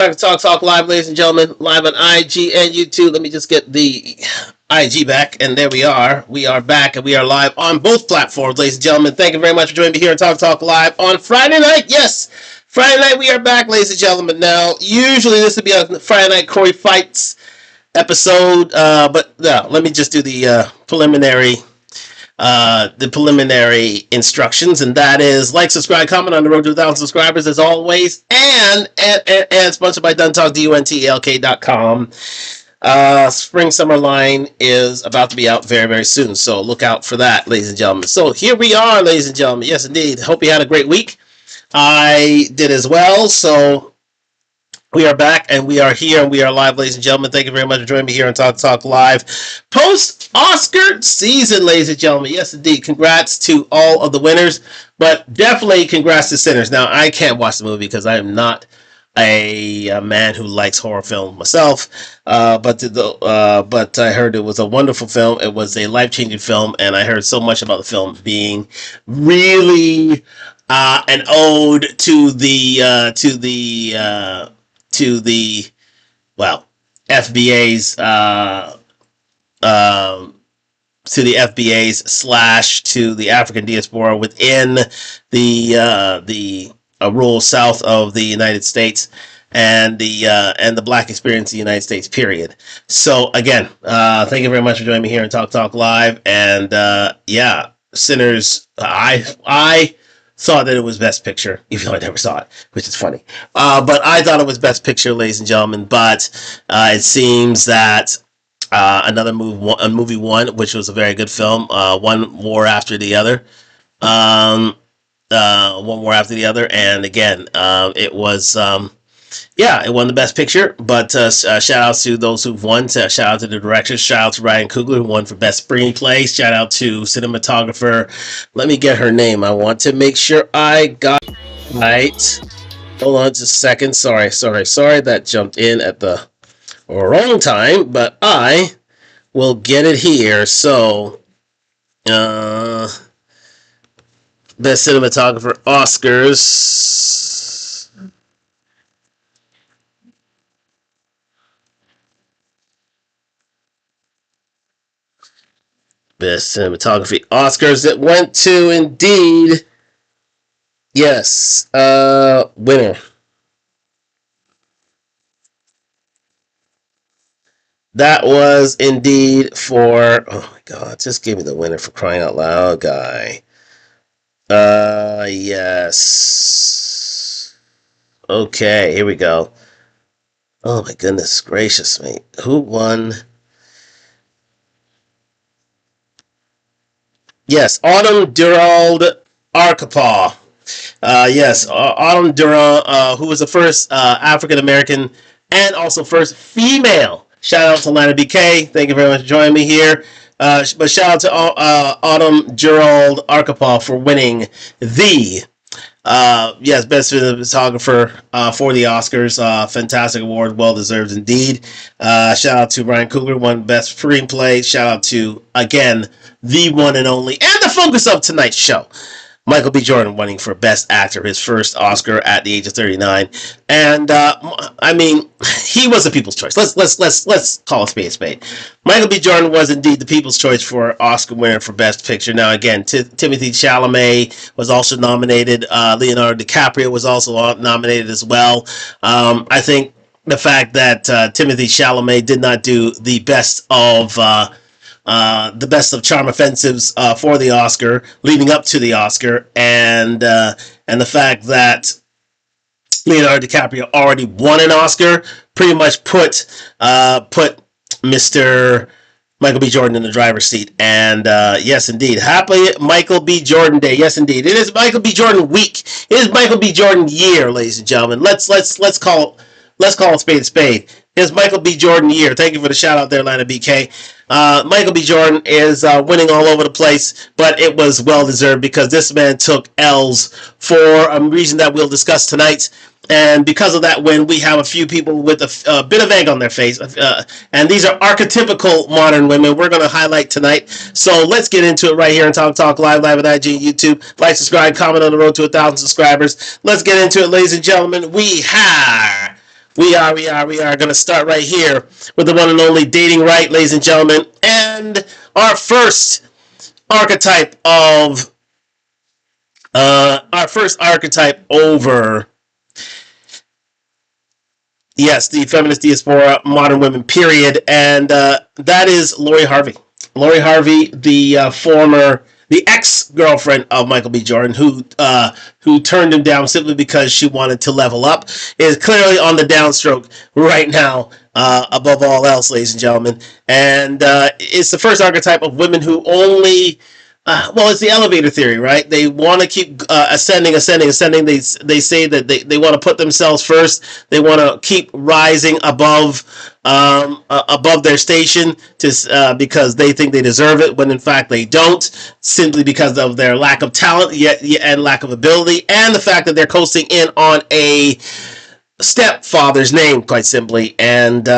Back to Talk Live, ladies and gentlemen, live on IG and YouTube. Let me just get the IG back, and there we are. We are back, and we are live on both platforms, ladies and gentlemen. Thank you very much for joining me here on Talk Live on Friday night. Yes, Friday night we are back, ladies and gentlemen. Now, usually this would be a Friday night Corey Fights episode, but no, let me just do the preliminary instructions, and that is like, subscribe, comment on the road to 1,000 subscribers as always, and sponsored by DunTalk.com. Spring summer line is about to be out very, very soon, so look out for that, ladies and gentlemen. So here we are, ladies and gentlemen. Yes, indeed. Hope you had a great week. I did as well, so we are back, and we are here, and we are live, ladies and gentlemen. Thank you very much for joining me here on Talk Live. Post-Oscar season, ladies and gentlemen. Yes, indeed. Congrats to all of the winners, but definitely congrats to sinners. Now, I can't watch the movie because I am not a man who likes horror films myself, but I heard it was a wonderful film. It was a life-changing film, and I heard so much about the film being really an ode to the FBA's to the FBA's slash to the African diaspora within the rural South of the United States and the Black experience in the United States, period. So again, thank you very much for joining me here on Talk Live, and Sinners. I thought that it was Best Picture, even though I never saw it, which is funny. But I thought it was Best Picture, ladies and gentlemen. But it seems that another movie won, which was a very good film. One more after the other. One more after the other. And again, it was... it won the Best Picture, but shout out to those who've won. Shout out to the directors. Shout out to Ryan Coogler, who won for Best Screenplay. Shout out to cinematographer. Let me get her name. I want to make sure I got it right. Hold on just a second. Sorry. That jumped in at the wrong time, but I will get it here. So, Best Cinematographer Oscars. Best Cinematography Oscars that went to, indeed, yes, winner. That was indeed for, oh my God, just give me the winner, for crying out loud, guy. Yes. Okay, here we go. Oh my goodness gracious, mate. Who won? Yes, Autumn Durand Arkapaw. Yes, Autumn Durand, who was the first African American and also first female. Shout out to Lana BK. Thank you very much for joining me here. But shout out to Autumn Durand Arkapaw for winning the Best Cinematographer for the Oscars. Fantastic award, well deserved indeed. Shout out to Ryan Coogler, won Best Screenplay. Shout out to, again, the one and only, and the focus of tonight's show, Michael B. Jordan, winning for Best Actor, his first Oscar at the age of 39. And I mean, he was the people's choice. Let's call a spade. Michael B. Jordan was indeed the people's choice for Oscar winner for Best Picture. Now again, Timothée Chalamet was also nominated. Leonardo DiCaprio was also nominated as well. I think the fact that Timothée Chalamet did not do the best of Charm Offensives for the Oscar, leading up to the Oscar, and the fact that Leonardo DiCaprio already won an Oscar pretty much put Mr. Michael B. Jordan in the driver's seat. And yes, indeed, happy Michael B. Jordan Day. Yes, indeed, it is Michael B. Jordan week. It is Michael B. Jordan year, ladies and gentlemen. Let's call it spade a spade. It's Michael B. Jordan year. Thank you for the shout out there, Lana BK. Michael B. Jordan is winning all over the place, but it was well deserved because this man took L's for a reason that we'll discuss tonight. And because of that win, we have a few people with a bit of egg on their face. And these are archetypical modern women we're going to highlight tonight. So let's get into it right here on Talk Live at IG and YouTube. Like, subscribe, comment on the road to 1,000 subscribers. Let's get into it, ladies and gentlemen. We have We are going to start right here with the one and only Dating Right, ladies and gentlemen. And our first archetype of, over, yes, the feminist diaspora, modern women, period. And that is Lori Harvey. Lori Harvey, the ex-girlfriend of Michael B. Jordan, who turned him down simply because she wanted to level up, is clearly on the downstroke right now, above all else, ladies and gentlemen. And it's the first archetype of women who only well, it's the elevator theory, right? They want to keep ascending. They say that they want to put themselves first. They want to keep rising above their station because they think they deserve it, when in fact they don't, simply because of their lack of talent and lack of ability, and the fact that they're coasting in on a stepfather's name, quite simply. And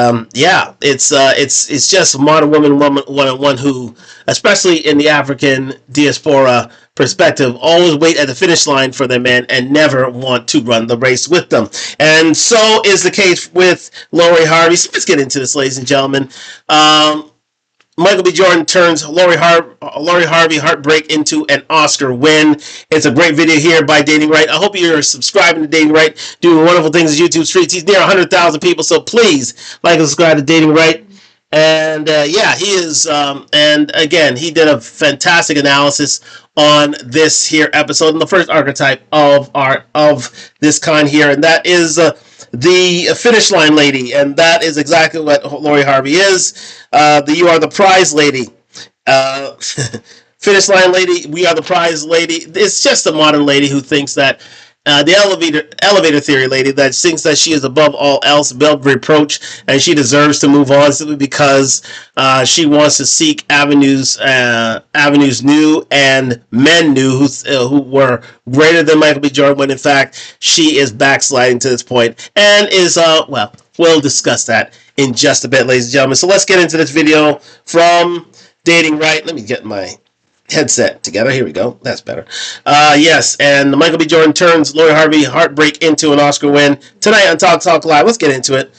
it's just modern woman one who, especially in the African diaspora perspective, always wait at the finish line for their men and never want to run the race with them. And so is the case with Lori Harvey. So let's get into this, ladies and gentlemen. Michael B. Jordan turns Lori Harvey heartbreak into an Oscar win. It's a great video here by Dating Right. I hope you're subscribing to Dating Right, doing wonderful things in YouTube streets. He's near 100,000 people, so please like and subscribe to Dating Right. And he is. And again, he did a fantastic analysis on this here episode, and the first archetype of this kind here, and that is the finish line lady, and that is exactly what Lori Harvey is. You are the prize lady. Finish line lady, we are the prize lady. It's just a modern lady who thinks that the elevator theory lady that thinks that she is above all else, above reproach, and she deserves to move on simply because she wants to seek avenues new and men new who were greater than Michael B. Jordan, when in fact she is backsliding to this point, and is we'll discuss that in just a bit, ladies and gentlemen. So let's get into this video from Dating Right. Let me get my headset together. Here we go. That's better. Yes, and Michael B. Jordan turns Lori Harvey heartbreak into an Oscar win tonight on Talk Live. Let's get into it.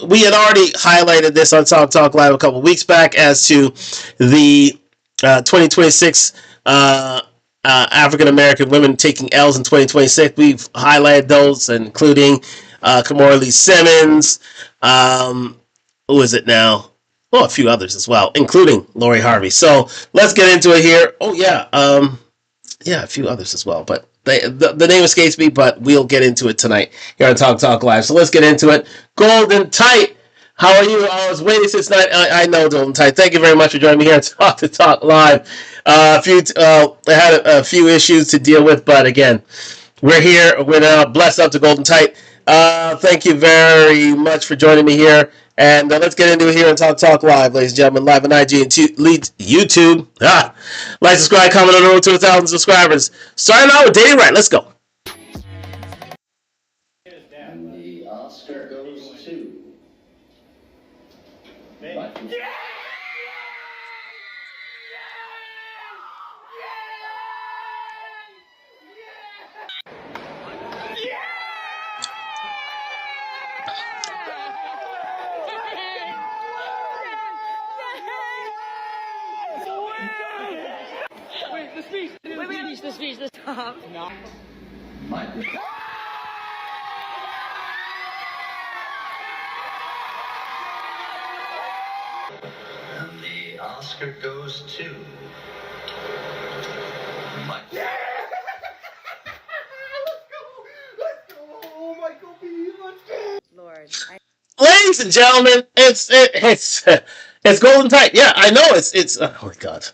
We had already highlighted this on Talk Live a couple weeks back as to the 2026 African American women taking L's in 2026. We've highlighted those, including Kamora Lee Simmons. Who is it now? Well, a few others as well, including Lori Harvey. So let's get into it here. Oh, yeah. A few others as well. But the name escapes me, but we'll get into it tonight here on Talk Live. So let's get into it. Golden Tight, how are you? I was waiting since night. I know, Golden Tight. Thank you very much for joining me here on Talk Live. I had a few issues to deal with, but again, we're here. We're now blessed up to Golden Tight. Thank you very much for joining me here. And let's get into it here and Talk Live, ladies and gentlemen, live on IG and YouTube. Like, subscribe, comment on the road to 1,000 subscribers. Starting out with Dating Right. Let's go. And the Oscar goes to... The speech, the top. No. And the Oscar goes to... Michael. Let's go! Oh, Michael B. Let's go! Lord. Ladies and gentlemen, it's Golden Tight. Yeah, I know it's oh my God.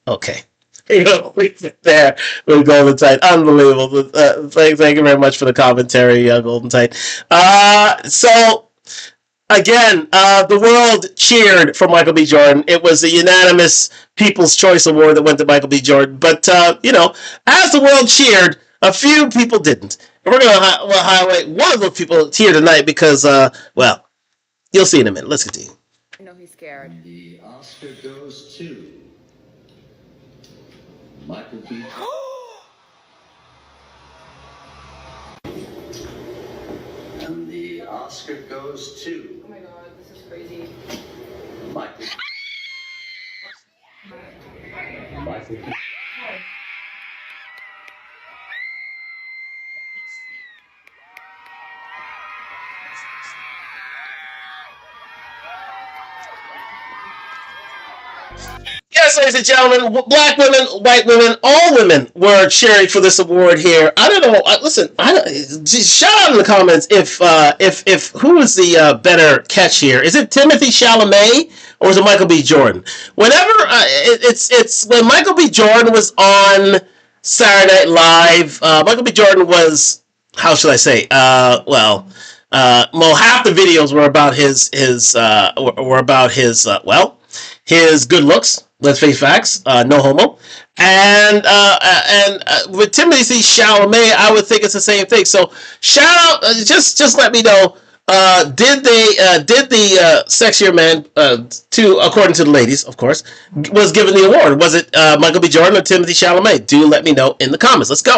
Okay. You're going to leave it there with Golden Tight. Unbelievable. Thank you very much for the commentary, Golden Tight. So, again, the world cheered for Michael B. Jordan. It was a unanimous People's Choice Award that went to Michael B. Jordan. But, as the world cheered, a few people didn't. And we're going to highlight one of those people here tonight because, you'll see in a minute. Let's continue. I know he's scared. And the Oscar goes to... Michael B. And the the Oscar goes to. Oh my god, this is crazy. Michael. Michael. Yes, ladies and gentlemen, black women, white women, all women were cheering for this award here. I don't know. Listen, just shout out in the comments if who is the better catch here? Is it Timothy Chalamet or is it Michael B. Jordan? Whenever it's when Michael B. Jordan was on Saturday Night Live. Michael B. Jordan was, how should I say? Well, half the videos were about his good looks. Let's face facts. No homo. And with Timothy Chalamet, I would think it's the same thing. So shout out. Just let me know. Did the sexier man, to according to the ladies, of course, was given the award? Was it Michael B. Jordan or Timothy Chalamet? Do let me know in the comments. Let's go.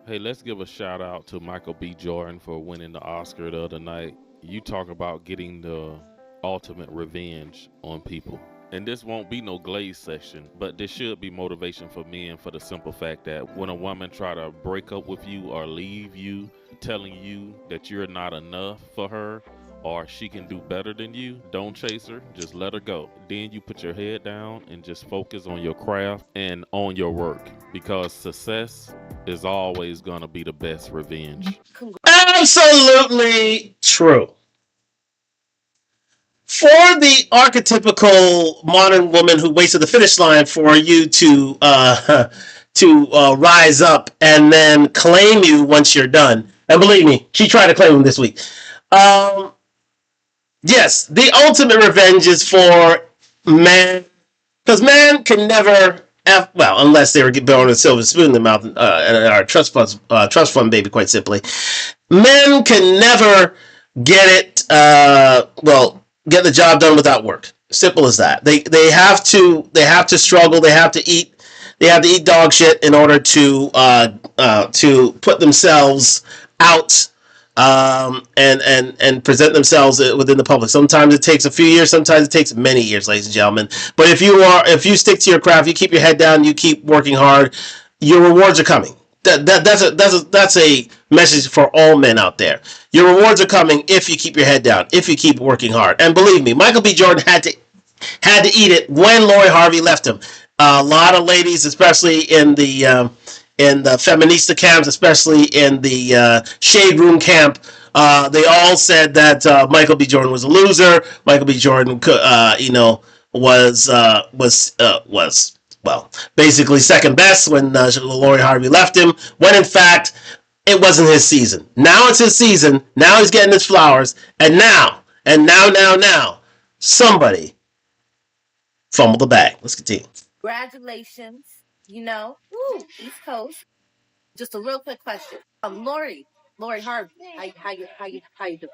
Hey, let's give a shout out to Michael B. Jordan for winning the Oscar the other night. You talk about getting the ultimate revenge on people. And this won't be no glaze session, but this should be motivation for men for the simple fact that when a woman try to break up with you or leave you, telling you that you're not enough for her or she can do better than you, don't chase her, just let her go. Then you put your head down and just focus on your craft and on your work, because success is always going to be the best revenge. Absolutely true. For the archetypical modern woman who waits at the finish line for you to rise up and then claim you once you're done, and believe me, she tried to claim him this week. Yes, the ultimate revenge is for man, because man can never. Unless they were born with a silver spoon in their mouth, and our trust fund baby, quite simply, men can never get it. Get the job done without work. Simple as that. They have to struggle. They have to eat dog shit in order to put themselves out, and present themselves within the public. Sometimes it takes a few years, sometimes it takes many years, ladies and gentlemen. But if you stick to your craft, you keep your head down, you keep working hard, your rewards are coming. That's a message for all men out there. Your rewards are coming if you keep your head down, if you keep working hard. And believe me, Michael B. Jordan had to eat it when Lori Harvey left him. A lot of ladies, especially in the feminista camps, especially in the shade room camp, they all said that Michael B. Jordan was a loser. Michael B. Jordan was basically second best when Lori Harvey left him, when in fact it wasn't his season. Now it's his season. Now he's getting his flowers, and now, somebody fumbled the bag. Let's continue. Congratulations. Woo, East Coast. Just a real quick question. Lori Harvey, how you doing?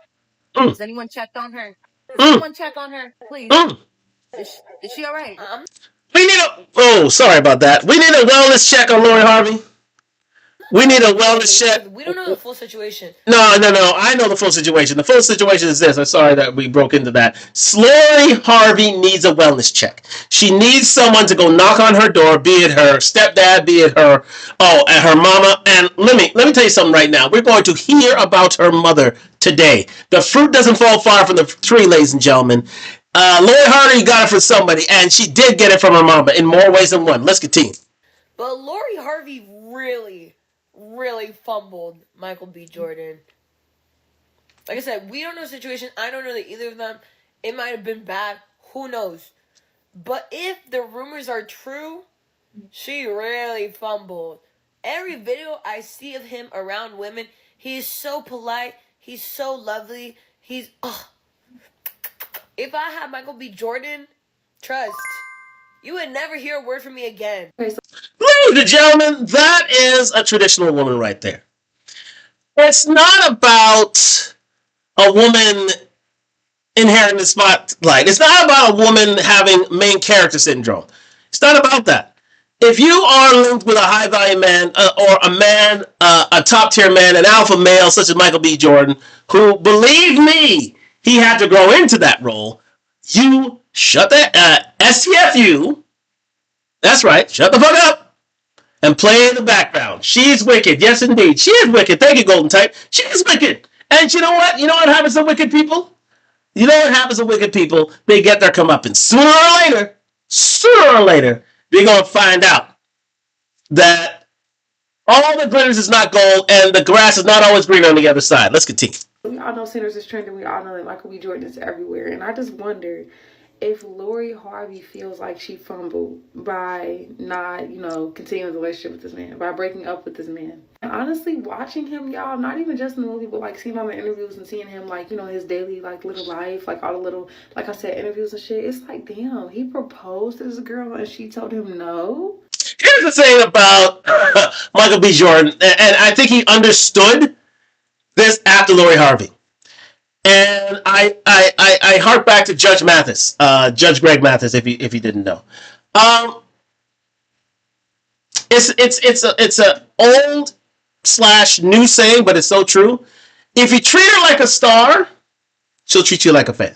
Has anyone checked on her? Does anyone check on her, please? Is she all right? Sorry about that. We need a wellness check on Lori Harvey. We need a wellness check. We don't know the full situation. No. I know the full situation. The full situation is this. I'm sorry that we broke into that. Lori Harvey needs a wellness check. She needs someone to go knock on her door, be it her stepdad, be it her mama. And let me tell you something right now. We're going to hear about her mother today. The fruit doesn't fall far from the tree, ladies and gentlemen. Lori Harvey got it from somebody, and she did get it from her mama in more ways than one. Let's continue. But Lori Harvey really fumbled Michael B. Jordan. Like I said, we don't know the situation. I don't know that either of them. It might have been bad. Who knows? But if the rumors are true, she really fumbled. Every video I see of him around women, he's so polite. He's so lovely. If I had Michael B. Jordan, trust, you would never hear a word from me again. Ladies and gentlemen, that is a traditional woman right there. It's not about a woman inheriting the spotlight. It's not about a woman having main character syndrome. It's not about that. If you are linked with a high value man or a man, a top tier man, an alpha male such as Michael B. Jordan, who, believe me, he had to grow into that role, you shut the STFU. That's right. Shut the fuck up and play in the background. She's wicked. Yes, indeed. She is wicked. Thank you, Golden Type. She is wicked. And you know what? You know what happens to wicked people? You know what happens to wicked people? They get their comeuppance. Sooner or later, they're going to find out that all the glitters is not gold and the grass is not always green on the other side. Let's continue. We all know Sinners is trending. We all know that Michael B. Jordan is everywhere. And I just wonder if Lori Harvey feels like she fumbled by not, continuing the relationship with this man, by breaking up with this man. And honestly, watching him, y'all, not even just in the movie, but like seeing him in interviews and seeing him, like, his daily, like, little life, like all the little, like I said, interviews and shit, it's like, damn, he proposed to this girl and she told him no. Here's the thing about Michael B. Jordan, and I think he understood this after Lori Harvey. And I hark back to Judge Mathis, Judge Greg Mathis, if you didn't know. It's a old / new saying, but it's so true. If you treat her like a star, she'll treat you like a fan.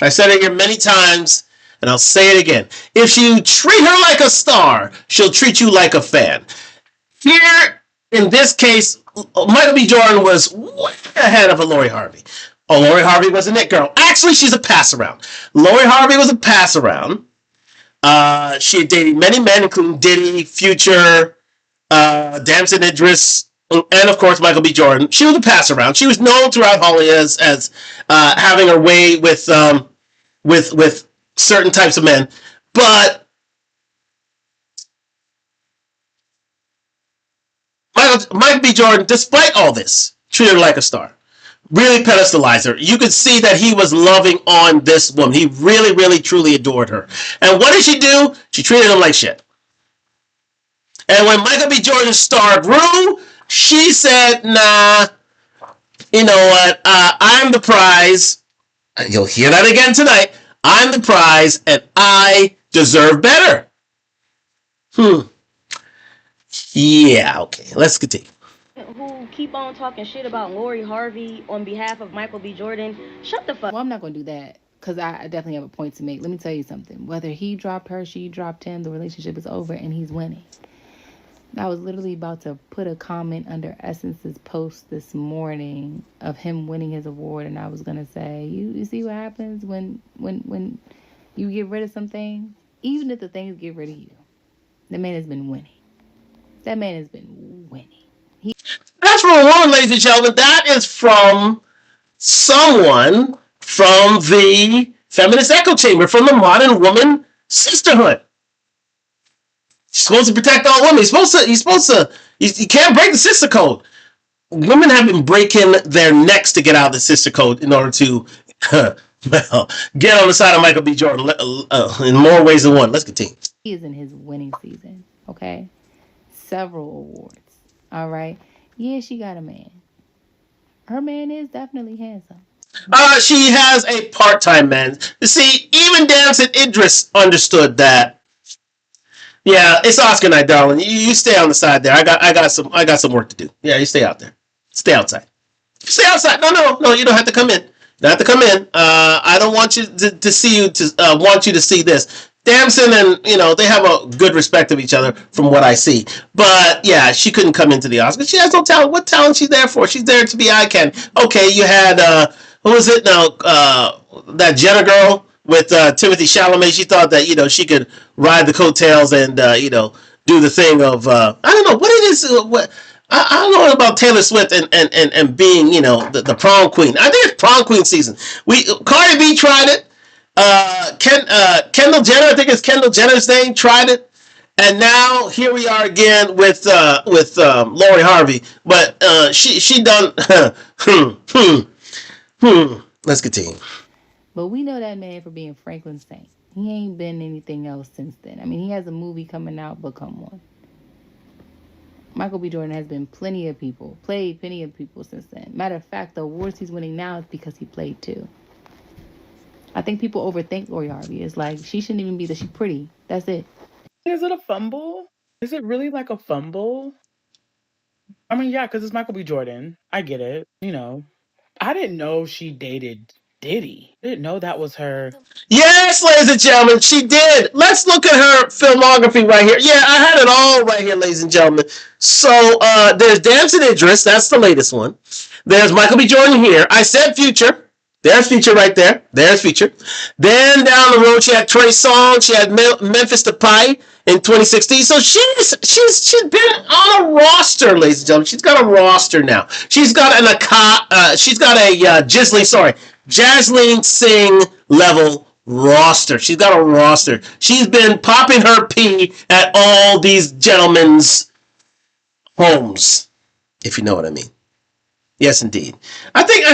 I said it here many times, and I'll say it again. If you treat her like a star, she'll treat you like a fan. Here, in this case, Michael B. Jordan was way ahead of a Lori Harvey. Oh, Lori Harvey was a Nick girl. Actually, she's a pass around. Lori Harvey was a pass around. She had dated many men, including Diddy, Future, Damson Idris, and of course Michael B. Jordan. She was a pass around. She was known throughout Hollywood as having her way with certain types of men, but Michael B. Jordan, despite all this, treated her like a star. Really pedestalized her. You could see that he was loving on this woman. He really, really, truly adored her. And what did she do? She treated him like shit. And when Michael B. Jordan's star grew, she said, nah, you know what? I'm the prize. You'll hear that again tonight. I'm the prize, and I deserve better. Yeah, okay. Let's continue. Who keep on talking shit about Lori Harvey on behalf of Michael B. Jordan, shut the fuck. Well, I'm not going to do that because I definitely have a point to make. Let me tell you something. Whether he dropped her, she dropped him, the relationship is over and he's winning. I was literally about to put a comment under Essence's post this morning of him winning his award, and I was going to say, you see what happens when you get rid of some things? Even if the things get rid of you, the man has been winning. That man has been winning. That's from a woman, ladies and gentlemen. That is from someone from the feminist echo chamber, from the modern woman sisterhood. You're supposed to protect all women. You can't break the sister code. Women have been breaking their necks to get out of the sister code in order to, get on the side of Michael B. Jordan in more ways than one. Let's continue. He is in his winning season, okay? Several awards, all right? Yeah, she got a man. Her man is definitely handsome. She has a part-time man. You see, even Damson Idris understood that. Yeah, it's Oscar night, darling. You stay on the side there. I got some work to do. Yeah, you stay out there. Stay outside. Stay outside. No. You don't have to come in. You don't have to come in. I don't want you to see you want you to see this. Damson and, they have a good respect of each other from what I see. But, yeah, she couldn't come into the Oscars. She has no talent. What talent is she there for? She's there to be eye candy. Okay, you had, who was it now? That Jenna girl with Timothy Chalamet. She thought that, she could ride the coattails and, do the thing of, I don't know, what it is, I don't know about Taylor Swift and being, the prom queen. I think it's prom queen season. Cardi B tried it. Kendall Jenner, I think it's Kendall Jenner's name, tried it, and now here we are again with Lori Harvey. But she done. Let's continue. But we know that man for being Franklin Saint. He ain't been anything else since then. I mean, he has a movie coming out, but come on. Michael B. Jordan has been played plenty of people since then. Matter of fact, the awards he's winning now is because he played too. I think people overthink Lori Harvey. It's like she shouldn't even be that she's pretty. That's it. Is it a fumble? Is it really like a fumble? I mean, yeah, because it's Michael B. Jordan. I get it. I didn't know she dated Diddy. I didn't know that was her. Yes, ladies and gentlemen, she did. Let's look at her filmography right here. Yeah, I had it all right here, ladies and gentlemen. So there's Damson Idris. That's the latest one. There's Michael B. Jordan here. I said Future. There's Future right there. There's Future. Then down the road, she had Trey Songz. She had Memphis Depay in 2016. So she's been on a roster, ladies and gentlemen. She's got a roster now. She's got a Jasleen Singh level roster. She's got a roster. She's been popping her pee at all these gentlemen's homes, if you know what I mean. Yes, indeed. I think.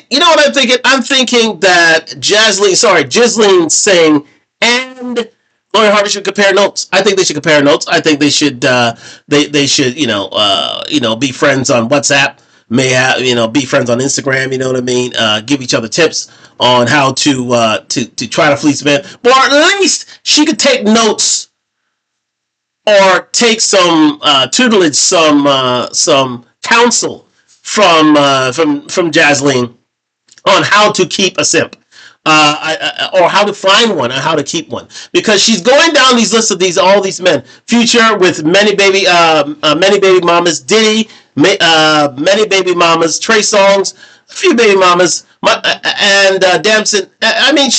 You know what I'm thinking? I'm thinking that Jasleen Singh and Lori Harvey should compare notes. I think they should compare notes. I think they should. They should. Be friends on WhatsApp. May have be friends on Instagram. You know what I mean? Give each other tips on how to try to fleece men. Or at least she could take notes or take some tutelage, some counsel from Jasleen on how to keep a simp, or how to find one, and how to keep one, because she's going down these lists of all these men. Future with many baby mamas, Diddy, many baby mamas, Trey Songz, a few baby mamas, and Damson. I mean,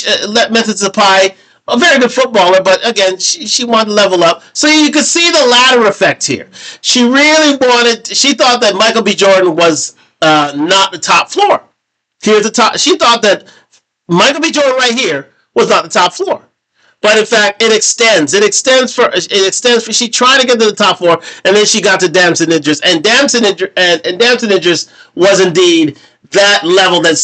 Memphis Depay, a very good footballer, but again, she wanted to level up. So you could see the ladder effect here. She thought that Michael B. Jordan was not the top floor. Here's the top. She thought that Michael B. Jordan right here was not the top floor. But in fact, it extends. She tried to get to the top floor, and then she got to Damson Idris. And Damson Idris was indeed that level that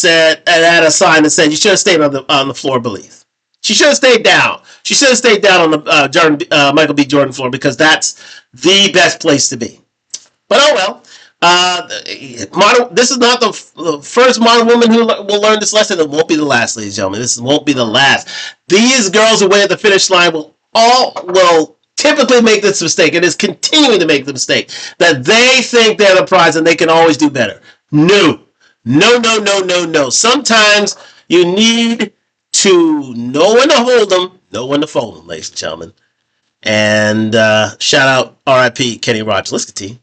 had a sign that said you should have stayed on the floor beneath. She should have stayed down. She should have stayed down on the Michael B. Jordan floor, because that's the best place to be. But oh well. This is not the first modern woman who will learn this lesson. It won't be the last, ladies and gentlemen. This won't be the last. These girls who wait at the finish line will typically make this mistake, and is continuing to make the mistake, that they think they're the prize and they can always do better. No. Sometimes you need to know when to hold them, know when to fold them, ladies and gentlemen. And shout out R.I.P. Kenny Rogers. Let's continue.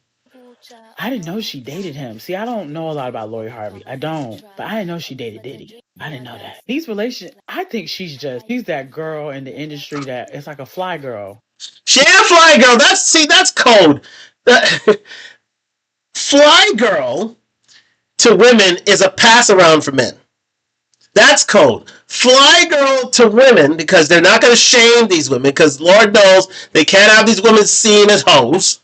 I didn't know she dated him. See, I don't know a lot about Lori Harvey. I don't. But I didn't know she dated Diddy. I didn't know that. These relations, I think she's that girl in the industry that it's like a fly girl. She ain't a fly girl. That's code. Fly girl to women is a pass around for men. That's code. Fly girl to women, because they're not going to shame these women, because Lord knows they can't have these women seen as hoes.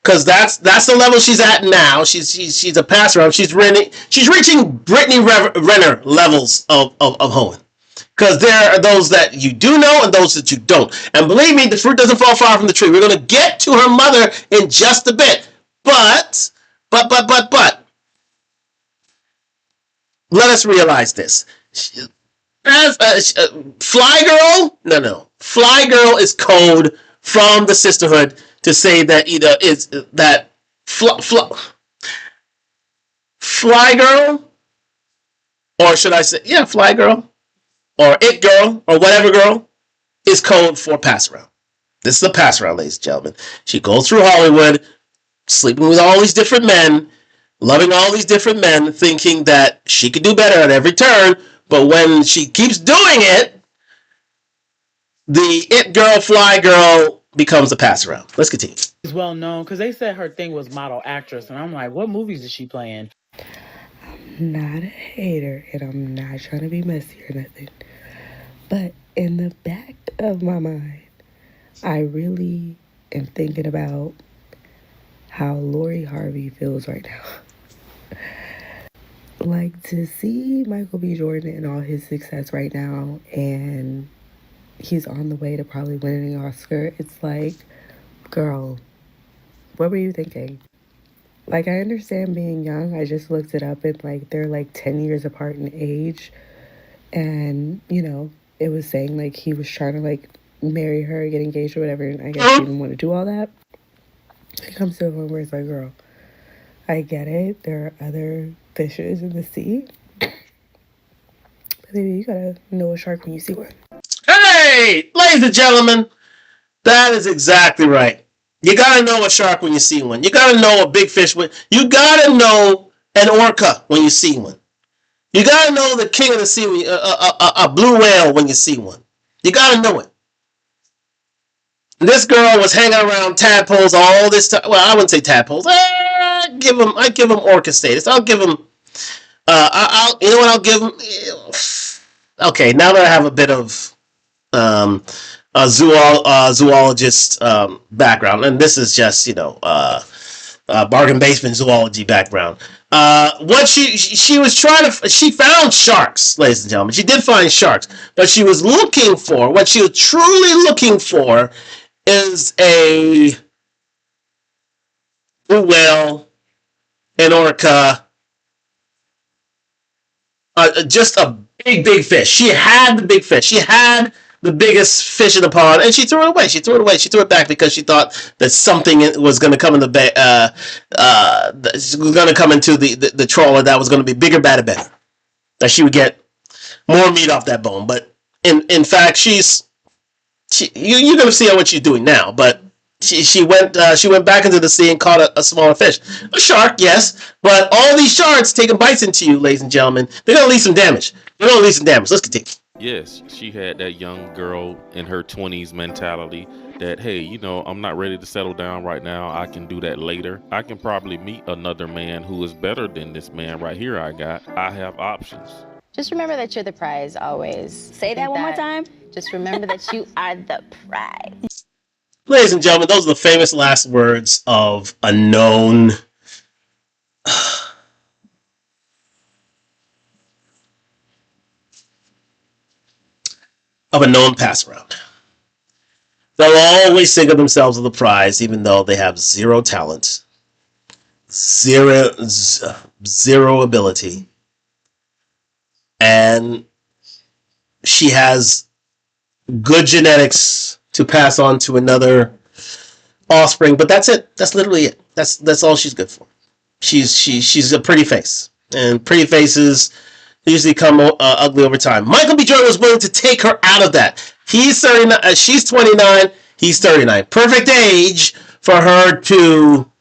Because that's the level she's at now. She's a pass around. She's reaching Brittany Renner levels of hoeing. Because there are those that you do know and those that you don't. And believe me, the fruit doesn't fall far from the tree. We're going to get to her mother in just a bit. But let us realize this. Fly girl? No. Fly girl is code from the sisterhood to say that either is that fly girl, or should I say, yeah, fly girl, or it girl, or whatever girl, is code for pass around. This is a pass around, ladies and gentlemen. She goes through Hollywood, sleeping with all these different men, loving all these different men, thinking that she could do better at every turn, but when she keeps doing it, the it girl, fly girl becomes a pass around. Let's continue. She's well known because they said her thing was model actress, and I'm like, what movies is she playing? I'm not a hater, and I'm not trying to be messy or nothing, but in the back of my mind, I really am thinking about how Lori Harvey feels right now. Like, to see Michael B. Jordan and all his success right now, and he's on the way to probably winning an Oscar. It's like, girl, what were you thinking? Like, I understand being young. I just looked it up, and like they're like 10 years apart in age. And, it was saying like he was trying to like marry her, get engaged or whatever, and I guess she didn't want to do all that. It comes to a point where it's like, girl, I get it. There are other fishes in the sea. But baby, you gotta know a shark when you see one. Hey, ladies and gentlemen, that is exactly right. You gotta know a shark when you see one. You gotta know a big fish when you gotta know an orca when you see one. You gotta know the king of the sea, when a blue whale when you see one. You gotta know it. This girl was hanging around tadpoles all this time. Well, I wouldn't say tadpoles. I give them orca status. I'll give them. You know what? I'll give them. Okay, now that I have a bit of a zoologist background, and this is just bargain basement zoology background. What she was trying to she found sharks, ladies and gentlemen. She did find sharks, but she was looking for what she was truly looking for is a blue whale, an orca, just a big fish. She had the big fish. She had the biggest fish in the pond, and she threw it away. She threw it away. She threw it back because she thought that something was going to come in the bay. Was going to come into the trawler that was going to be bigger, better. That she would get more meat off that bone. But in fact, you're going to see what she's doing now. But she went back into the sea and caught a smaller fish, a shark, yes. But all these sharks taking bites into you, ladies and gentlemen, they're going to leave some damage. Let's continue. Yes, she had that young girl in her 20s mentality that, hey, I'm not ready to settle down right now. I can do that later. I can probably meet another man who is better than this man right here I got. I have options. Just remember that you're the prize always. Say that one more time. Just remember that you are the prize. Ladies and gentlemen, those are the famous last words of a known pass around. They'll always think of themselves as the prize, even though they have zero talent, zero ability, and she has good genetics to pass on to another offspring. But that's it. That's literally it. That's all she's good for. She's a pretty face, and pretty faces usually come ugly over time. Michael B. Jordan was willing to take her out of that. He's 39. She's 29. He's 39. Perfect age for her to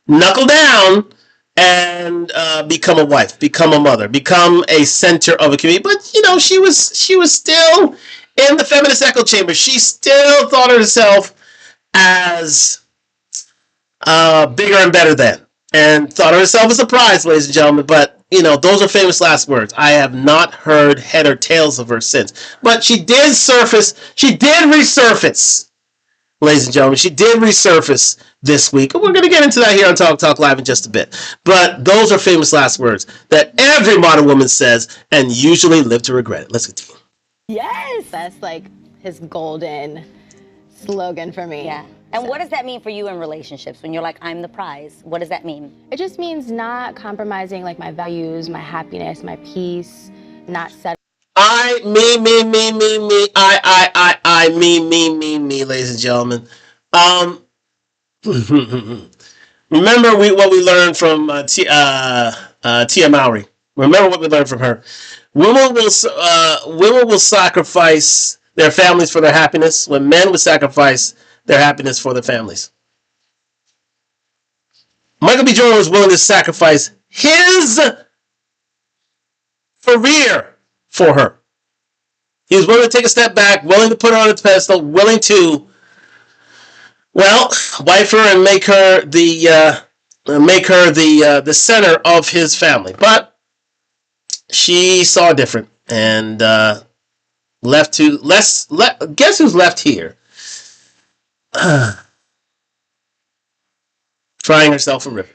knuckle down and become a wife, become a mother, become a center of a community. But she was still in the feminist echo chamber. She still thought of herself as bigger and better than, and thought of herself as a prize, ladies and gentlemen. But those are famous last words. I have not heard head or tails of her since. But she did resurface, ladies and gentlemen. She did resurface this week. And we're going to get into that here on Talk Live in just a bit. But those are famous last words that every modern woman says and usually live to regret it. Let's continue. Yes, that's like his golden slogan for me. Yeah. And what does that mean for you in relationships when you're like, I'm the prize? What does that mean? It just means not compromising like my values, my happiness, my peace, not settling. Me, ladies and gentlemen. Remember what we learned from Tia Mowry. Remember what we learned from her. Women will sacrifice their families for their happiness, when men would sacrifice their happiness for their families. Michael B. Jordan was willing to sacrifice his career for her. He was willing to take a step back, willing to put her on a pedestal, willing to, wife her and make her the center of his family. But she saw different and guess who's left here? Crying herself a river.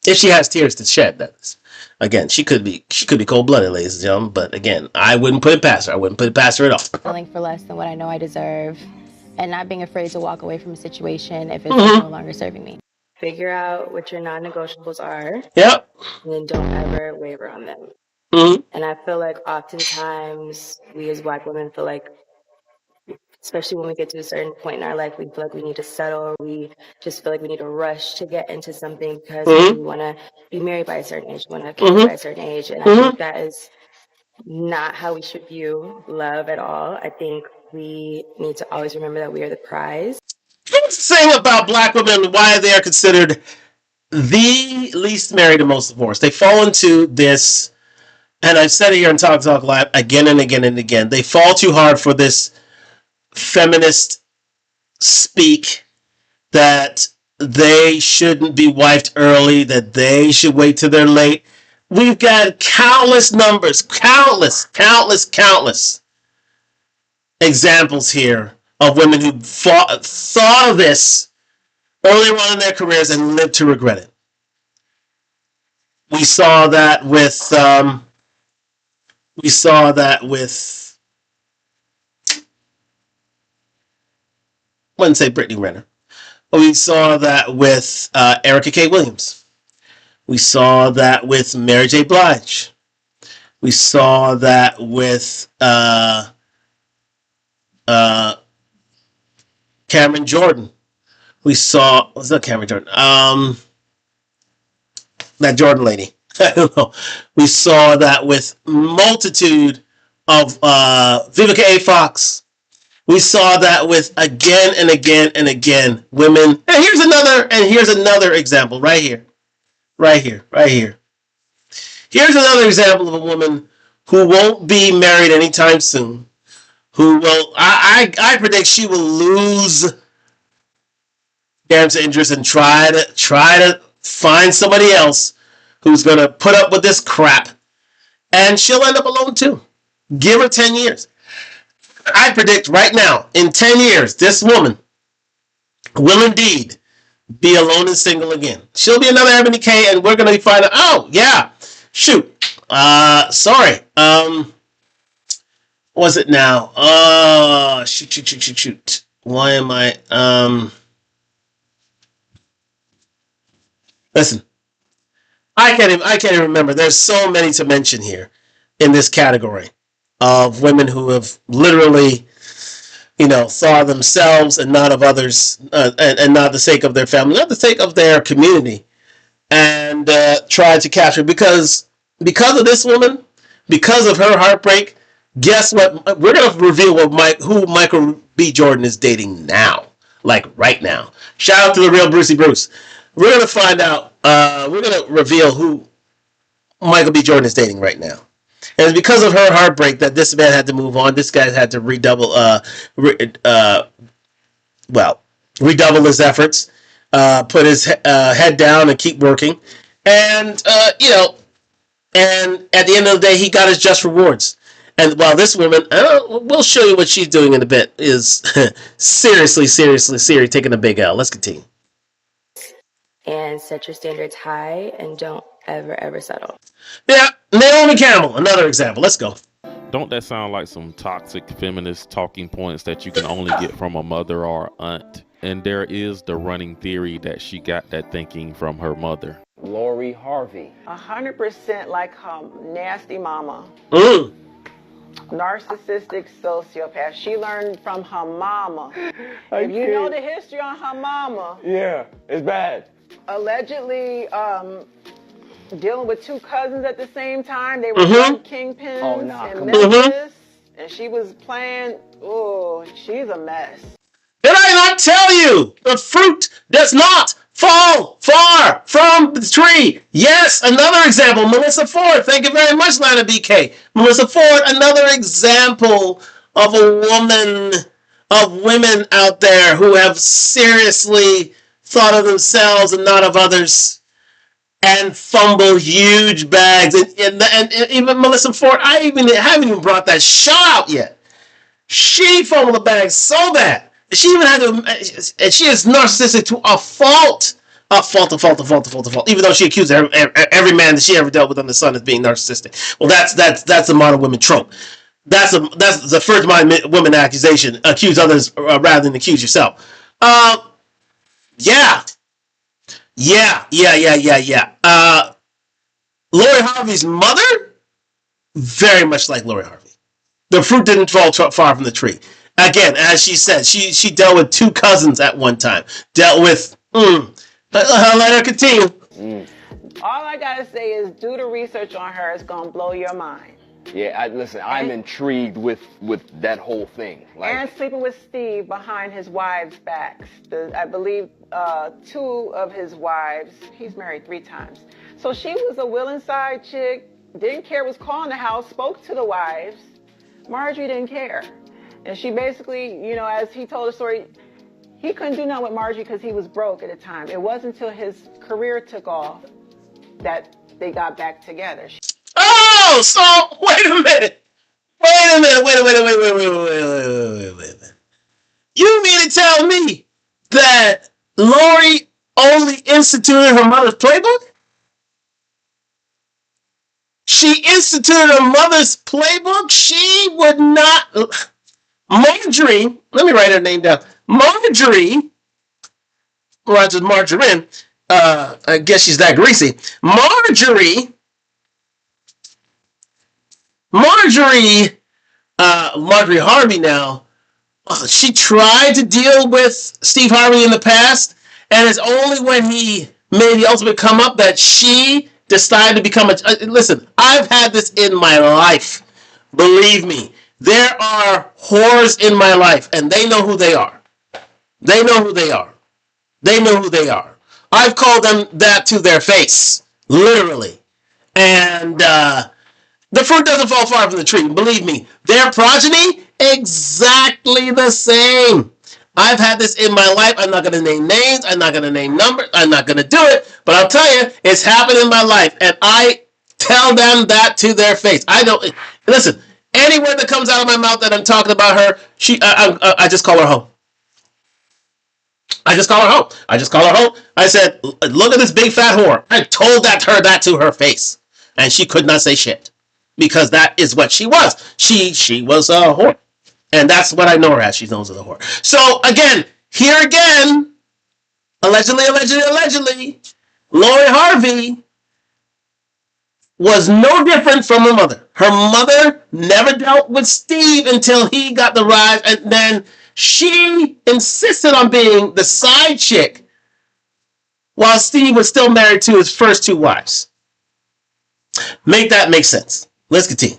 If she has tears to shed, that is. Again, she could be cold-blooded, ladies and gentlemen. But again, I wouldn't put it past her. I wouldn't put it past her at all. Settling for less than what I know I deserve, and not being afraid to walk away from a situation if it's no longer serving me. Figure out what your non-negotiables are. Yep. And then don't ever waver on them. Mm-hmm. And I feel like oftentimes we as Black women feel like, especially when we get to a certain point in our life, we feel like we need to settle, or we just feel like we need to rush to get into something because maybe we want to be married by a certain age, we want to have kids by a certain age. And I think that is not how we should view love at all. I think we need to always remember that we are the prize. What's the saying about Black women and why they are considered the least married and most divorced? They fall into this, and I've said it here in Talk Live again and again and again. They fall too hard for this feminist speak that they shouldn't be wifed early, that they should wait till they're late. We've got countless numbers, countless examples here of women who thought of this earlier on in their careers and lived to regret it. We saw that with I wouldn't say Brittany Renner. We saw that with Erica K. Williams. We saw that with Mary J. Blige. We saw that with Cameron Jordan. We saw, what's that Cameron Jordan? That Jordan lady. I don't know. We saw that with multitude of Vivica A. Fox. We saw that with again and again and again women. And here's another example right here. Here's another example of a woman who won't be married anytime soon. Who will, I predict she will lose Darren's interest and try to find somebody else who's going to put up with this crap. And she'll end up alone too. Give her 10 years. I predict right now, in 10 years, this woman will indeed be alone and single again. She'll be another Ebony K, and we're going to find out, oh, yeah, shoot. Sorry. Was it now? Shoot. Why am I, listen. I can't even remember. There's so many to mention here in this category of women who have literally, thought of themselves and not of others, and not the sake of their family, not the sake of their community, and tried to capture because of this woman, because of her heartbreak. Guess what? We're gonna reveal who Michael B. Jordan is dating now, like right now. Shout out to the real Brucey Bruce. We're gonna find out. We're gonna reveal who Michael B. Jordan is dating right now. And it's because of her heartbreak that this man had to move on. This guy had to redouble his efforts, put his head down and keep working. And, and at the end of the day, he got his just rewards. And while this woman, we'll show you what she's doing in a bit, is seriously taking a big L. Let's continue. And set your standards high and don't ever settle. Yeah, Naomi Campbell, another example. Let's go. Don't that sound like some toxic feminist talking points that you can only get from a mother or aunt? And there is the running theory that she got that thinking from her mother. Lori Harvey. 100% like her nasty mama. Narcissistic sociopath. She learned from her mama. If you know the history on her mama. Yeah, it's bad. Allegedly dealing with two cousins at the same time. They were drug kingpins in Memphis. And she was playing, she's a mess. Did I not tell you? The fruit does not fall far from the tree. Yes, another example. Melissa Ford. Thank you very much, Lana BK. Melissa Ford, another example of women out there who have seriously thought of themselves and not of others, and fumble huge bags. And even Melissa Ford, I haven't even brought that show out yet. She fumbled the bag so bad. She even had to, and she is narcissistic to a fault. Even though she accuses every man that she ever dealt with on the sun as being narcissistic. Well, that's a modern women trope. That's the first modern women accusation. Accuse others rather than accuse yourself. Yeah. Lori Harvey's mother very much like Lori Harvey. The fruit didn't fall far from the tree. Again, as she said, she dealt with 2 cousins at one time. Dealt with. I'll let her continue. All I gotta say is do the research on her. It's gonna blow your mind. Yeah, listen, I'm intrigued with that whole thing. And sleeping with Steve behind his wives' backs. I believe 2 of his wives, he's married 3 times. So she was a willing side chick, didn't care, was calling the house, spoke to the wives. Marjorie didn't care. And she basically, you know, as he told the story, he couldn't do nothing with Marjorie because he was broke at the time. It wasn't until his career took off that they got back together. Oh, so wait a minute. You mean to tell me that Lori only instituted her mother's playbook? She instituted her mother's playbook? She would not. Marjorie, let me write her name down. Marjorie, Roger's margarine. I guess she's that greasy. Marjorie Harvey now, she tried to deal with Steve Harvey in the past, and it's only when he made the ultimate come up that she decided to become listen, I've had this in my life. Believe me, there are whores in my life, and they know who they are. They know who they are. They know who they are. I've called them that to their face, literally. And the fruit doesn't fall far from the tree. Believe me, their progeny, exactly the same. I've had this in my life. I'm not going to name names. I'm not going to name numbers. I'm not going to do it. But I'll tell you, it's happened in my life. And I tell them that to their face. I don't. Listen, any word that comes out of my mouth that I'm talking about her, I just call her home. I just call her home. I said, look at this big fat whore. I told her to her face. And she could not say shit. Because that is what she was. She was a whore. And that's what I know her as. She's known as a whore. So, again, allegedly, Lori Harvey was no different from her mother. Her mother never dealt with Steve until he got the rise, and then she insisted on being the side chick while Steve was still married to his first 2 wives. Make that make sense. Let's continue.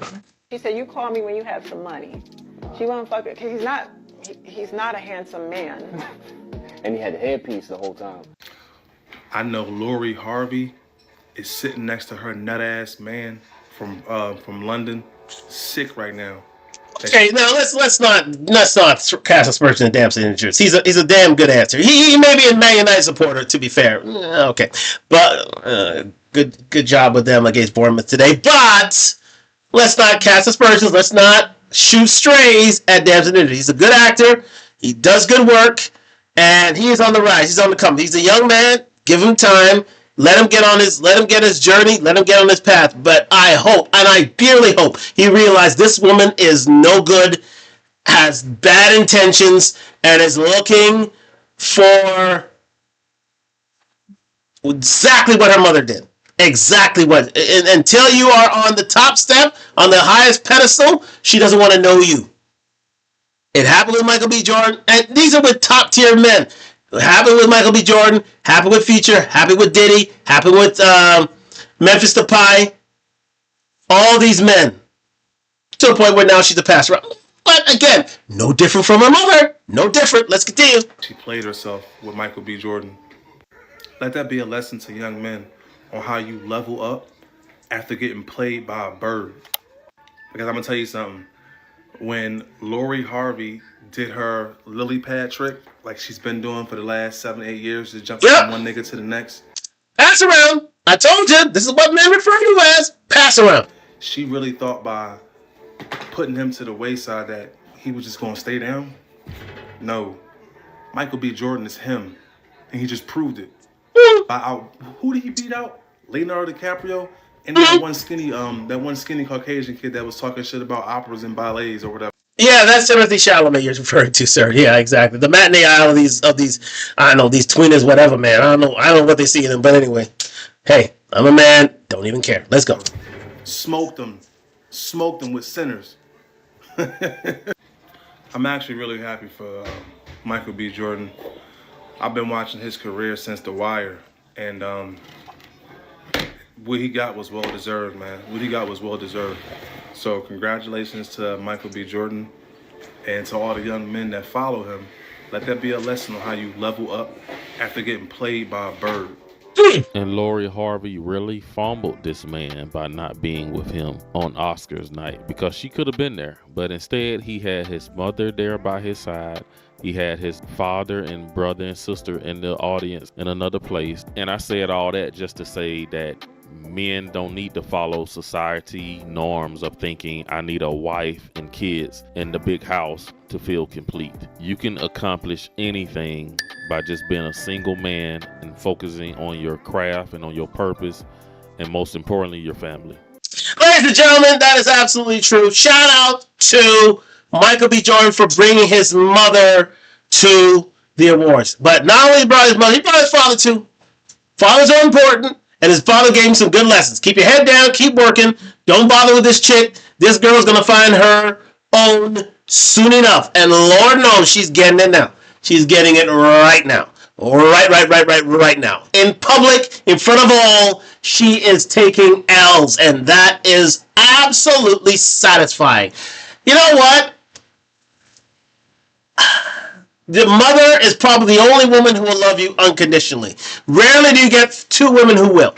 She said, you call me when you have some money. She won't fuck it, because he's not a handsome man. And he had the headpiece the whole time. I know Lori Harvey is sitting next to her nut-ass man from London, sick right now. Okay, now let's not cast aspersions in damn signatures. He's a damn good answer. He may be a Man United supporter, to be fair. Okay, but good job with them against Bournemouth today. But let's not cast aspersions. Let's not shoot strays at damn signatures. He's a good actor. He does good work, and he is on the rise. He's on the come. He's a young man. Give him time. Let him get his journey. Let him get on his path. But I hope, and I dearly hope, he realized this woman is no good, has bad intentions, and is looking for exactly what her mother did. Exactly what. Until you are on the top step, on the highest pedestal, she doesn't want to know you. It happened with Michael B. Jordan, and these are with top tier men. Happened with Michael B. Jordan, happened with Future, happened with Diddy, happened with Memphis Depay. All these men. To the point where now she's a pass around. But again, no different from her mother. No different. Let's continue. She played herself with Michael B. Jordan. Let that be a lesson to young men on how you level up after getting played by a bird. Because I'm going to tell you something. When Lori Harvey did her lily pad trick, like she's been doing for the last 7-8 years, to jump from one nigga to the next. Pass around. I told you, this is what men refer to as pass around. She really thought by putting him to the wayside that he was just going to stay down. No. Michael B. Jordan is him. And he just proved it. Who did he beat out? Leonardo DiCaprio? And that one skinny Caucasian kid that was talking shit about operas and ballets or whatever. Yeah, that's Timothy Chalamet you're referring to, sir. Yeah, exactly. The matinee idol of these, I don't know, these tweeners, whatever, man. I don't know what they see in them, but anyway. Hey, I'm a man. Don't even care. Let's go. Smoked him. smoked them with sinners. I'm actually really happy for Michael B. Jordan. I've been watching his career since The Wire, and what he got was well deserved, man. What he got was well deserved. So congratulations to Michael B. Jordan and to all the young men that follow him. Let that be a lesson on how you level up after getting played by a bird. And Lori Harvey really fumbled this man by not being with him on Oscars night because she could have been there. But instead, he had his mother there by his side. He had his father and brother and sister in the audience in another place. And I said all that just to say that men don't need to follow society norms of thinking I need a wife and kids in the big house to feel complete. You can accomplish anything by just being a single man and focusing on your craft and on your purpose, and most importantly, your family. Ladies and gentlemen, that is absolutely true. Shout out to Michael B. Jordan for bringing his mother to the awards. But not only brought his mother, he brought his father too. Fathers are important, and his father gave him some good lessons. Keep your head down, keep working. Don't bother with this chick. This girl's going to find her own soon enough. And Lord knows she's getting it now. She's getting it right now. Right now. In public, in front of all, she is taking L's, and that is absolutely satisfying. You know what? The mother is probably the only woman who will love you unconditionally. Rarely do you get two women who will.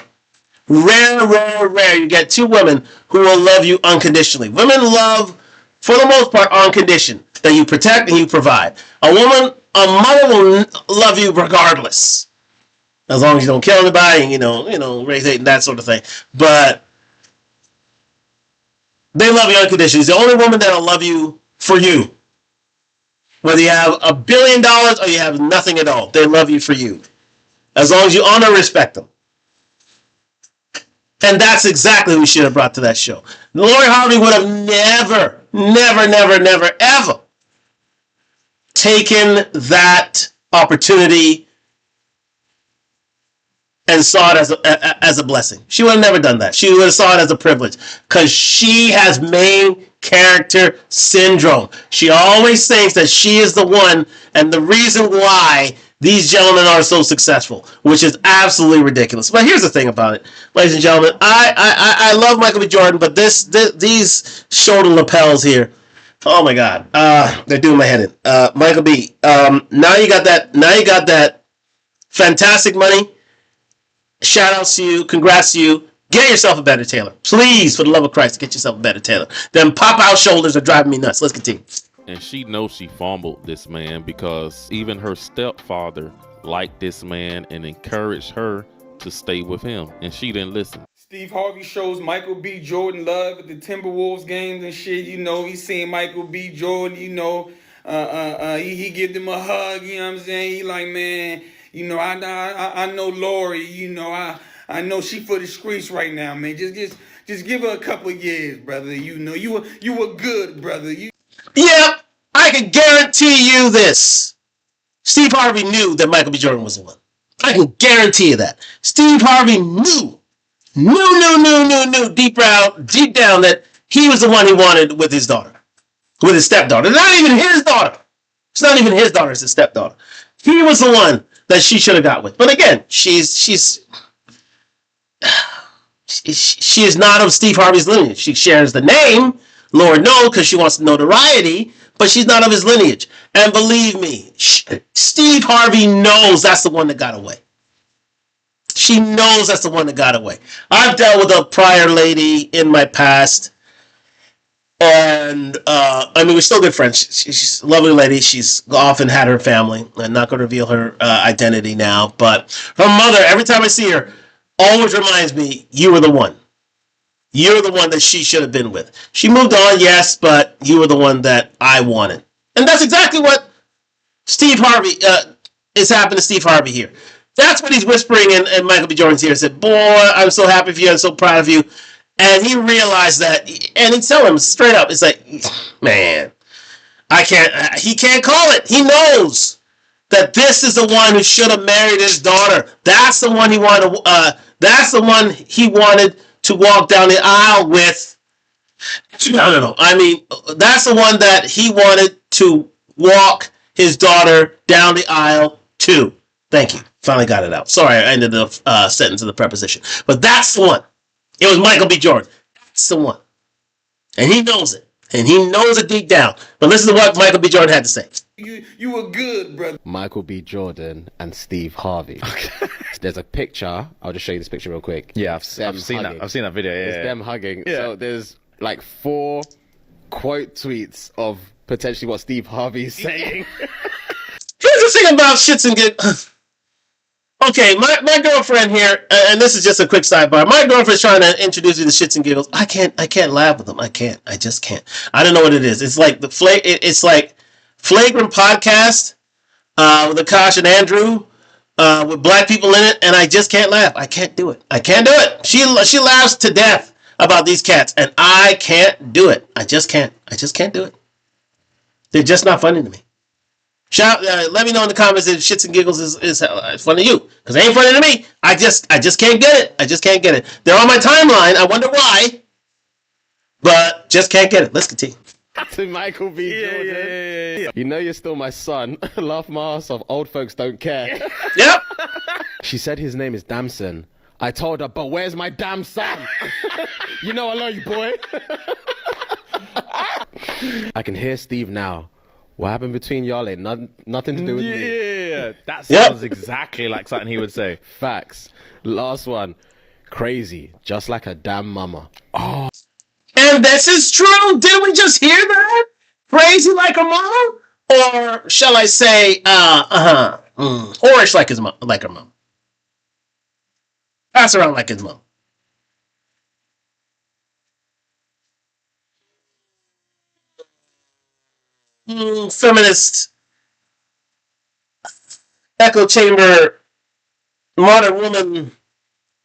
Rare. You get two women who will love you unconditionally. Women love, for the most part, on condition that you protect and you provide. A mother will love you regardless, as long as you don't kill anybody, raise hate and that sort of thing. But they love you unconditionally. It's the only woman that'll love you for you. Whether you have $1 billion or you have nothing at all, they love you for you. As long as you honor and respect them. And that's exactly what we should have brought to that show. Lori Harvey would have never, ever taken that opportunity and saw it as a blessing. She would have never done that. She would have saw it as a privilege because she has main character syndrome. She always thinks that she is the one and the reason why these gentlemen are so successful, which is absolutely ridiculous. But here's the thing about it, ladies and gentlemen. I love Michael B. Jordan, but these shoulder lapels here, oh my God, they're doing my head in. Michael B. Now you got that fantastic money. Shout outs to you. Congrats to you. Get yourself a better tailor. Please, for the love of Christ, get yourself a better tailor. Them pop-out shoulders are driving me nuts. Let's continue. And she knows she fumbled this man because even her stepfather liked this man and encouraged her to stay with him. And she didn't listen. Steve Harvey shows Michael B. Jordan love at the Timberwolves games and shit. He's seeing Michael B. Jordan, he give them a hug, you know what I'm saying? He like, man, I know Lori, I know she for the streets right now, man. Just give her a couple of years, brother. You were good, brother. Yep, I can guarantee you this. Steve Harvey knew that Michael B. Jordan was the one. I can guarantee you that. Steve Harvey knew deep down that he was the one he wanted with his daughter, with his stepdaughter. Not even his daughter. It's not even his daughter, it's his stepdaughter. He was the one that she should have got with. But again, she is not of Steve Harvey's lineage. She shares the name, Lord knows, because she wants notoriety, but she's not of his lineage. And believe me, Steve Harvey knows that's the one that got away. She knows that's the one that got away. I've dealt with a prior lady in my past, and we're still good friends. She's a lovely lady. She's often had her family. I'm not going to reveal her identity now, but her mother, every time I see her, always reminds me, you were the one. You're the one that she should have been with. She moved on, yes, but you were the one that I wanted. And that's exactly what Steve Harvey is happening to Steve Harvey here. That's what he's whispering in Michael B. Jordan's ear. He said, boy, I'm so happy for you. I'm so proud of you. And he realized that, and he'd tell him straight up, it's like, man, he can't call it. He knows that this is the one who should have married his daughter. That's the one he wanted to walk down the aisle with. No. I mean, that's the one that he wanted to walk his daughter down the aisle to. Thank you. Finally got it out. Sorry, I ended the sentence in the preposition. But that's the one. It was Michael B. Jordan. That's the one. And he knows it. And he knows it deep down. But listen to what Michael B. Jordan had to say. You were good, brother. Michael B. Jordan and Steve Harvey. There's a picture. I'll just show you this picture real quick. Yeah, I've seen that. I've seen that video. Yeah, it's them hugging. Yeah. So there's like 4 quote tweets of potentially what Steve Harvey is saying. Here's the thing about shits and giggles. Okay, my girlfriend here, and this is just a quick sidebar. My girlfriend's trying to introduce me to shits and giggles. I can't laugh with them. I can't. I just can't. I don't know what it is. It's like it's like Flagrant Podcast with Akash and Andrew with black people in it, and I just can't laugh. I can't do it. I can't do it. She laughs to death about these cats, and I can't do it. I just can't. I just can't do it. They're just not funny to me. Let me know in the comments if shits and giggles is funny to you, because it ain't funny to me. I just can't get it. I just can't get it. They're on my timeline. I wonder why, but just can't get it. Let's continue. To Michael B. Jordan. Yeah. You know you're still my son. Laugh my ass off. Old folks don't care. Yep. She said his name is Damson. I told her, but where's my damn son? You know I love you, boy. I can hear Steve now. What happened between y'all ain't nothing to do with me. Yeah, that sounds exactly like something he would say. Facts. Last one. Crazy, just like a damn mama. Oh. And this is true. Did we just hear that? Crazy like a mama? Or shall I say, whorish like her mom. Pass around like his mom. Feminist, echo chamber, modern woman,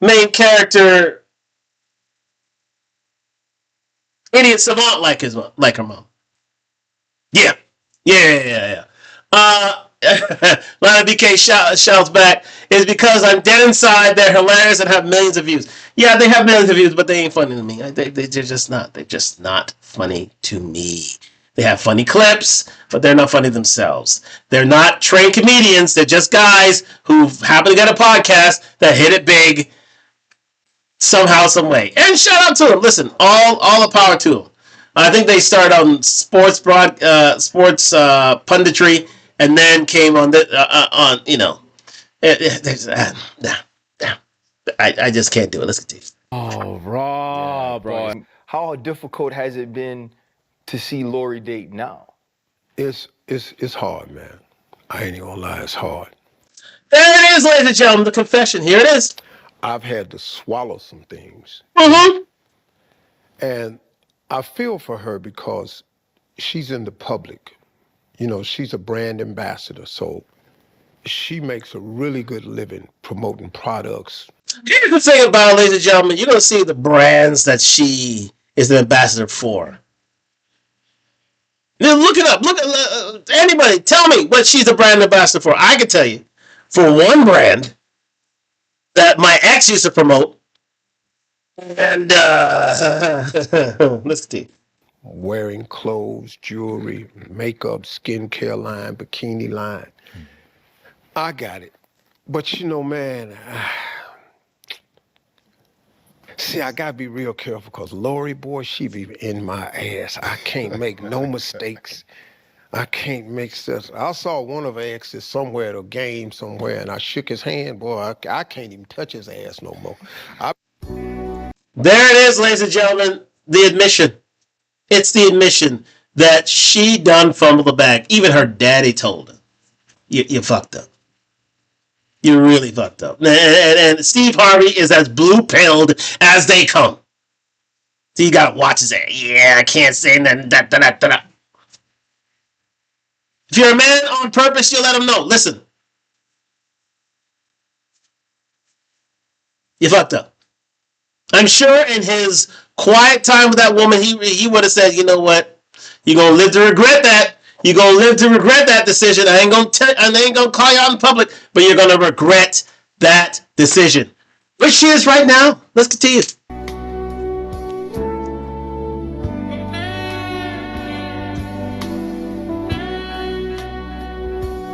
main character, idiot savant like her mom. Yeah. Lana BK shouts back, is because I'm dead inside, they're hilarious and have millions of views. Yeah, they have millions of views, but they ain't funny to me. They're just not. They're just not funny to me. They have funny clips, but they're not funny themselves. They're not trained comedians. They're just guys who happen to get a podcast that hit it big somehow, some way. And shout out to them. Listen, all the power to them. I think they started on sports punditry, and then came on I just can't do it. Let's continue. Oh, Rob, bro. How difficult has it been to see Lori date now? It's hard, man. I ain't even gonna lie, it's hard. There it is, ladies and gentlemen, the confession. Here it is. I've had to swallow some things. Mm-hmm. And I feel for her because she's in the public. You know, she's a brand ambassador, so she makes a really good living promoting products. Here's the thing about it, ladies and gentlemen. You're going to see the brands that she is an ambassador for. Now look it up. Look at anybody. Tell me what she's a brand ambassador for. I can tell you. For one brand that my ex used to promote. And let's see. Wearing clothes, jewelry, makeup, skincare line, bikini line. I got it. But you know, man, see, I gotta be real careful because Lori, boy, she be in my ass. I can't make no mistakes. I can't make sense. I saw one of her exes somewhere at a game somewhere, and I shook his hand. Boy, I can't even touch his ass no more. There it is, ladies and gentlemen. The admission. It's the admission that she done fumbled the bag. Even her daddy told her, you fucked up. You really fucked up. And Steve Harvey is as blue-pilled as they come. So you gotta watch his ass. Yeah, I can't say nothing. If you're a man on purpose, you let him know. Listen. You fucked up. I'm sure in his quiet time with that woman, he would have said, you know what? You're going to live to regret that. You're going to live to regret that decision. I ain't going to call you out in public, but you're going to regret that decision. Which she is right now. Let's continue.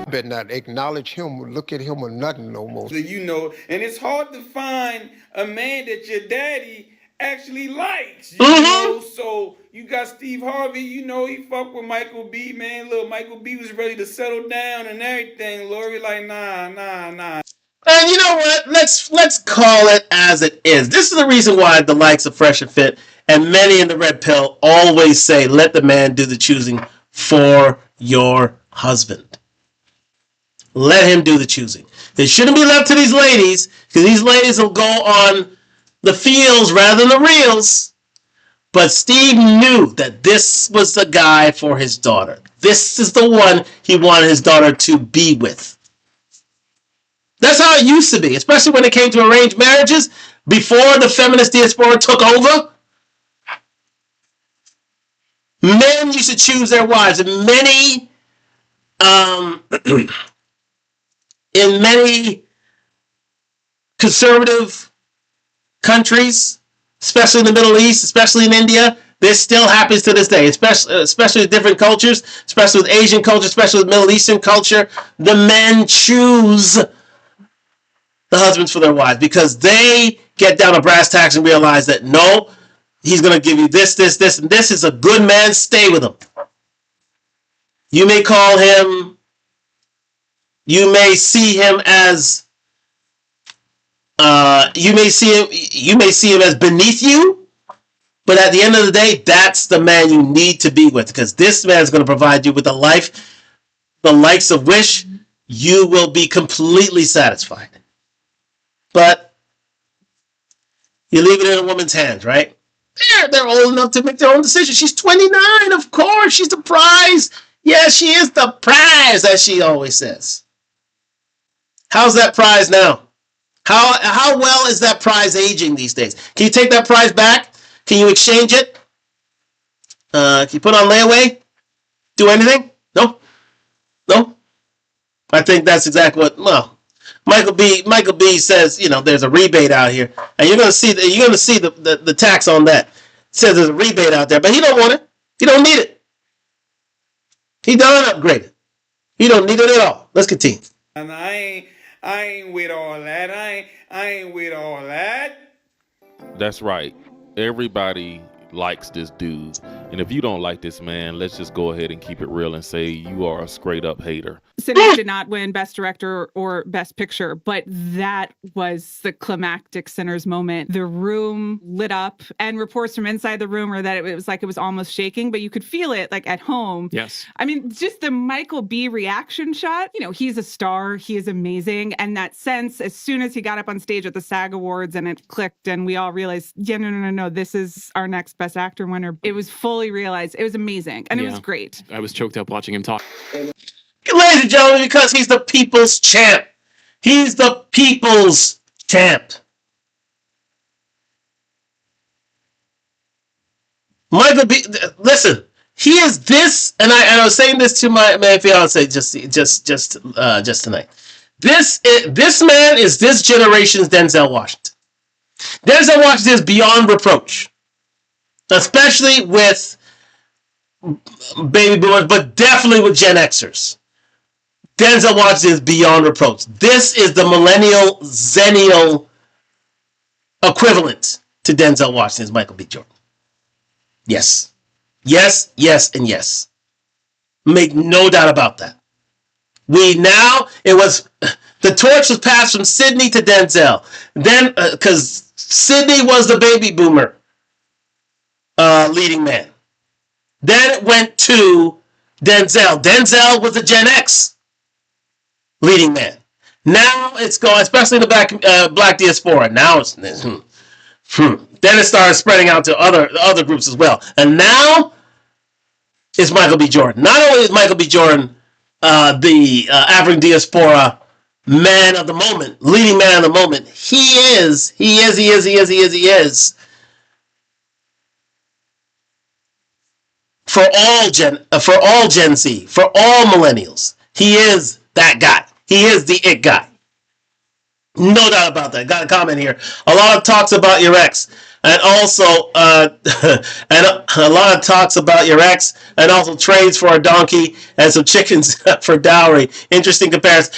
Better not acknowledge him, look at him or nothing no more. You know, and it's hard to find a man that your daddy actually likes, you know. So you got Steve Harvey, you know, he fucked with Michael B, man. Look, Michael B was ready to settle down and everything. Lori like, nah. And you know what? Let's call it as it is. This is the reason why the likes of Fresh and Fit and many in the Red Pill always say, let the man do the choosing for your husband. Let him do the choosing. It shouldn't be left to these ladies, because these ladies will go on the feels rather than the reels. But Steve knew that this was the guy for his daughter. This is the one he wanted his daughter to be with. That's how it used to be, especially when it came to arranged marriages. Before the feminist diaspora took over, men used to choose their wives. And in many conservative countries, especially in the Middle East, especially in India, this still happens to this day, especially with different cultures, especially with Asian culture, especially with Middle Eastern culture. The men choose the husbands for their wives because they get down to brass tacks and realize that no, he's going to give you this, and this is a good man. Stay with him. You may call him, you may see him as, you may see him as beneath you, but at the end of the day, that's the man you need to be with, because this man is going to provide you with a life, the likes of which you will be completely satisfied. But you leave it in a woman's hands, right? They're old enough to make their own decision. She's 29, of course. She's the prize. Yeah, she is the prize, as she always says. How's that prize now? How well is that prize aging these days? Can you take that prize back? Can you exchange it? Can you put it on layaway? Do anything? No? I think that's exactly what, well, Michael B says, you know, there's a rebate out here, and you're gonna see the tax on that. It says there's a rebate out there, but he don't want it. He don't need it. He done upgraded. He don't need it at all. Let's continue. And I ain't with all that. I ain't with all that. That's right. Everybody likes this dude. And if you don't like this man, let's just go ahead and keep it real and say you are a straight up hater. Sinners did not win Best Director or Best Picture, but that was the climactic Sinners moment. The room lit up, and reports from inside the room were that it was like it was almost shaking, but you could feel it like at home. Yes. I mean, just the Michael B reaction shot, you know, he's a star, he is amazing. And that sense, as soon as he got up on stage at the SAG Awards and it clicked and we all realized, yeah, no, this is our next Best Actor winner. It was fully realized. It was amazing. And it was great. I was choked up watching him talk. Ladies and gentlemen, because he's the people's champ. He's the people's champ. Michael B. Listen, he is this, and I was saying this to my fiance just tonight. This man is this generation's Denzel Washington. Denzel Washington is beyond reproach, especially with baby boomers, but definitely with Gen Xers. Denzel Washington is beyond reproach. This is the millennial zennial equivalent to Denzel Washington's Michael B. Jordan. Yes, and yes. Make no doubt about that. The torch was passed from Sidney to Denzel. Then, because Sidney was the baby boomer leading man. Then it went to Denzel. Denzel was the Gen X leading man. Now it's going, especially in the black diaspora. Now it's then it started spreading out to other groups as well. And now it's Michael B. Jordan. Not only is Michael B. Jordan the African diaspora man of the moment, leading man of the moment, he is for all Gen Z, for all millennials. He is that guy. He is the it guy. No doubt about that. Got a comment here. A lot of talks about your ex. and also and a lot of talks about your ex, and also trades for a donkey and some chickens for dowry. Interesting comparison.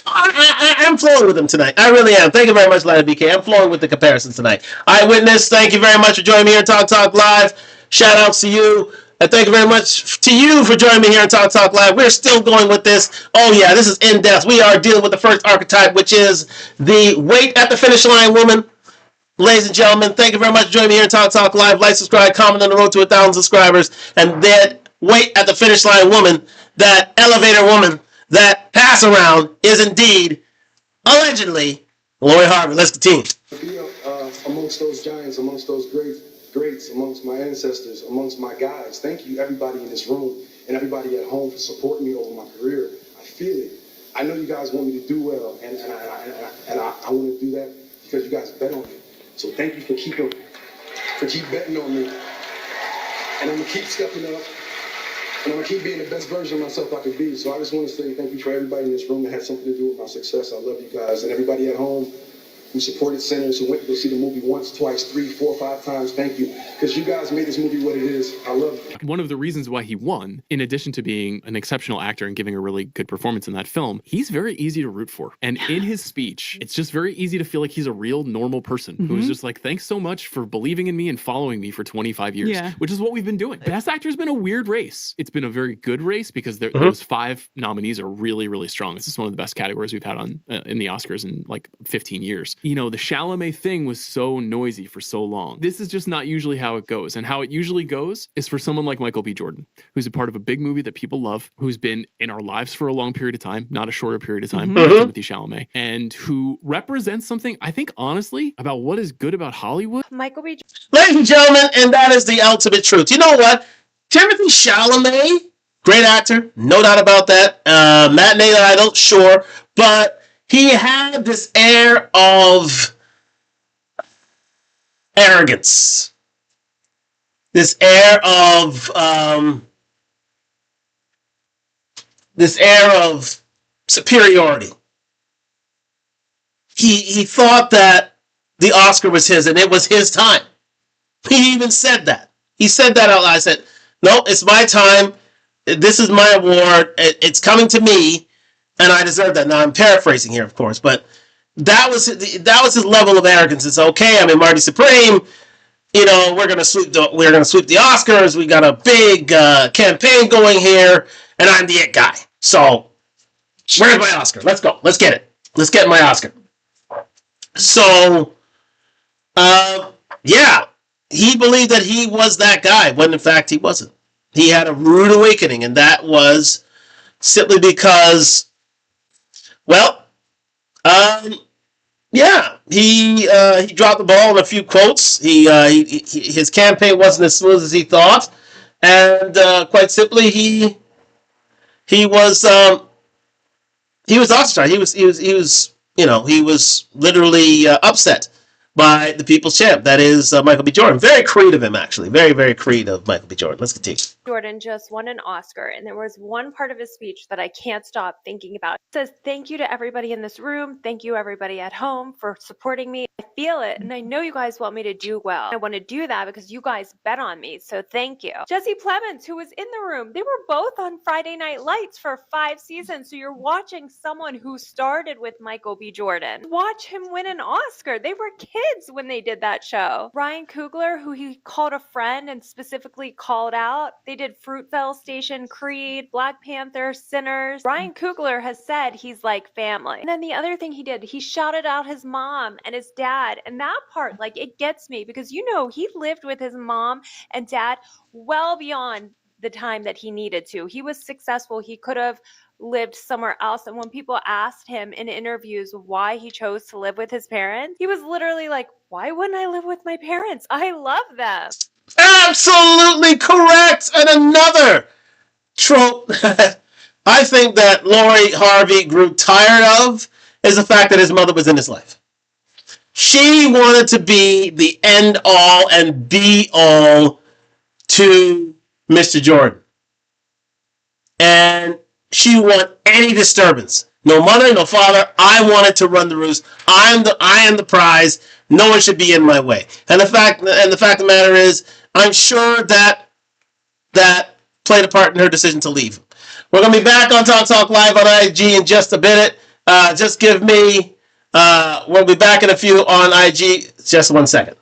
I'm flowing with them tonight. I really am. Thank you very much, Lana BK. I'm flowing with the comparisons tonight. Eyewitness, thank you very much for joining me here on Talk Live. Shout outs to you. And thank you very much to you for joining me here on Talk Live. We're still going with this. Oh, yeah, this is in depth. We are dealing with the first archetype, which is the wait at the finish line woman. Ladies and gentlemen, thank you very much for joining me here on Talk Live. Like, subscribe, comment on the road to 1,000 subscribers. And that wait at the finish line woman, that elevator woman, that pass around is indeed, allegedly, Lori Harvey. Let's continue. Be amongst those giants, amongst those greats, amongst my ancestors, amongst my guys. Thank you, everybody in this room and everybody at home for supporting me over my career. I feel it. I know you guys want me to do well, and I want to do that because you guys bet on me. So thank you for keep betting on me. And I'm going to keep stepping up. And I'm going to keep being the best version of myself I could be. So I just want to say thank you for everybody in this room that had something to do with my success. I love you guys. And everybody at home who supported Sinners, who went to go see the movie once, twice, 3, 4, 5 times. Thank you. Because you guys made this movie what it is. I love you. One of the reasons why he won, in addition to being an exceptional actor and giving a really good performance in that film, he's very easy to root for. And in his speech, it's just very easy to feel like he's a real normal person who's just like, thanks so much for believing in me and following me for 25 years, which is what we've been doing. Best Actor's been a weird race. It's been a very good race because those 5 nominees are really, really strong. This is one of the best categories we've had on in the Oscars in like 15 years. You know, the Chalamet thing was so noisy for so long. This is just not usually how it goes. And how it usually goes is for someone like Michael B. Jordan, who's a part of a big movie that people love, who's been in our lives for a long period of time, not a shorter period of time, like Timothy Chalamet, and who represents something, I think, honestly, about what is good about Hollywood. Michael B. Ladies and gentlemen, and that is the ultimate truth. You know what? Timothy Chalamet, great actor, no doubt about that. Matinee idol, sure. But he had this air of arrogance, this air of superiority. He thought that the Oscar was his and it was his time. He even said that. He said that out loud. I said, "No, it's my time. This is my award. It's coming to me, and I deserve that." Now I'm paraphrasing here, of course, but that was his level of arrogance. It's okay. I'm in Marty Supreme. You know, we're gonna sweep the Oscars. We got a big campaign going here, and I'm the it guy. So where's my Oscar? Let's go. Let's get it. Let's get my Oscar. So, yeah, he believed that he was that guy when in fact he wasn't. He had a rude awakening, and that was simply because, well, yeah, he dropped the ball in a few quotes. His campaign wasn't as smooth as he thought, and quite simply, he was ostracized. He was literally upset by the people's champ. That is Michael B. Jordan. Very creative of him, actually. Very, very creative, Michael B. Jordan. Let's continue. Jordan just won an Oscar, and there was one part of his speech that I can't stop thinking about. It says, "Thank you to everybody in this room. Thank you, everybody at home, for supporting me. I feel it, and I know you guys want me to do well. I want to do that because you guys bet on me, so thank you." Jesse Plemons, who was in the room, they were both on Friday Night Lights for 5 seasons, so you're watching someone who started with Michael B. Jordan. Watch him win an Oscar. They were kids when they did that show. Ryan Coogler, who he called a friend and specifically called out, they did Fruitvale Station, Creed, Black Panther, Sinners. Ryan Coogler has said he's like family. And then the other thing he did, he shouted out his mom and his dad. And that part, like, it gets me because, you know, he lived with his mom and dad well beyond the time that he needed to. He was successful. He could have lived somewhere else. And when people asked him in interviews why he chose to live with his parents, he was literally like, why wouldn't I live with my parents? I love them. Absolutely correct. And another trope I think that Lori Harvey grew tired of is the fact that his mother was in his life. She wanted to be the end all and be all to Mr. Jordan. And she wanted any disturbance. No mother, no father. I wanted to run the roost. I am the prize. No one should be in my way. And the fact of the matter is, I'm sure that played a part in her decision to leave. We're gonna be back on Talk Live on IG in just a minute. Just give me. We'll be back in a few on IG. Just 1 second.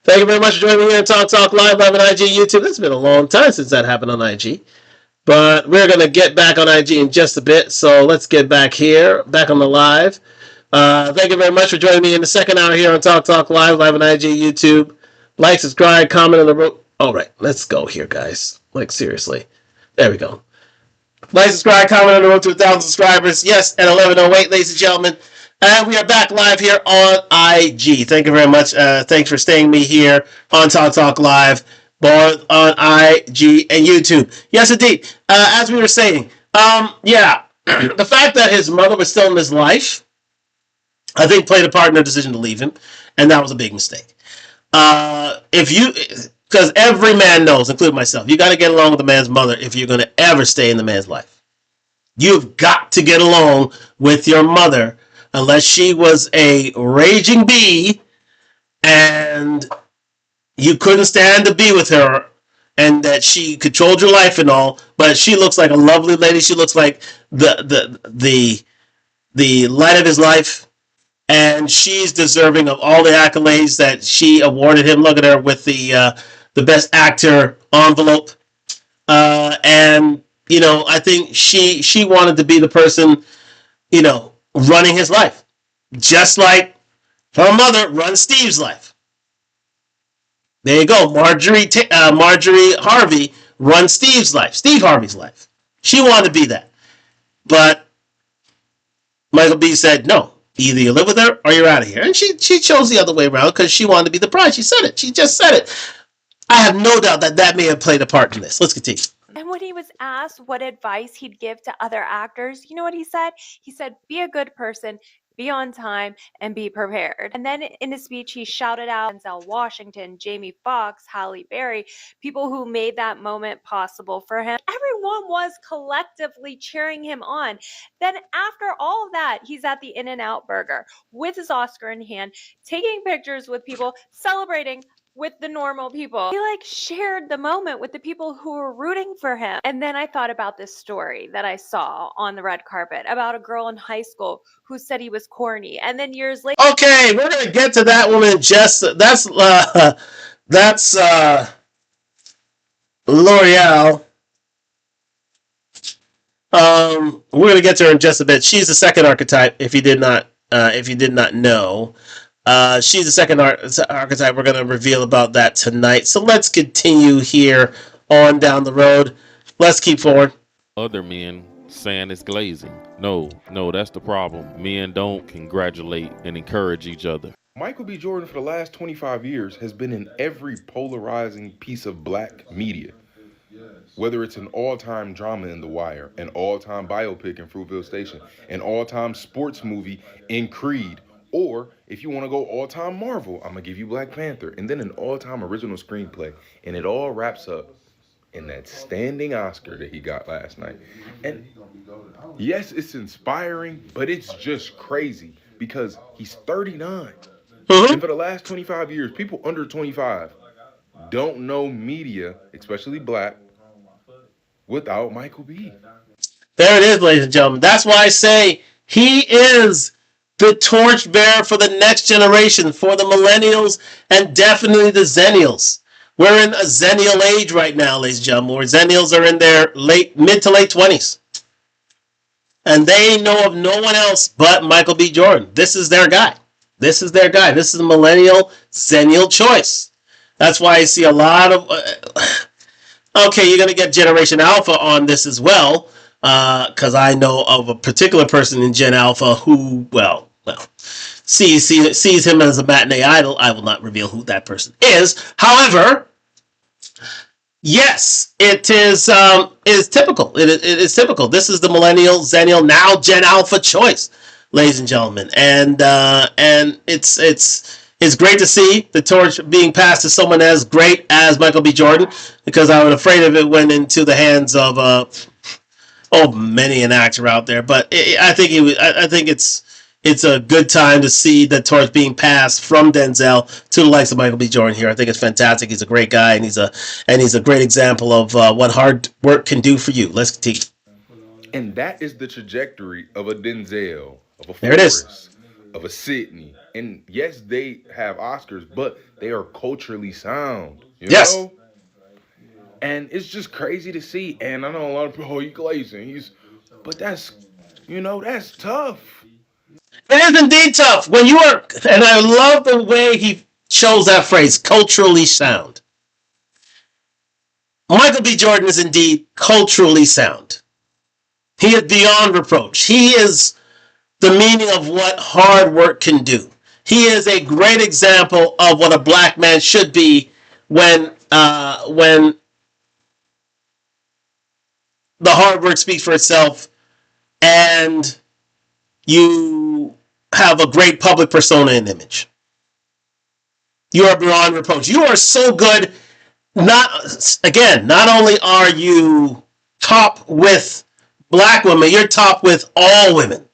Thank you very much for joining me here on Talk Live on IG, YouTube. It's been a long time since that happened on IG. But we're going to get back on IG in just a bit. So let's get back here, back on the live. Thank you very much for joining me in the second hour here on Talk Live on IG, YouTube. Like, subscribe, comment on the room. All right, let's go here, guys. Like, seriously. There we go. Like, subscribe, comment on the road to 1,000 subscribers. Yes, at 11:08, ladies and gentlemen. And we are back live here on IG. Thank you very much. Thanks for staying me here on Talk Live, both on IG and YouTube. Yes, indeed. As we were saying, the fact that his mother was still in his life, I think, played a part in her decision to leave him, and that was a big mistake. Because every man knows, including myself, you got to get along with the man's mother if you're going to ever stay in the man's life. You've got to get along with your mother, unless she was a raging bee and you couldn't stand to be with her and that she controlled your life and all, but she looks like a lovely lady. She looks like the light of his life, and she's deserving of all the accolades that she awarded him. Look at her with the best actor envelope. And, I think she wanted to be the person, running his life. Just like her mother runs Steve's life. There you go. Marjorie Harvey runs Steve's life. Steve Harvey's life. She wanted to be that. But Michael B said, no. Either you live with her or you're out of here. And she chose the other way around because she wanted to be the prize. She said it. She just said it. I have no doubt that may have played a part in this. Let's continue. And when he was asked what advice he'd give to other actors, you know what he said? He said, be a good person, be on time, and be prepared. And then in his speech, he shouted out Denzel Washington, Jamie Foxx, Halle Berry, people who made that moment possible for him. Everyone was collectively cheering him on. Then after all of that, he's at the In-N-Out Burger with his Oscar in hand, taking pictures with people, celebrating with the normal people. He shared the moment with the people who were rooting for him. And then I thought about this story that I saw on the red carpet about a girl in high school who said he was corny. And then years later. Okay, we're going to get to that woman. That's L'Oreal. We're going to get to her in just a bit. She's the second archetype, if you did not know. She's the second archetype. We're going to reveal about that tonight. So let's continue here on down the road. Let's keep forward. Other men saying it's glazing. No, that's the problem. Men don't congratulate and encourage each other. Michael B. Jordan for the last 25 years has been in every polarizing piece of black media. Whether it's an all-time drama in The Wire, an all-time biopic in Fruitvale Station, an all-time sports movie in Creed, or if you want to go all-time Marvel, I'm going to give you Black Panther, and then an all-time original screenplay. And it all wraps up in that standing Oscar that he got last night. And yes, it's inspiring, but it's just crazy because he's 39. And for the last 25 years, people under 25 don't know media, especially black, without Michael B. There it is, ladies and gentlemen. That's why I say he is the torchbearer for the next generation, for the millennials, and definitely the zennials. We're in a zennial age right now, ladies and gentlemen, where zennials are in their mid to late 20s. And they know of no one else but Michael B. Jordan. This is their guy. This is their guy. This is a millennial zennial choice. That's why I see a lot of... okay, you're going to get Generation Alpha on this as well, because I know of a particular person in Gen Alpha who, sees him as a matinee idol. I will not reveal who that person is. However, yes, it is typical. It is typical. This is the millennial, zennial, now Gen Alpha choice, ladies and gentlemen, and it's great to see the torch being passed to someone as great as Michael B. Jordan, because I was afraid if it went into the hands of many an actor out there. But I think I think it's a good time to see the torch being passed from Denzel to the likes of Michael B. Jordan here. I think it's fantastic. He's a great guy, and he's a great example of what hard work can do for you. Let's continue. And that is the trajectory of a Denzel, of a There it is. Forrest, of a Sidney. And yes, they have Oscars, but they are culturally sound. You Yes. know? And it's just crazy to see. And I know a lot of people, he's glazing. But that's tough. It is indeed tough when you are, and I love the way he chose that phrase, culturally sound. Michael B. Jordan is indeed culturally sound. He is beyond reproach. He is the meaning of what hard work can do. He is a great example of what a black man should be when the hard work speaks for itself and you have a great public persona and image. You are beyond reproach. You are so good. Not only are you top with black women, you're top with all women.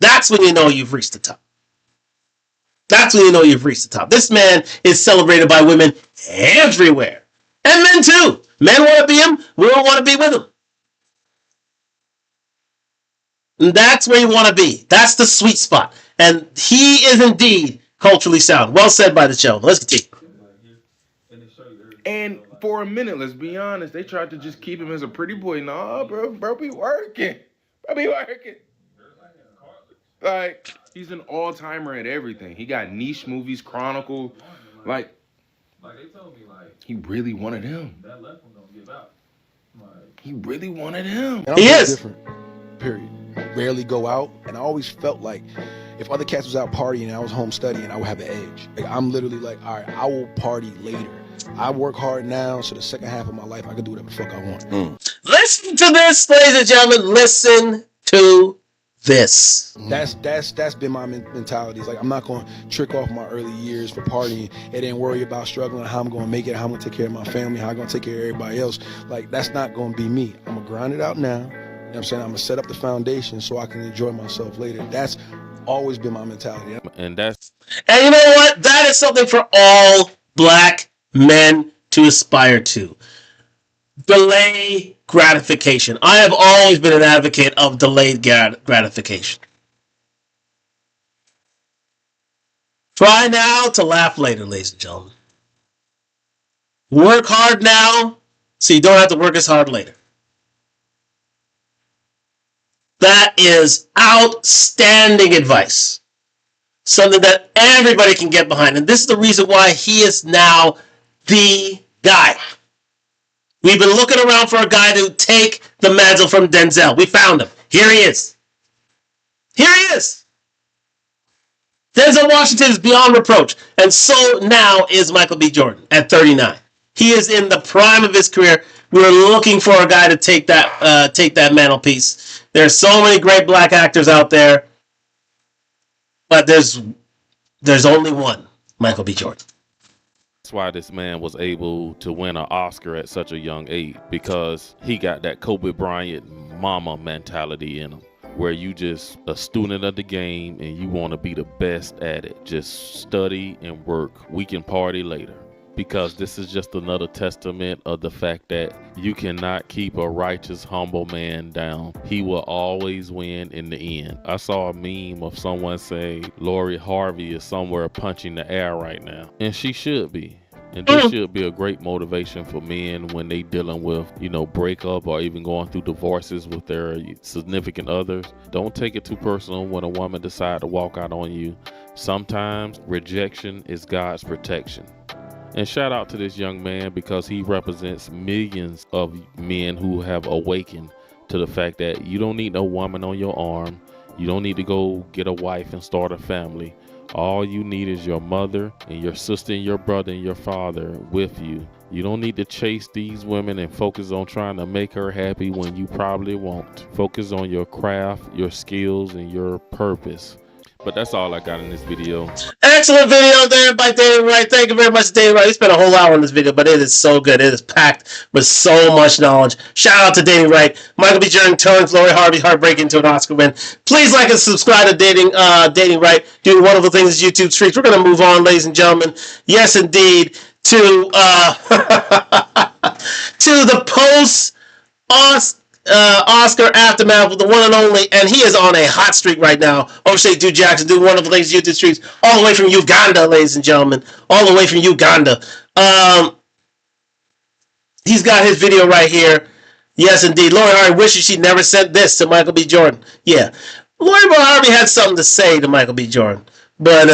That's when you know you've reached the top. That's when you know you've reached the top. This man is celebrated by women everywhere. And men too. Men want to be him. Women want to be with him. And that's where you want to be. That's the sweet spot. And he is indeed culturally sound. Well said by the show. Let's continue. And for a minute, let's be honest, they tried to just keep him as a pretty boy. Nah, bro be working. Bro be working. Like, he's an all-timer at everything. He got niche movies, Chronicle. Like he really wanted him. He really wanted him. He is different. Period. Rarely go out, and I always felt like if other cats was out partying and I was home studying, I would have the edge. Like, I'm literally like, all right, I will party later. I work hard now, so the second half of my life I can do whatever the fuck I want. Listen to this, ladies and gentlemen. Listen to this. That's been my mentality. It's like, I'm not going to trick off my early years for partying and then worry about struggling, how I'm going to make it, how I'm going to take care of my family, how I'm going to take care of everybody else. Like, that's not going to be me. I'm going to grind it out now. You know what I'm saying? I'm going to set up the foundation so I can enjoy myself later. That's always been my mentality. And you know what? That is something for all black men to aspire to. Delay gratification. I have always been an advocate of delayed gratification. Try now to laugh later, ladies and gentlemen. Work hard now so you don't have to work as hard later. That is outstanding advice. Something that everybody can get behind. And this is the reason why he is now the guy. We've been looking around for a guy to take the mantle from Denzel. We found him. Here he is. Here he is. Denzel Washington is beyond reproach. And so now is Michael B. Jordan at 39. He is in the prime of his career. We're looking for a guy to take that mantelpiece. There's so many great black actors out there. But there's only one, Michael B. Jordan. That's why this man was able to win an Oscar at such a young age, because he got that Kobe Bryant mama mentality in him, where you just a student of the game and you want to be the best at it. Just study and work. We can party later. Because this is just another testament of the fact that you cannot keep a righteous, humble man down. He will always win in the end. I saw a meme of someone say Lori Harvey is somewhere punching the air right now. And she should be. And this should be a great motivation for men when they dealing with, breakup or even going through divorces with their significant others. Don't take it too personal when a woman decides to walk out on you. Sometimes rejection is God's protection. And shout out to this young man, because he represents millions of men who have awakened to the fact that you don't need no woman on your arm. You don't need to go get a wife and start a family. All you need is your mother and your sister and your brother and your father with you. You don't need to chase these women and focus on trying to make her happy when you probably won't. Focus on your craft, your skills, and your purpose. But that's all I got in this video. And Excellent video there by David Wright. Thank you very much, David Wright. We spent a whole hour on this video, but it is so good. It is packed with so much knowledge. Shout out to David Wright. Michael B. Jordan turns Lori Harvey heartbreak into an Oscar win. Please like and subscribe to Dating Wright, doing wonderful things in YouTube streets. We're going to move on, ladies and gentlemen. Yes, indeed, to to the post Oscar aftermath with the one and only, and he is on a hot streak right now. O'Shea Duke Jackson doing wonderful things YouTube streets, all the way from Uganda, ladies and gentlemen, all the way from Uganda. He's got his video right here. Yes, indeed. Lori Harvey wishes she never sent this to Michael B. Jordan. Yeah, Lori Harvey had something to say to Michael B. Jordan, but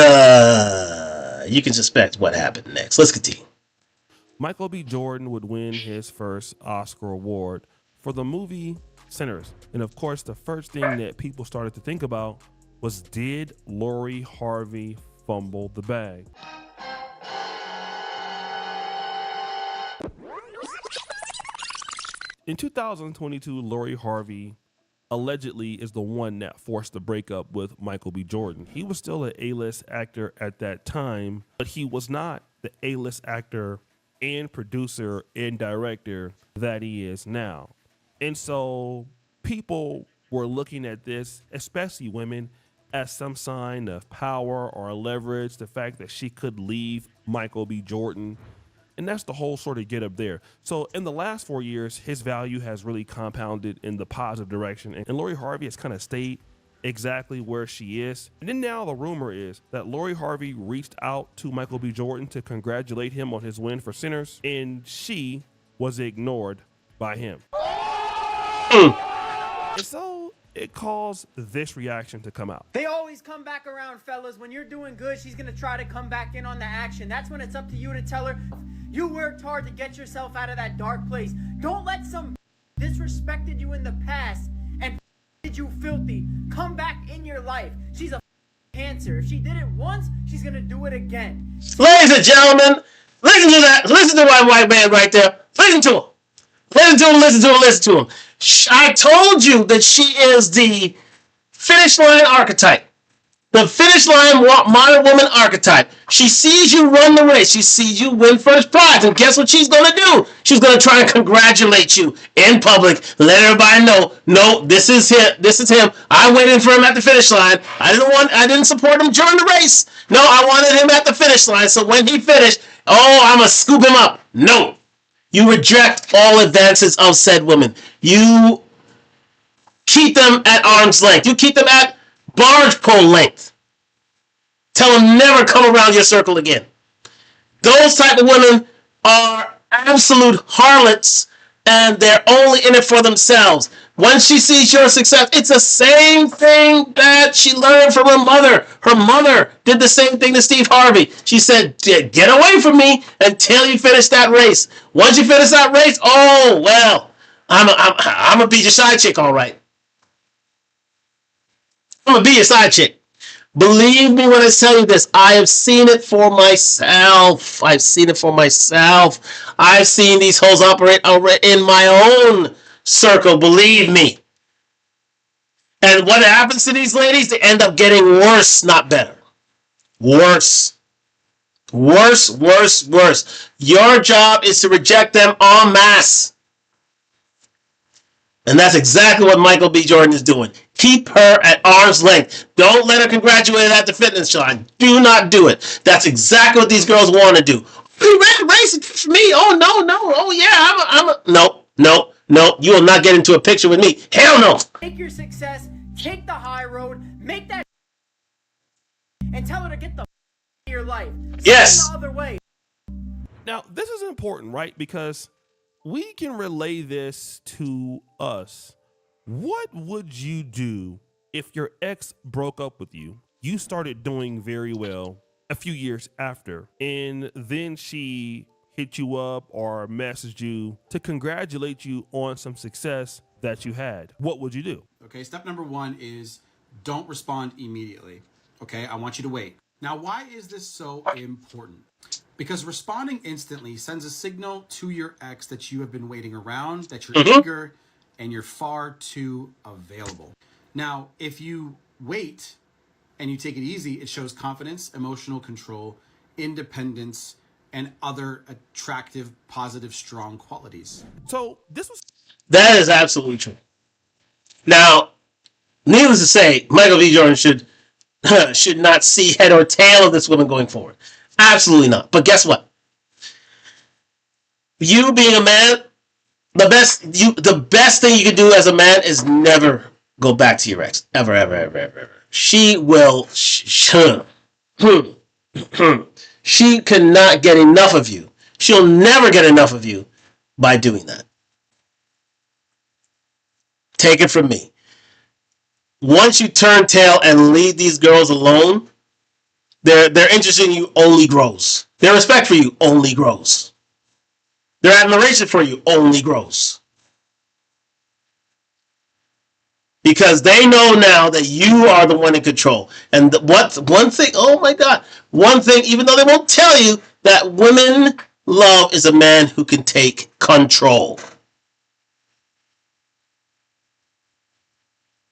you can suspect what happened next. Let's continue. Michael B. Jordan would win his first Oscar award for the movie Sinners. And of course, the first thing that people started to think about was, did Lori Harvey fumble the bag? In 2022, Lori Harvey allegedly is the one that forced the breakup with Michael B. Jordan. He was still an A-list actor at that time, but he was not the A-list actor and producer and director that he is now. And so people were looking at this, especially women, as some sign of power or leverage, the fact that she could leave Michael B. Jordan. And that's the whole sort of get up there. So in the last 4 years, his value has really compounded in the positive direction. And Lori Harvey has kind of stayed exactly where she is. And then now the rumor is that Lori Harvey reached out to Michael B. Jordan to congratulate him on his win for Sinners, and she was ignored by him. And so it caused this reaction to come out. They always come back around, fellas. When you're doing good, she's gonna try to come back in on the action. That's when it's up to you to tell her, you worked hard to get yourself out of that dark place. Don't let some disrespected you in the past and did you filthy come back in your life. She's a cancer. If she did it once, she's gonna do it again. Ladies and gentlemen, listen to that. Listen to my white man right there. Listen to him. Listen to him, listen to him, listen to him. I told you that she is the finish line archetype. The finish line modern woman archetype. She sees you run the race. She sees you win first prize. And guess what she's going to do? She's going to try and congratulate you in public. Let everybody know, no, this is him. This is him. I waited for him at the finish line. I didn't support him during the race. No, I wanted him at the finish line. So when he finished, I'm going to scoop him up. No. You reject all advances of said women. You keep them at arm's length. You keep them at barge pole length. Tell them never come around your circle again. Those type of women are absolute harlots, and they're only in it for themselves. When she sees your success, it's the same thing that she learned from her mother. Her mother did the same thing to Steve Harvey. She said, get away from me until you finish that race. Once you finish that race, I'm going to be your side chick, all right. I'm going to be your side chick. Believe me when I tell you this. I have seen it for myself. I've seen it for myself. I've seen these hoes operate in my own circle, believe me. And what happens to these ladies? They end up getting worse, not better. Worse. Worse, worse, worse. Your job is to reject them en masse. And that's exactly what Michael B. Jordan is doing. Keep her at arm's length. Don't let her congratulate at the fitness line. Do not do it. That's exactly what these girls want to do. You ran racing for me. Oh, no. Oh, yeah. No. You will not get into a picture with me. Hell no. Take your success, take the high road, make that and tell her to get the of your life. Yes. The other way. Now, this is important, right? Because we can relay this to us. What would you do if your ex broke up with you? You started doing very well a few years after, and then she hit you up or messaged you to congratulate you on some success that you had. What would you do? Okay, step number one is don't respond immediately. Okay, I want you to wait. Now, why is this so important? Because responding instantly sends a signal to your ex that you have been waiting around, that you're eager, and you're far too available. Now, if you wait and you take it easy, it shows confidence, emotional control, independence, and other attractive, positive, strong qualities. So this was... That is absolutely true. Now, needless to say, Michael B. Jordan should not see head or tail of this woman going forward. Absolutely not. But guess what? You being a man, the best thing you can do as a man is never go back to your ex. Ever, ever, ever, ever, ever. She will. She cannot get enough of you. She'll never get enough of you by doing that. Take it from me. Once you turn tail and leave these girls alone, their interest in you only grows. Their respect for you only grows. Their admiration for you only grows. Because they know now that you are the one in control. And one thing, oh my God, one thing, even though they won't tell you, that women love is a man who can take control.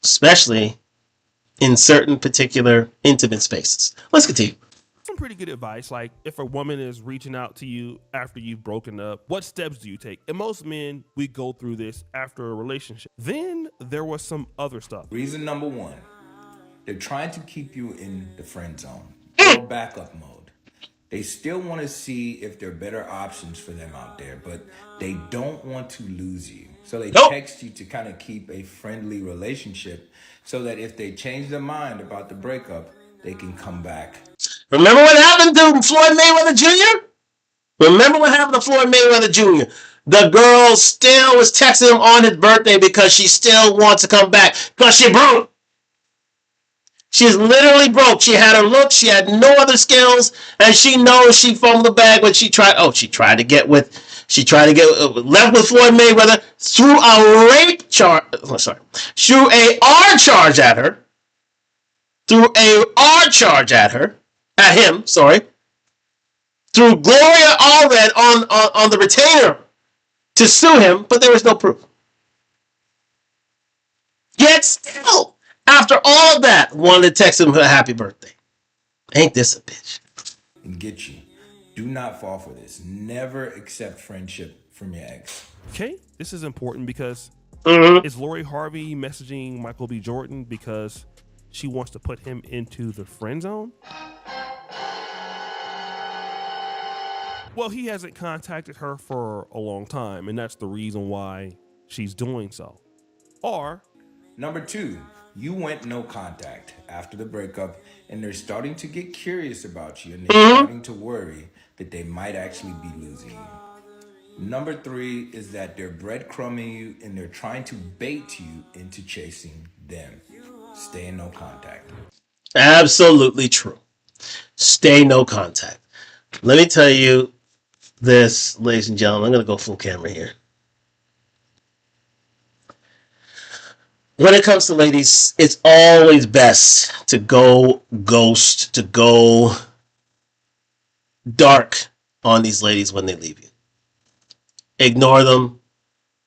Especially in certain particular intimate spaces. Let's continue. Some pretty good advice, like if a woman is reaching out to you after you've broken up, what steps do you take? And most men, we go through this after a relationship. Then there was some other stuff. Reason number one, they're trying to keep you in the friend zone or backup mode. They still want to see if there are better options for them out there, but they don't want to lose you. So they text you to kind of keep a friendly relationship so that if they change their mind about the breakup, they can come back. Remember what happened to Floyd Mayweather Jr.? Remember what happened to Floyd Mayweather Jr.? The girl still was texting him on his birthday because she still wants to come back because she broke. She's literally broke. She had her look. She had no other skills, and she knows she fumbled the bag when she tried. Oh, she tried to get left with Floyd Mayweather threw a rape charge. Threw a R charge at her. At him. Threw Gloria Allred on the retainer to sue him, but there was no proof. Yet still, after all of that, wanted to text him a happy birthday. Ain't this a bitch? And get you. Do not fall for this. Never accept friendship from your ex. Okay, this is important because is Lori Harvey messaging Michael B. Jordan because she wants to put him into the friend zone? Well, he hasn't contacted her for a long time, and that's the reason why she's doing so. Or number two, you went no contact after the breakup, and they're starting to get curious about you, and they're starting to worry that they might actually be losing you. Number three is that they're breadcrumbing you, and they're trying to bait you into chasing them. Stay in no contact. Absolutely true. Stay no contact. Let me tell you this, ladies and gentlemen. I'm going to go full camera here. When it comes to ladies, it's always best to go ghost, to go dark on these ladies when they leave you. Ignore them.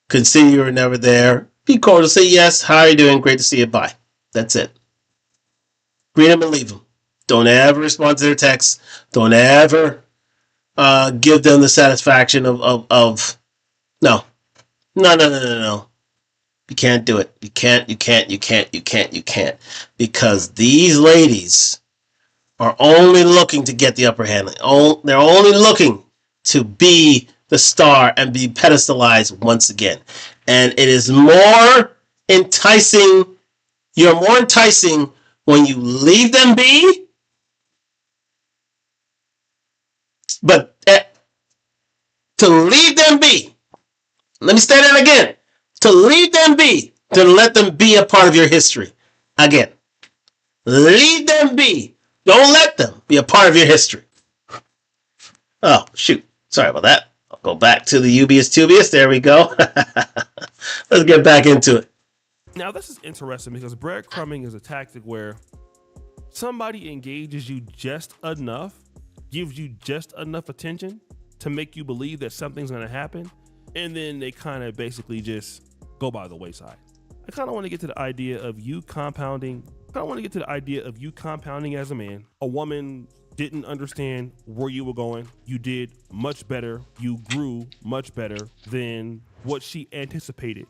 Consider you were never there. Be cordial. Say yes. How are you doing? Great to see you. Bye. That's it. Greet them and leave them. Don't ever respond to their texts. Don't ever give them the satisfaction of no. You can't do it. You can't. Because these ladies are only looking to get the upper hand. They're only looking to be the star and be pedestalized once again. And it is more enticing. You're more enticing when you leave them be. But to leave them be. Let me say that again. To leave them be. To let them be a part of your history. Again. Leave them be. Don't let them be a part of your history. Oh, shoot. Sorry about that. I'll go back to the Ubius Tubius. There we go. Let's get back into it. Now, this is interesting because breadcrumbing is a tactic where somebody engages you just enough, gives you just enough attention to make you believe that something's going to happen, and then they kind of basically just go by the wayside. I kind of want to get to the idea of you compounding I want to get to the idea of you compounding as a man. A woman didn't understand where you were going. You did much better. You grew much better than what she anticipated.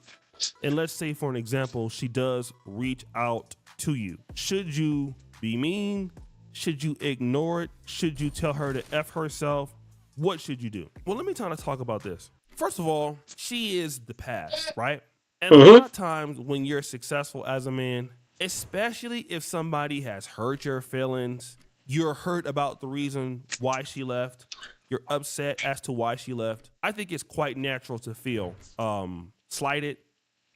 And let's say, for an example, she does reach out to you. Should you be mean? Should you ignore it? Should you tell her to F herself? What should you do? Well, let me kind of talk about this. First of all, she is the past, right? And a lot of times when you're successful as a man, especially if somebody has hurt your feelings, you're hurt about the reason why she left, you're upset as to why she left, I think it's quite natural to feel slighted.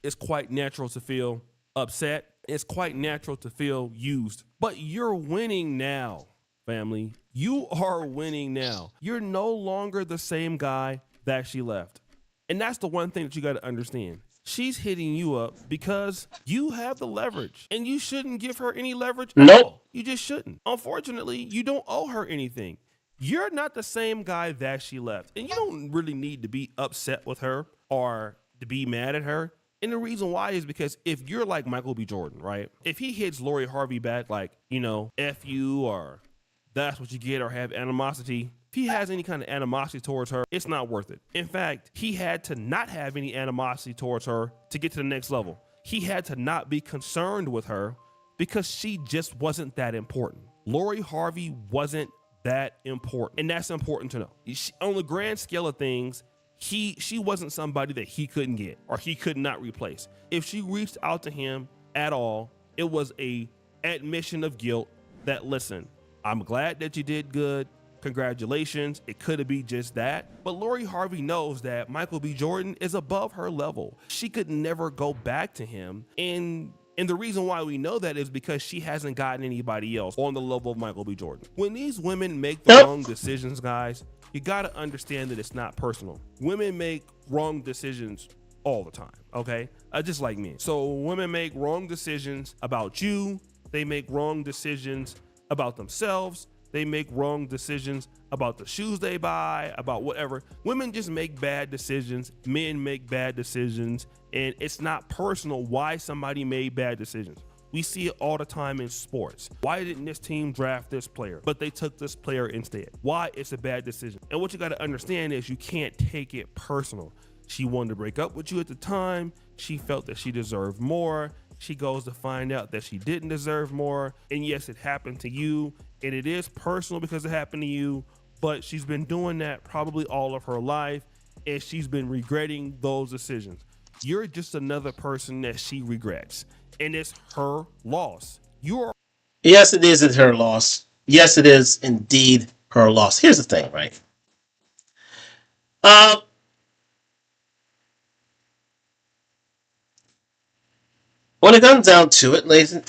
It's quite natural to feel upset. It's quite natural to feel used. But you're winning now, family. You are winning now. You're no longer the same guy that she left. And that's the one thing that you got to understand. She's hitting you up because you have the leverage, and you shouldn't give her any leverage at all. You just shouldn't. Unfortunately, you don't owe her anything. You're not the same guy that she left, and you don't really need to be upset with her or to be mad at her. And the reason why is because if you're like Michael B. Jordan, right? If he hits Lori Harvey back like, F you or that's what you get or have animosity, if he has any kind of animosity towards her, it's not worth it. In fact, he had to not have any animosity towards her to get to the next level. He had to not be concerned with her because she just wasn't that important. Lori Harvey wasn't that important. And that's important to know. On the grand scale of things, she wasn't somebody that he couldn't get or he could not replace. If she reached out to him at all, it was a admission of guilt that, listen, I'm glad that you did good. Congratulations. It could have been just that. But Lori Harvey knows that Michael B. Jordan is above her level. She could never go back to him. And the reason why we know that is because she hasn't gotten anybody else on the level of Michael B. Jordan. When these women make the wrong decisions, guys, you got to understand that it's not personal. Women make wrong decisions all the time, okay? Just like men. So women make wrong decisions about you. They make wrong decisions about themselves. They make wrong decisions about the shoes they buy, about whatever. Women just make bad decisions. Men make bad decisions. And it's not personal why somebody made bad decisions. We see it all the time in sports. Why didn't this team draft this player, but they took this player instead? Why? It's a bad decision. And what you got to understand is you can't take it personal. She wanted to break up with you at the time. She felt that she deserved more. She goes to find out that she didn't deserve more. And yes, it happened to you. And it is personal because it happened to you. But she's been doing that probably all of her life. And she's been regretting those decisions. You're just another person that she regrets. And it's her loss. Yes, it is her loss. Yes, it is indeed her loss. Here's the thing, right? When it comes down to it, ladies and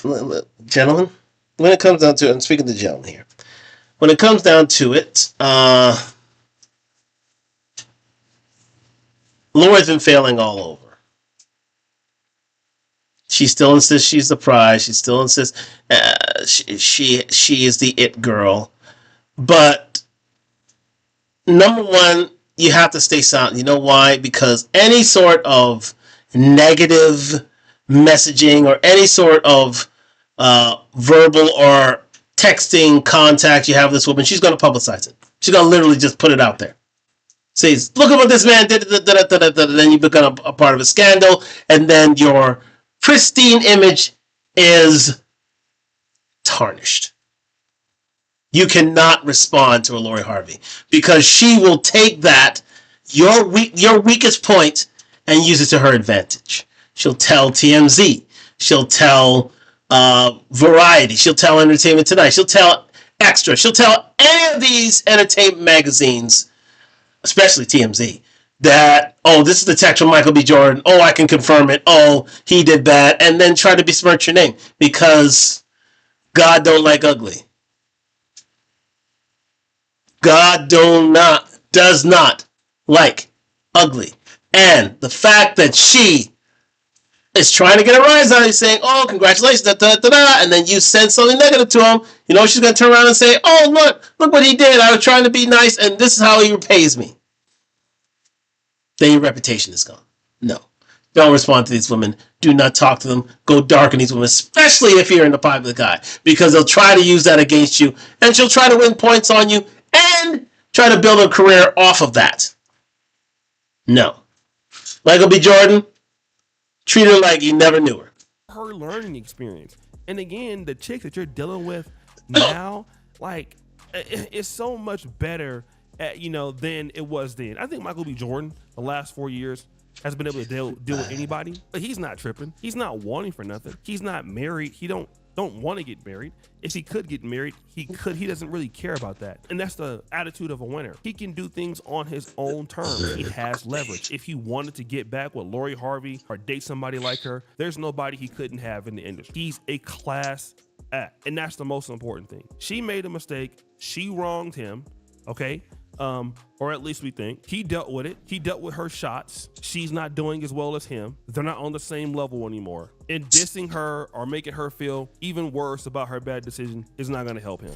gentlemen, when it comes down to it, I'm speaking to gentlemen here. When it comes down to it, Laura's been failing all over. She still insists she's the prize. She still insists she is the it girl. But number one, you have to stay silent. You know why? Because any sort of negative messaging or any sort of verbal or texting contact you have with this woman, she's going to publicize it. She's going to literally just put it out there. Says, look at what this man did. Then you become a part of a scandal, and then your pristine image is tarnished. You cannot respond to a Lori Harvey because she will take that, your weakest point, and use it to her advantage. She'll tell TMZ. She'll tell Variety. She'll tell Entertainment Tonight. She'll tell Extra. She'll tell any of these entertainment magazines, especially TMZ, that, oh, this is the text from Michael B. Jordan. Oh, I can confirm it. Oh, he did that. And then try to besmirch your name because God don't like ugly. God does not like ugly. And the fact that she is trying to get a rise out of you saying, oh, congratulations, and then you send something negative to him, you know she's going to turn around and say, oh, look what he did. I was trying to be nice, and this is how he repays me. Then your reputation is gone. No. Don't respond to these women. Do not talk to them. Go dark on these women, especially if you're in the public eye, because they'll try to use that against you, and she'll try to win points on you and try to build a career off of that. No. Michael B. Jordan, treat her like you never knew her. Her learning experience. And again, the chicks that you're dealing with now, like, it's so much better, than it was then. I think Michael B. Jordan, the last 4 years, has been able to deal with anybody. But he's not tripping. He's not wanting for nothing. He's not married. He don't want to get married. If he could get married, he could. He doesn't really care about that. And that's the attitude of a winner. He can do things on his own terms. He has leverage. If he wanted to get back with Lori Harvey or date somebody like her, there's nobody he couldn't have in the industry. He's a class act. And that's the most important thing. She made a mistake. She wronged him. Okay? Or at least we think. He dealt with it. He dealt with her shots. She's not doing as well as him. They're not on the same level anymore. And dissing her or making her feel even worse about her bad decision is not going to help him.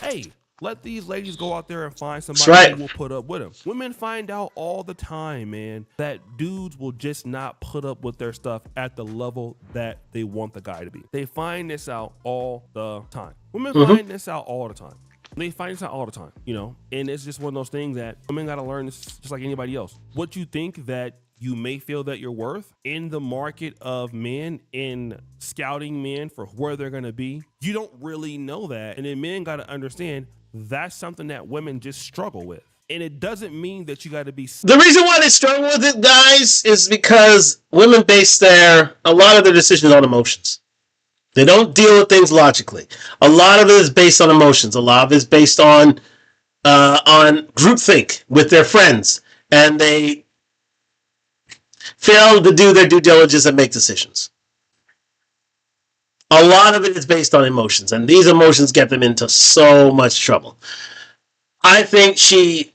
Hey, let these ladies go out there and find somebody who will put up with them. Women find out all the time, man, that dudes will just not put up with their stuff at the level that they want the guy to be. They find this out all the time. Women find this out all the time. They find this out all the time, and it's just one of those things that women got to learn this just like anybody else. What you think that you may feel that you're worth in the market of men, in scouting men for where they're going to be, you don't really know that. And then men got to understand that's something that women just struggle with. And it doesn't mean that you got to be... The reason why they struggle with it, guys, is because women base a lot of their decisions on emotions. They don't deal with things logically. A lot of it is based on emotions. A lot of it is based on groupthink with their friends, and they fail to do their due diligence and make decisions. A lot of it is based on emotions, and these emotions get them into so much trouble. I think she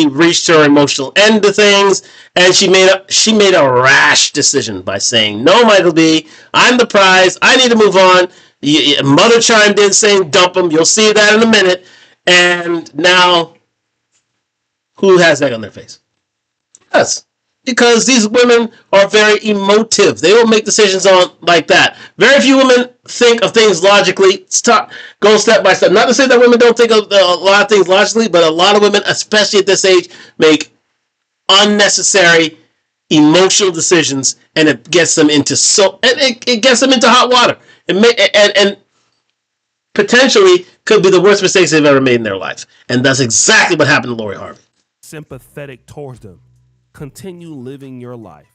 reached her emotional end to things, and she made a rash decision by saying, "No, Michael B, I'm the prize. I need to move on." Mother chimed in saying, "Dump him." You'll see that in a minute. And now, who has that on their face? Us. Because these women are very emotive. They will make decisions like that. Very few women think of things logically. Go step by step. Not to say that women don't think of a lot of things logically, but a lot of women, especially at this age, make unnecessary emotional decisions, and it gets them into it gets them into hot water. And potentially could be the worst mistakes they've ever made in their life. And that's exactly what happened to Lori Harvey. Sympathetic towards them. Continue living your life.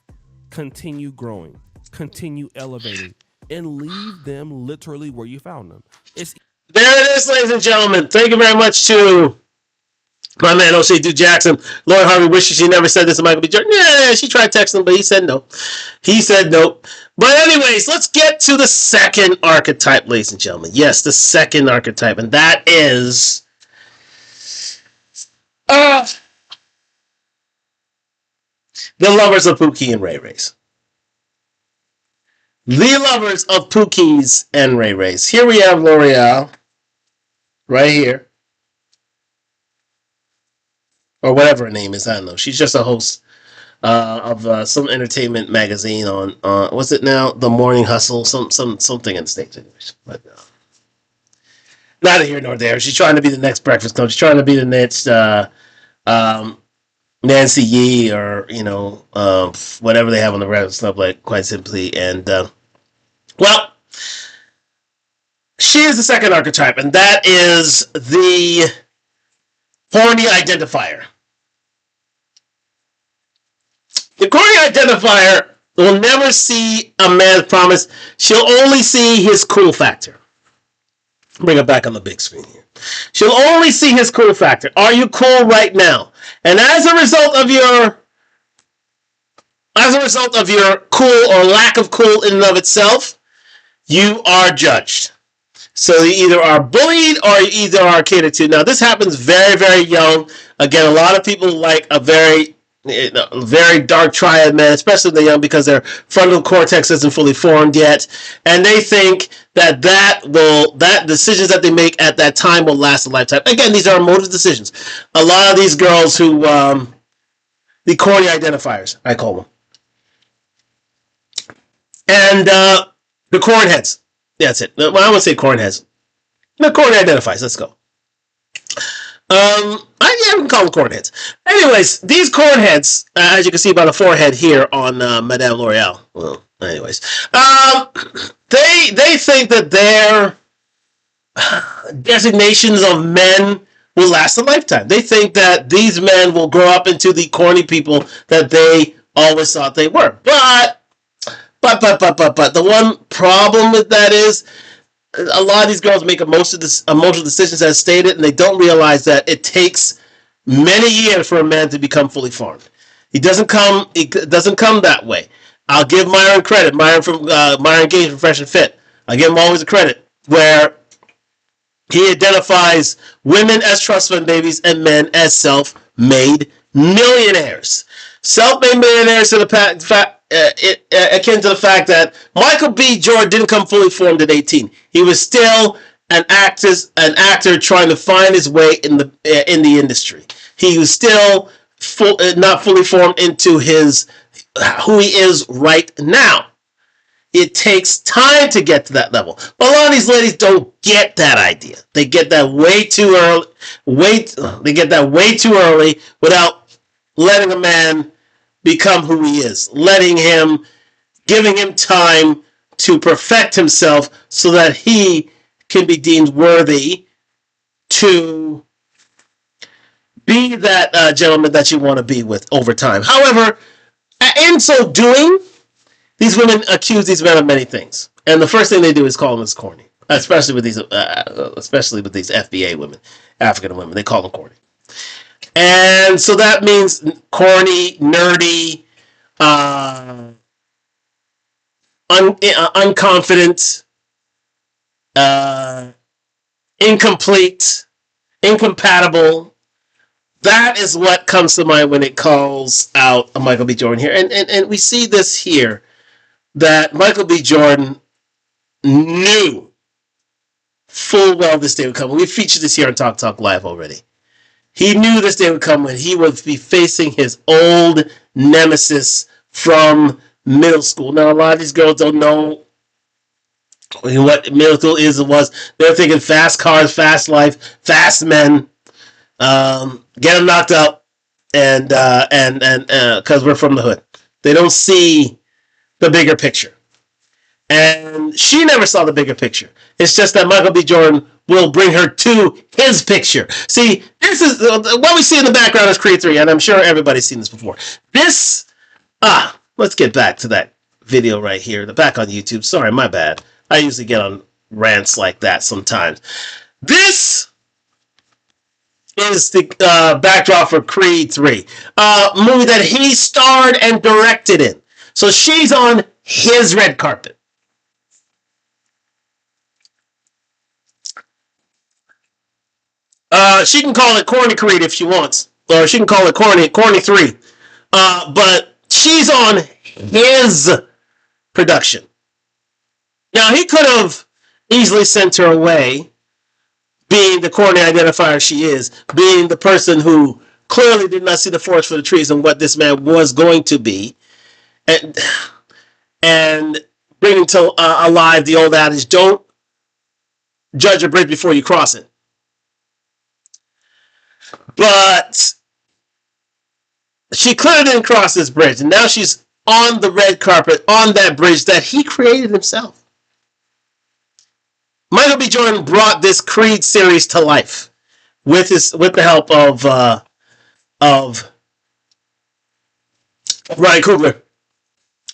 Continue growing. Continue elevating. And leave them literally where you found them. There it is, ladies and gentlemen. Thank you very much to my man, O'Shea Duke Jackson. Lori Harvey wishes she never said this to Michael B. Jordan. Yeah, she tried texting him, but he said no. He said no. But anyways, let's get to the second archetype, ladies and gentlemen. Yes, the second archetype. And that is... the lovers of Pookie and Ray Rays. The lovers of Pookies and Ray Rays. Here we have L'Oreal. Right here. Or whatever her name is. I don't know. She's just a host of some entertainment magazine on, what's it now? The Morning Hustle. Something in the States. Anyways. But neither here nor there. She's trying to be the next Breakfast Club. She's trying to be the next... Nancy Yee, or whatever they have on the Breakfast Club, like, quite simply. And well, she is the second archetype, and that is the horny identifier. The horny identifier will never see a man's promise. She'll only see his cool factor. Bring it back on the big screen here. She'll only see his cool factor. Are you cool right now? And as a result of your cool or lack of cool in and of itself, you are judged. So you either are bullied or you either are catered to. Now, this happens very, very young. Again, a lot of people like a very dark triad man, especially when they're young, because their frontal cortex isn't fully formed yet. And they think that decisions that they make at that time will last a lifetime. Again, these are emotive decisions. A lot of these girls who, the corny identifiers, I call them. And the corn heads. That's it. Well, I won't say corn heads. The corn identifies. Let's go. We can call them corn heads. Anyways, these corn heads, as you can see by the forehead here on Madame L'Oreal. Well, anyways, they think that their designations of men will last a lifetime. They think that these men will grow up into the corny people that they always thought they were. But the one problem with that is a lot of these girls make emotional decisions as stated, and they don't realize that it takes many years for a man to become fully formed. It doesn't come that way. I'll give Myron credit. Myron Gage from Fresh and Fit. I give him always a credit where he identifies women as trust fund babies and men as self-made millionaires. Self-made millionaires to the akin to the fact that Michael B. Jordan didn't come fully formed at 18. He was still an actor trying to find his way in the industry. He was still not fully formed into who he is right now. It takes time to get to that level. But a lot of these ladies don't get that idea. They get that way too early. They get that way too early without letting a man become who he is, giving him time to perfect himself so that he can be deemed worthy to be that gentleman that you want to be with over time. However, in so doing, these women accuse these men of many things, and the first thing they do is call them as corny, especially with these FBA women, African women. They call them corny, and so that means corny, nerdy, unconfident, incomplete, incompatible. That is what comes to mind when it calls out Michael B. Jordan here, and we see this here. That Michael B. Jordan knew full well this day would come. We featured this here on Talk Live already. He knew this day would come when he would be facing his old nemesis from middle school. Now, a lot of these girls don't know what middle school is and was. They're thinking fast cars, fast life, fast men, get them knocked up, and because we're from the hood. They don't see the bigger picture. And she never saw the bigger picture. It's just that Michael B. Jordan will bring her to his picture. See, this is what we see in the background is Creed 3, and I'm sure everybody's seen this before. Let's get back to that video right here. The back on YouTube. Sorry, my bad. I usually get on rants like that sometimes. This is the backdrop for Creed 3, movie that he starred and directed in. So she's on his red carpet. She can call it Corny Creed if she wants, or she can call it Corny 3. But she's on his production. Now, he could have easily sent her away, being the corny identifier she is, being the person who clearly did not see the forest for the trees and what this man was going to be, and bringing to alive the old adage, don't judge a bridge before you cross it. But she clearly didn't cross this bridge, and now she's on the red carpet, on that bridge that he created himself. Michael B. Jordan brought this Creed series to life with the help of Ryan Coogler.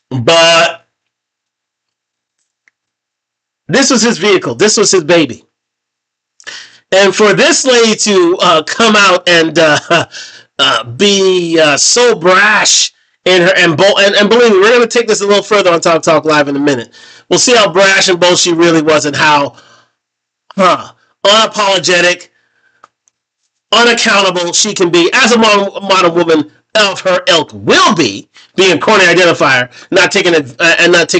But this was his vehicle. This was his baby. And for this lady to come out and be so brash in her and believe me, we're going to take this a little further on Talk Live in a minute. We'll see how brash and bold she really was and how unapologetic, unaccountable she can be as a modern woman of her ilk will be, being a corny identifier, not taking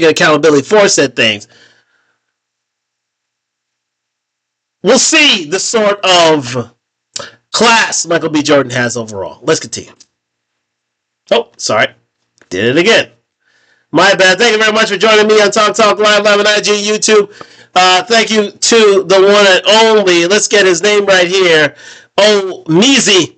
accountability for said things. We'll see the sort of class Michael B. Jordan has overall. Let's continue. Oh, sorry. Did it again. My bad. Thank you very much for joining me on Talk Live on IG, YouTube. Thank you to the one and only. Let's get his name right here. Oh, Meezy.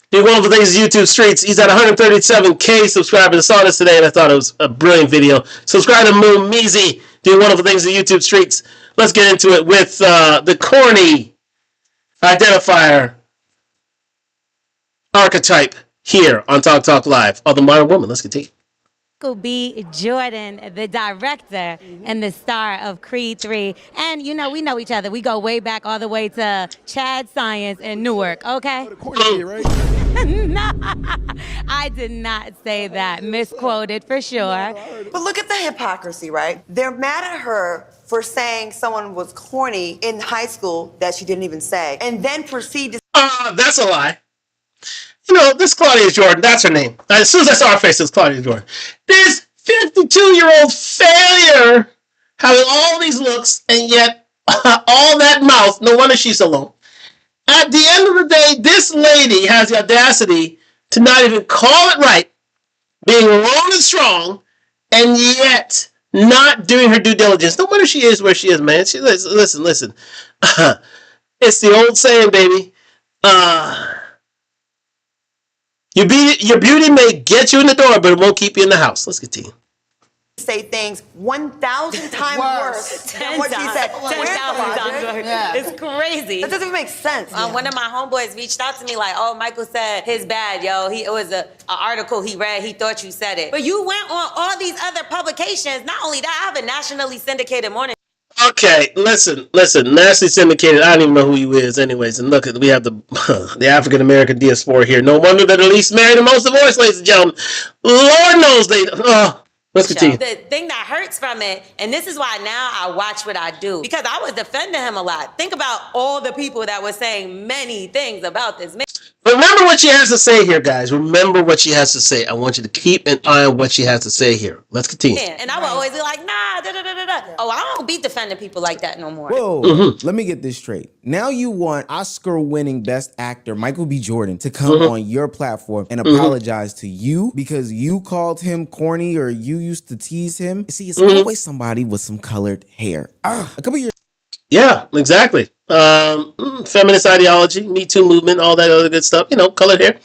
Doing wonderful things in YouTube streets. He's at 137K subscribers. I saw this today and I thought it was a brilliant video. Subscribe to Moon Meezy. Doing wonderful things in YouTube streets. Let's get into it with the corny identifier archetype here on Talk Live. Oh, the modern woman. Let's continue. Michael B. Jordan, the director and the star of Creed 3. And, you know, we know each other. We go way back all the way to Chad Science in Newark, okay? No, I did not say that. Misquoted for sure. But look at the hypocrisy, right? They're mad at her for saying someone was corny in high school that she didn't even say, and then proceed to... That's a lie. You know, this Claudia Jordan, that's her name. As soon as I saw her face, it's Claudia Jordan. This 52-year-old failure having all these looks and yet all that mouth, no wonder she's alone. At the end of the day, this lady has the audacity to not even call it right, being wrong and strong, and yet not doing her due diligence. No wonder she is where she is, man. Listen. It's the old saying, baby. Your beauty may get you in the door, but it won't keep you in the house. Let's continue. say things 1,000 times worse than what she said. 10,000 times worse. Yeah. It's crazy. That doesn't even make sense. One of my homeboys reached out to me like, oh, Michael said his bad, yo. It was an article he read. He thought you said it. But you went on all these other publications. Not only that, I have a nationally syndicated morning. Okay, listen. Nationally syndicated. I don't even know who you is, anyways. And look, we have the African American diaspora here. No wonder they're the least married and most divorced, ladies and gentlemen. Lord knows they. Let's continue. The thing that hurts from it, and this is why now I watch what I do, because I was defending him a lot. Think about all the people that were saying many things about this man. Remember what she has to say here, guys. Remember what she has to say. I want you to keep an eye on what she has to say here. Let's continue. And I would always be like, nah, da-da-da-da-da. Oh, I don't be defending people like that no more. Whoa, let me get this straight. Now you want Oscar-winning Best Actor Michael B. Jordan to come on your platform and apologize to you because you called him corny or you used to tease him. See, it's always somebody with some colored hair. A couple years. Yeah, exactly. Feminist ideology, Me Too movement, all that other good stuff. You know, colored hair.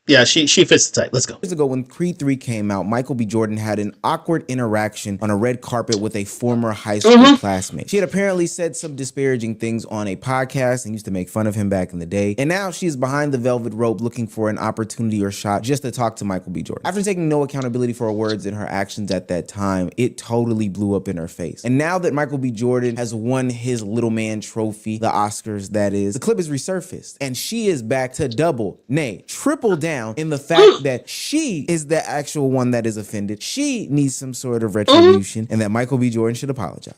Yeah, she fits the type. Let's go. Years ago, when Creed 3 came out, Michael B. Jordan had an awkward interaction on a red carpet with a former high school classmate. She had apparently said some disparaging things on a podcast and used to make fun of him back in the day. And now she's behind the velvet rope looking for an opportunity or shot just to talk to Michael B. Jordan. After taking no accountability for her words and her actions at that time, it totally blew up in her face. And now that Michael B. Jordan has won his little man trophy, the Oscars that is, the clip is resurfaced. And she is back to double, nay, triple down in the fact that she is the actual one that is offended. She needs some sort of retribution and that Michael B. Jordan should apologize.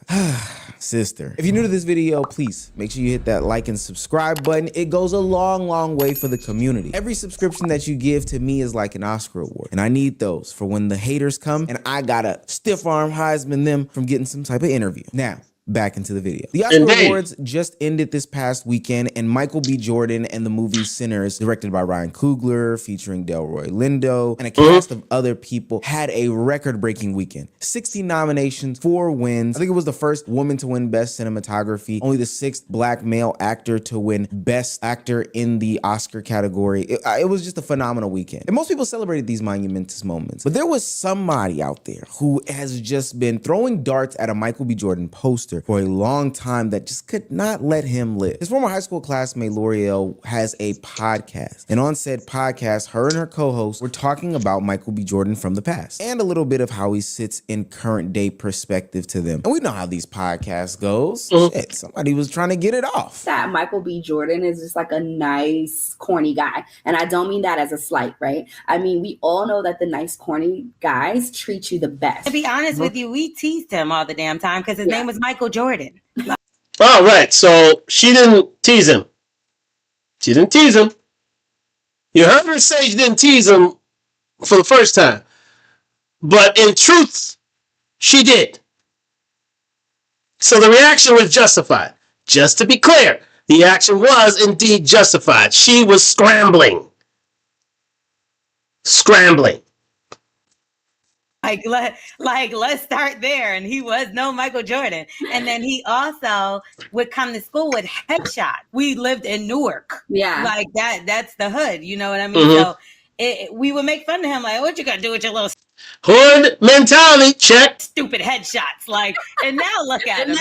Sister, if you're new to this video, please make sure you hit that like and subscribe button. It goes a long way for the community. Every subscription that you give to me is like an Oscar award, and I need those for when the haters come and I gotta stiff arm Heisman them from getting some type of interview. Now, back into the video. The Oscar Awards just ended this past weekend, and Michael B. Jordan and the movie Sinners, directed by Ryan Coogler, featuring Delroy Lindo, and a cast of other people, had a record-breaking weekend. 60 nominations, 4 wins. I think it was the first woman to win Best Cinematography, only the 6th black male actor to win Best Actor in the Oscar category. It was just a phenomenal weekend. And most people celebrated these monumentous moments, but there was somebody out there who has just been throwing darts at a Michael B. Jordan poster for a long time that just could not let him live. His former high school classmate L'Oreal has a podcast, and on said podcast, her and her co-host were talking about Michael B. Jordan from the past and a little bit of how he sits in current day perspective to them. And we know how these podcasts goes. Shit, somebody was trying to get it off. That Michael B. Jordan is just like a nice, corny guy. And I don't mean that as a slight, right? I mean, we all know that the nice, corny guys treat you the best. To be honest with you, we teased him all the damn time because his name was Michael Jordan. All right, so she didn't tease him. She didn't tease him. You heard her say she didn't tease him for the first time. But in truth, she did. So the reaction was justified. Just to be clear, the action was indeed justified. She was scrambling. Let's start there. And he was no Michael Jordan. And then he also would come to school with headshot. We lived in Newark. Yeah. Like that's the hood. You know what I mean? So we would make fun of him. Like, what you got to do with your little hood mentality? Check. Stupid headshots. Like, and now look at him.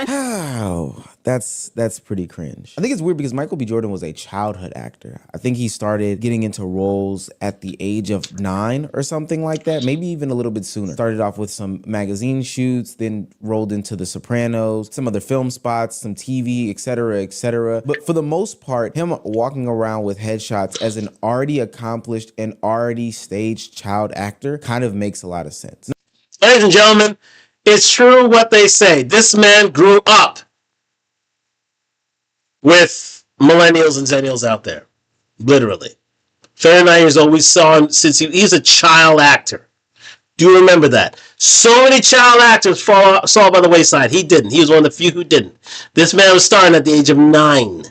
Oh, that's pretty cringe. I think it's weird because Michael B. Jordan was a childhood actor. I think he started getting into roles at the age of 9 or something like that, maybe even a little bit sooner. Started off with some magazine shoots, then rolled into The Sopranos, some other film spots, some TV, etc., etc. But for the most part, him walking around with headshots as an already accomplished and already staged child actor kind of makes a lot of sense. Ladies and gentlemen, it's true what they say. This man grew up with millennials and zennials out there. Literally. 39 years old. We saw him since he's a child actor. Do you remember that? So many child actors saw by the wayside. He didn't. He was one of the few who didn't. This man was starting at the age of 9.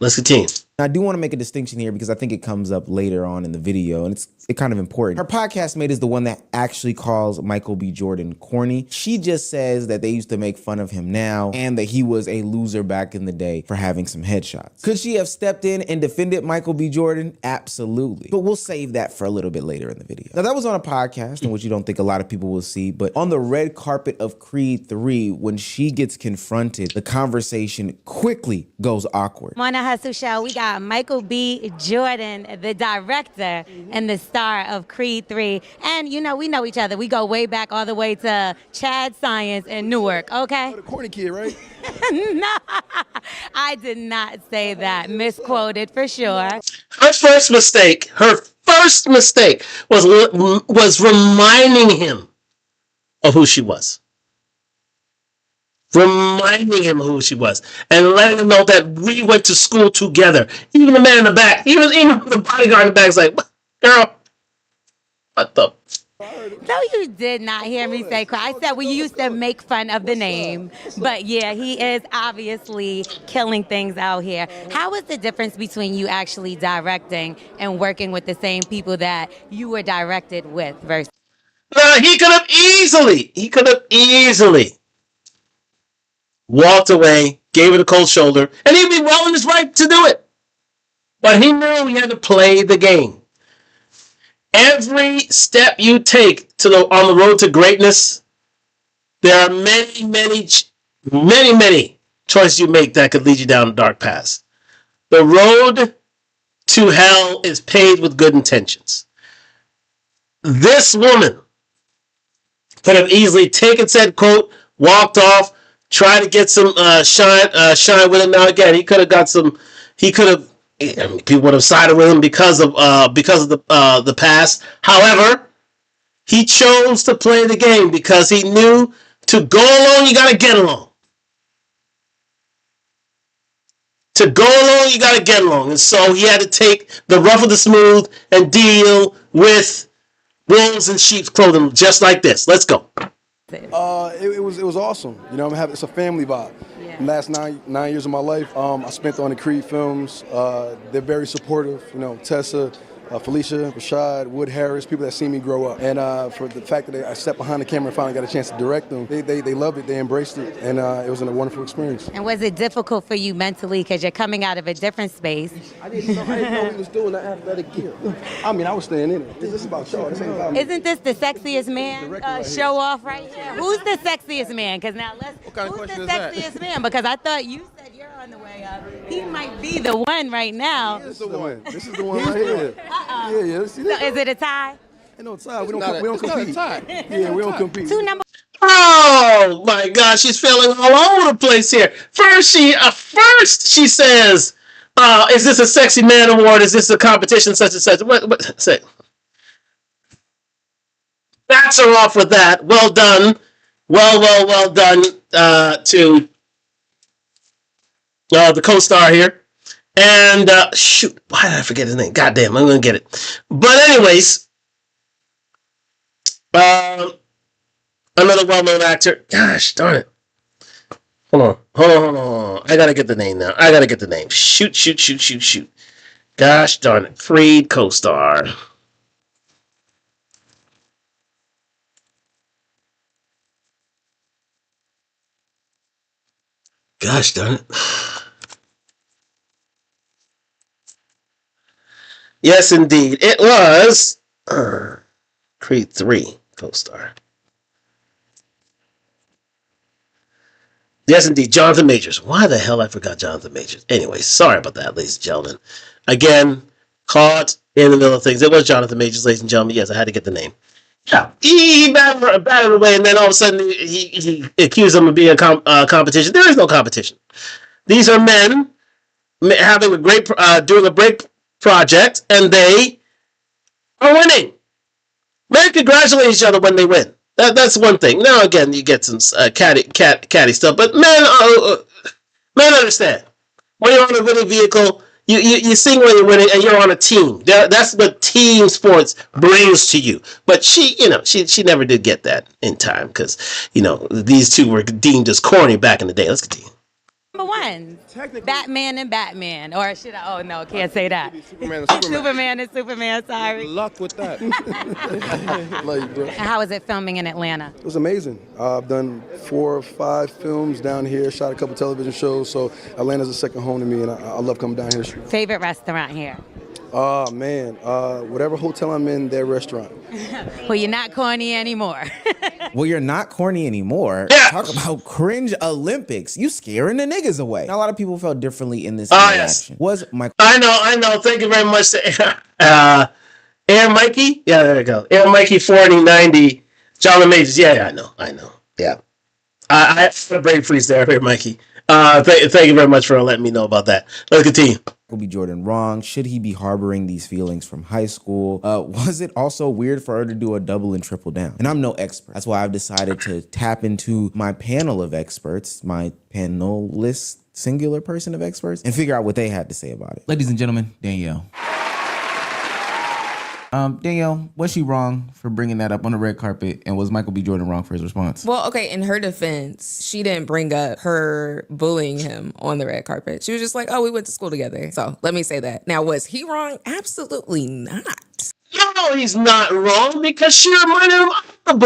Let's continue. I do want to make a distinction here because I think it comes up later on in the video, and it's kind of important. Her podcast mate is the one that actually calls Michael B. Jordan corny. She just says that they used to make fun of him now and that he was a loser back in the day for having some headshots. Could she have stepped in and defended Michael B. Jordan? Absolutely. But we'll save that for a little bit later in the video. Now, that was on a podcast in which you don't think a lot of people will see, but on the red carpet of Creed 3, when she gets confronted, the conversation quickly goes awkward. Wanna Hustle Show, we got Michael B. Jordan, the director and the star of Creed 3. And, you know, we know each other. We go way back all the way to Chad Science in Newark, okay? The corny kid, right? No, I did not say that. Misquoted for sure. Her first mistake was reminding him of who she was. Reminding him who she was and letting him know that we went to school together. Even the man in the back, even the bodyguard in the back is like, girl, what the? No, you did not hear me say cry. I said we used to make fun of the name. But yeah, he is obviously killing things out here. How is the difference between you actually directing and working with the same people that you were directed with versus? He could have easily walked away, gave it a cold shoulder, and he'd be well in his right to do it. But he knew he had to play the game. Every step you take on the road to greatness, there are many choices you make that could lead you down dark paths. The road to hell is paved with good intentions. This woman could have easily taken said quote, walked off, tried to get some shine with him. Now again, he could have got some. People would have sided with him because of the past. However, he chose to play the game because he knew to go along, you got to get along. To go along, you got to get along, and so he had to take the rough with the smooth and deal with wolves in sheep's clothing, just like this. Let's go. It was awesome. You know, it's a family vibe. Yeah. The last nine years of my life, I spent on the Creed films. They're very supportive. You know, Tessa, Felicia, Rashad, Wood Harris, people that see me grow up. And for the fact that I stepped behind the camera and finally got a chance to direct them, they loved it, they embraced it, and it was a wonderful experience. And was it difficult for you mentally because you're coming out of a different space? I didn't know he was doing the athletic gear. I mean, I was staying in it. This is about y'all. This ain't about me. Isn't this the sexiest man show off right here? Who's the sexiest man? Because now who's the sexiest man? Because I thought you said you're on the way up. He might be the one right now. This is the one. This is the one right here. Yeah. See so is it a tie? Ain't no tie. We don't compete. Yeah, we don't compete. Oh my God, she's feeling all over the place here. First she says, "Is this a sexy man award? Is this a competition such and such?" What say? Bats her off with that. Well done. Well done to the co-star here. And shoot, why did I forget his name? Goddamn, I'm gonna get it. But anyways, another well-known actor. Gosh darn it. Hold on. I gotta get the name now. Shoot. Gosh darn it. Creed co-star. Gosh darn it. Yes, indeed. It was Creed 3 co-star. Yes, indeed. Jonathan Majors. Why the hell I forgot Jonathan Majors? Anyway, sorry about that, ladies and gentlemen. Again, caught in the middle of things. It was Jonathan Majors, ladies and gentlemen. Yes, I had to get the name. Yeah, he batted away, and then all of a sudden he accused them of being a competition. There is no competition. These are men having a great, doing a great project, and they are winning. Men congratulate each other when they win. That's one thing. Now again, you get some catty stuff, but men understand. When you're on a winning vehicle, you sing when you're winning, and you're on a team. That's what team sports brings to you. But she never did get that in time because these two were deemed as corny back in the day. Let's continue. Number one, Batman and Batman, or should I? Oh no, can't say that. Superman and Superman. Superman and Superman. Sorry. Good luck with that. And how was it filming in Atlanta? It was amazing. I've done 4 or 5 films down here, shot a couple television shows, so Atlanta's a second home to me, and I love coming down here. Favorite restaurant here? Oh, man. Whatever hotel I'm in, their restaurant. Well, you're not corny anymore. Well, you're not corny anymore. Yeah. Talk about cringe Olympics. You scaring the niggas away. Now, a lot of people felt differently in this interaction. Yes. Was Michael? I know. Thank you very much to Aaron Mikey. Yeah, there we go. Aaron Mikey 4090. Jonathan Majors. Yeah, I know. Yeah. I had a brain freeze there, Aaron Mikey. Thank you very much for letting me know about that. Let's continue. Michael B. Jordan wrong? Should he be harboring these feelings from high school? Was it also weird for her to do a double and triple down? And I'm no expert. That's why I've decided to tap into my panel of experts, my panelist, singular person of experts, and figure out what they had to say about it. Ladies and gentlemen, Danielle. Danielle, was she wrong for bringing that up on the red carpet? And was Michael B. Jordan wrong for his response? Well, okay, in her defense, she didn't bring up her bullying him on the red carpet. She was just like, oh, we went to school together. So let me say that. Now, was he wrong? Absolutely not. No, he's not wrong because she reminded him of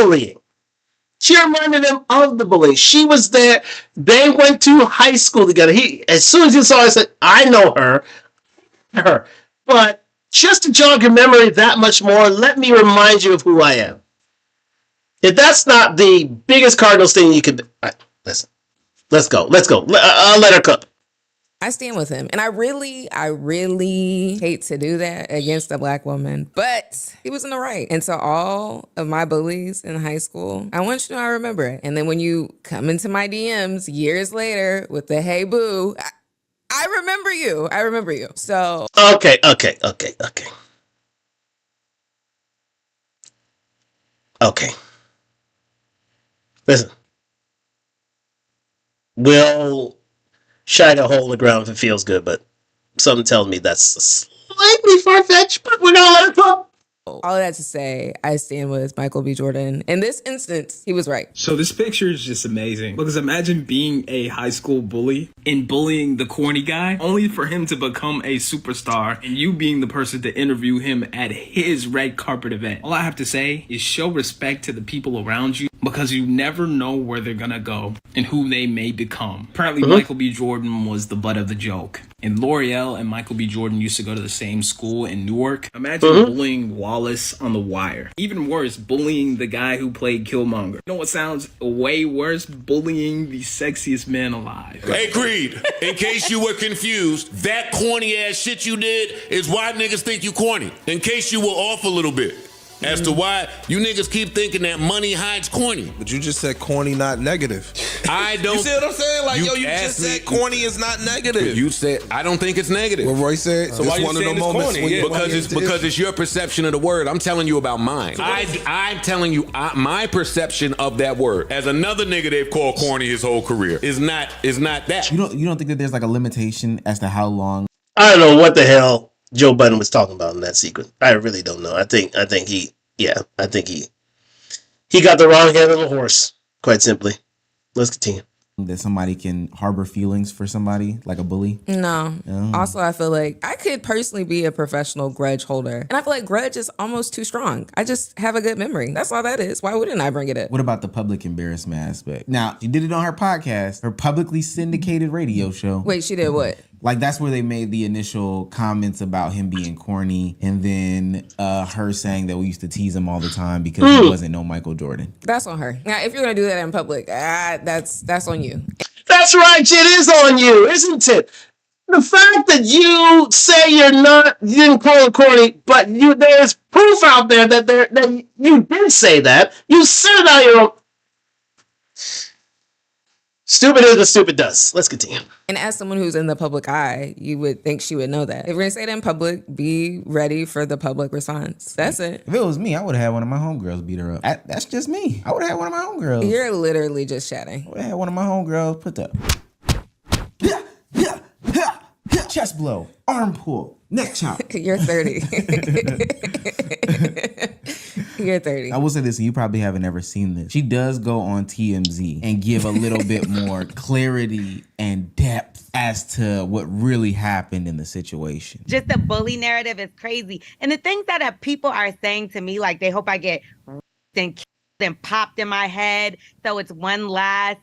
the bullying. She was there. They went to high school together. As soon as he saw her, he said, I know her. But just to jog your memory that much more, let me remind you of who I am. If that's not the biggest Cardinals thing you could... Listen. Let's go. I'll let her cook. I stand with him. And I really hate to do that against a black woman, but he was in the right. And so all of my bullies in high school, I want you to know I remember it. And then when you come into my DMs years later with the hey boo, I remember you. So Okay. Listen. We'll shine a hole in the ground if it feels good, but something tells me that's slightly far-fetched, but we're gonna let it go. all of that to say, I stand with Michael B. Jordan. In this instance, he was right. So this picture is just amazing because imagine being a high school bully and bullying the corny guy only for him to become a superstar and you being the person to interview him at his red carpet event. All I have to say is show respect to the people around you because you never know where they're gonna go and who they may become. Apparently, Michael B. Jordan was the butt of the joke. And L'Oreal and Michael B. Jordan used to go to the same school in Newark. Imagine bullying Wallace on The Wire. Even worse, bullying the guy who played Killmonger. You know what sounds way worse? Bullying the sexiest man alive. Hey, Creed, in case you were confused, that corny ass shit you did is why niggas think you corny. In case you were off a little bit. As to why you niggas keep thinking that money hides corny. But you just said corny, not negative. I don't. You see what I'm saying? Like, you just said corny is not negative. You said, I don't think it's negative. What Roy said? So why you saying it's corny? Because it's your perception of the word. I'm telling you about mine. I'm telling you my perception of that word. As another nigga they've called corny his whole career is not that. You don't think that there's like a limitation as to how long? I don't know what the hell Joe Budden was talking about in that sequence. I really don't know. I think he got the wrong head of the horse, quite simply. Let's continue. that somebody can harbor feelings for somebody, like a bully? No. No. Also, I feel like I could personally be a professional grudge holder. And I feel like grudge is almost too strong. I just have a good memory. That's all that is. Why wouldn't I bring it up? What about the public embarrassment aspect? Now, she did it on her podcast, her publicly syndicated radio show. Wait, she did what? Like, that's where they made the initial comments about him being corny, and then her saying that we used to tease him all the time because he wasn't no Michael Jordan. That's on her. Now, if you're gonna do that in public, that's on you. That's right. It is on you, isn't it? The fact that you say you didn't call it corny, but there's proof out there that you did say that. You said it on your own. Stupid is what stupid does. Let's continue. And as someone who's in the public eye, you would think she would know that. If we're gonna say that in public, be ready for the public response. That's it. If it was me, I would have had one of my homegirls beat her up. That's just me. I would have had one of my homegirls. You're literally just chatting. I would have had one of my homegirls put the chest blow, arm pull, neck chop. You're 30. You're 30. I will say this, and you probably haven't ever seen this. She does go on TMZ and give a little bit more clarity and depth as to what really happened in the situation. Just the bully narrative is crazy. And the things that people are saying to me, like they hope I get and killed and popped in my head, so it's one last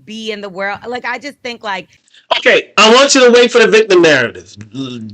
be in the world. Like, I just think like... Okay, I want you to wait for the victim narrative.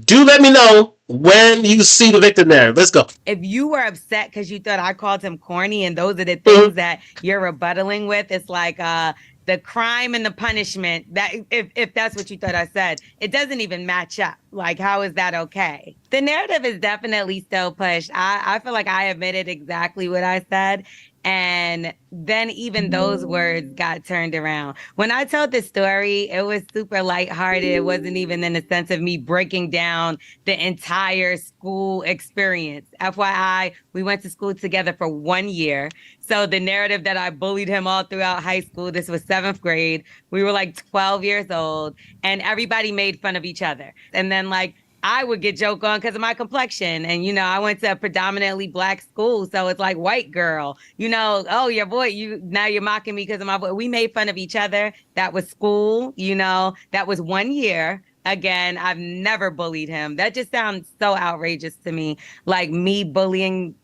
Do let me know when you see the victim narrative. Let's go. If you were upset because you thought I called him corny and those are the things that you're rebuttaling with, it's like the crime and the punishment, that if that's what you thought I said, it doesn't even match up. Like, how is that okay? The narrative is definitely still pushed. I feel like I admitted exactly what I said. And then even those words got turned around. When I told the story, it was super lighthearted. It wasn't even in the sense of me breaking down the entire school experience. FYI, we went to school together for 1 year. So the narrative that I bullied him all throughout high school, this was 7th grade. We were like 12 years old and everybody made fun of each other. And then like, I would get joked on because of my complexion. And, I went to a predominantly black school. So it's like white girl, oh, your boy, now you're mocking me because of my voice. We made fun of each other. That was school, that was 1 year. Again, I've never bullied him. That just sounds so outrageous to me. Like me bullying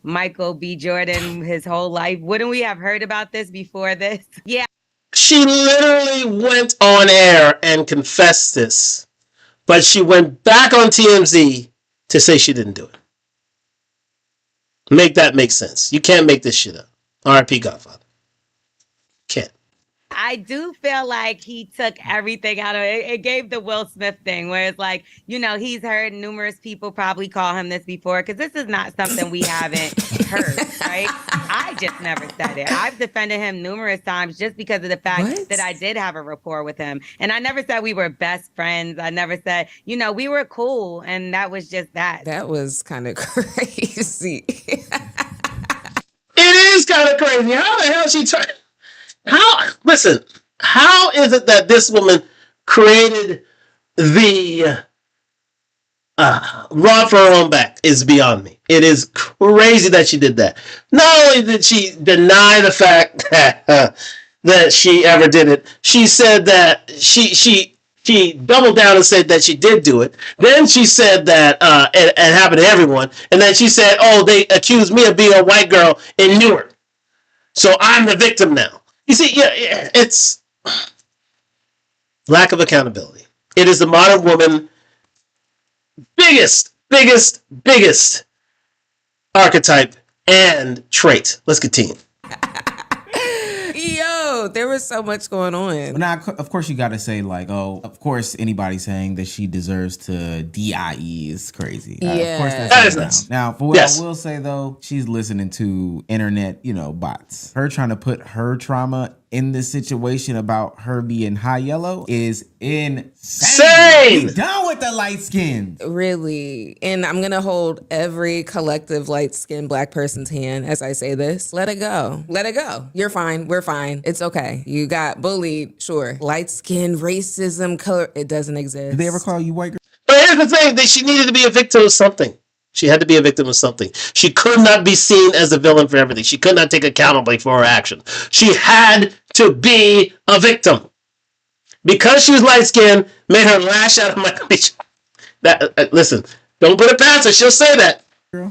Michael B. Jordan his whole life. Wouldn't we have heard about this before this? Yeah. She literally went on air and confessed this. But she went back on TMZ to say she didn't do it. Make that make sense. You can't make this shit up. R.I.P. Godfather. Can't. I do feel like he took everything out of it. It gave the Will Smith thing where it's like, he's heard numerous people probably call him this before because this is not something we haven't heard, right? I just never said it. I've defended him numerous times just because of the fact that I did have a rapport with him. And I never said we were best friends. I never said, we were cool. And that was just that. That was kind of crazy. It is kind of crazy. How the hell she turned... How is it that this woman created the rod for her own back is beyond me. It is crazy that she did that. Not only did she deny the fact that she ever did it, she said that she doubled down and said that she did do it. Then she said that it happened to everyone. And then she said, oh, they accused me of being a white girl in Newark. So I'm the victim now. You see, yeah, it's lack of accountability. It is the modern woman biggest archetype and trait. Let's continue. Yo, there was so much going on. But now, of course, you got to say, like, oh, of course, anybody saying that she deserves to DIE is crazy. Yeah. Of course, That that's is down. nice. Now, for what Yes. I will say, though, she's listening to internet, bots. Her trying to put her trauma in this situation about her being high yellow is insane. Same. We done with the light skin. Really. And I'm going to hold every collective light-skinned black person's hand as I say this. Let it go. Let it go. You're fine. We're fine. It's okay. You got bullied. Sure. Light-skin, racism, color. It doesn't exist. Did they ever call you white girl? But here's the thing, that she needed to be a victim of something. She had to be a victim of something. She could not be seen as a villain for everything. She could not take accountability for her actions. She had to be a victim. Because she was light-skinned, made her lash out of Michael B. That listen, don't put it past her. She'll say that.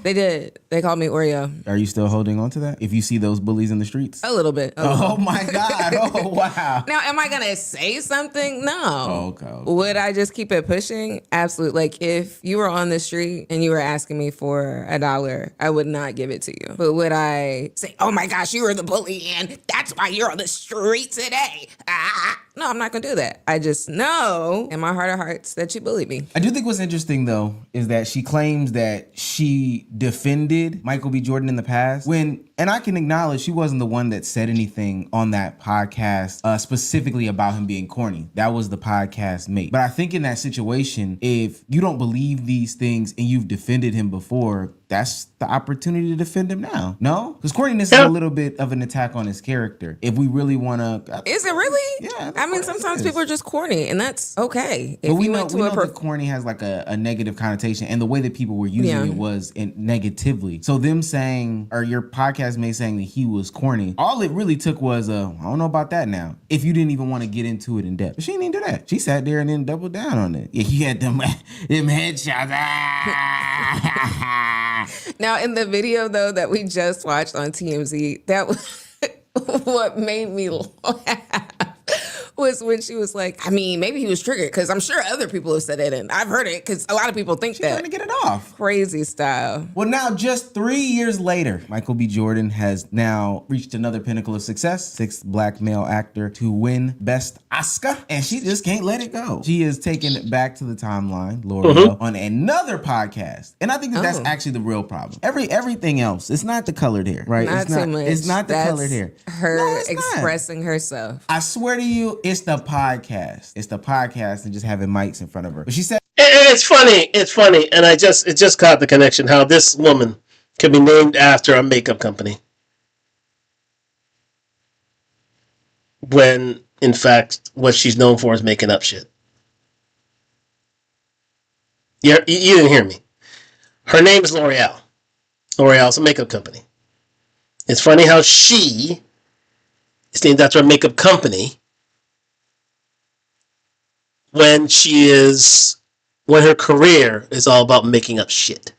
They did. They called me Oreo. Are you still holding on to that? If you see those bullies in the streets? A little bit. Oh my God. Oh, wow. Now, am I going to say something? No. Oh, okay. Would I just keep it pushing? Absolutely. Like, if you were on the street and you were asking me for $1, I would not give it to you. But would I say, oh my gosh, you were the bully and that's why you're on the street today? No, I'm not going to do that. I just know in my heart of hearts that you bullied me. I do think what's interesting, though, is that she claims that she defended Michael B. Jordan in the past and I can acknowledge she wasn't the one that said anything on that podcast specifically about him being corny. That was the podcast mate. But I think in that situation, if you don't believe these things and you've defended him before, that's the opportunity to defend him now. No? Because corniness is a little bit of an attack on his character. If we really want to... Is it really? Yeah. I mean, sometimes people are just corny, and that's okay. But we know that corny has like a negative connotation, and the way that people were using it was negatively. So them saying, or your podcast mate saying that he was corny, all it really took was I don't know about that now. If you didn't even want to get into it in depth. But she didn't even do that. She sat there and then doubled down on it. Yeah, he had them headshots. Now, in the video, though, that we just watched on TMZ, that was what made me laugh. Was when she was like, I mean, maybe he was triggered because I'm sure other people have said it and I've heard it because a lot of people think that. She's trying to get it off. Crazy style. Well, now just 3 years later, Michael B. Jordan has now reached another pinnacle of success. 6th black male actor to win Best Oscar. And she just can't let it go. She is taking it back to the timeline, L'Oreal, on another podcast. And I think that's actually the real problem. Everything else, it's not the colored hair, right? Not too much. It's not the colored hair. Her expressing herself. I swear to you, it's the podcast. It's the podcast and just having mics in front of her. But she said, It's funny, and it just caught the connection how this woman could be named after a makeup company when, in fact, what she's known for is making up shit. You didn't hear me. Her name is L'Oreal. L'Oreal's a makeup company. It's funny how she is named after a makeup company when her career is all about making up shit.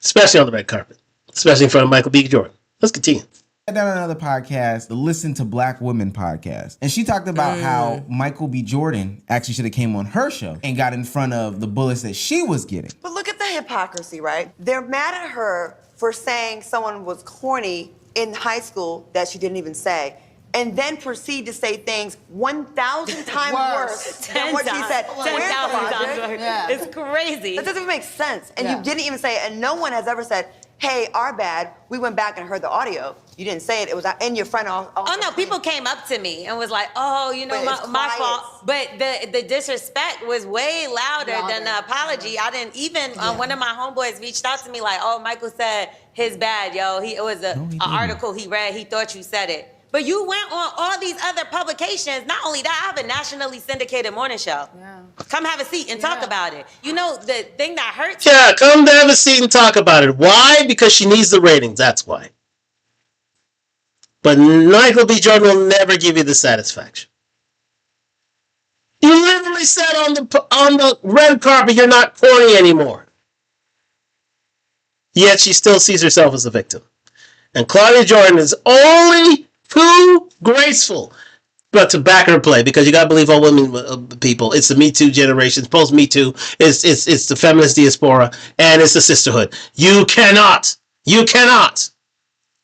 Especially on the red carpet. Especially in front of Michael B. Jordan. Let's continue. I done another podcast, the Listen to Black Women podcast. And she talked about how Michael B. Jordan actually should have came on her show and got in front of the bullets that she was getting. But look at the hypocrisy, right? They're mad at her for saying someone was corny in high school that she didn't even say, and then proceed to say things 1,000 times worse than what she said. 10,000 times worse. Yeah. It's crazy. That doesn't even make sense. And you didn't even say it, and no one has ever said, hey, our bad, we went back and heard the audio. You didn't say it, it was in your friend. Oh no, people came up to me and was like, oh, you know, my fault. But the disrespect was way louder than the apology. I didn't even, one of my homeboys reached out to me like, oh, Michael said his bad, yo. It was an article he read, he thought you said it. But you went on all these other publications. Not only that, I have a nationally syndicated morning show. Yeah. Come have a seat and talk about it. You know, the thing that hurts... Yeah, come to have a seat and talk about it. Why? Because she needs the ratings. That's why. But Michael B. Jordan will never give you the satisfaction. You literally said on the red carpet you're not corny anymore. Yet she still sees herself as a victim. And Claudia Jordan is only too graceful but to back her play, because you got to believe all women people. It's the Me Too generation, post Me Too. It's the feminist diaspora, and it's the sisterhood. You cannot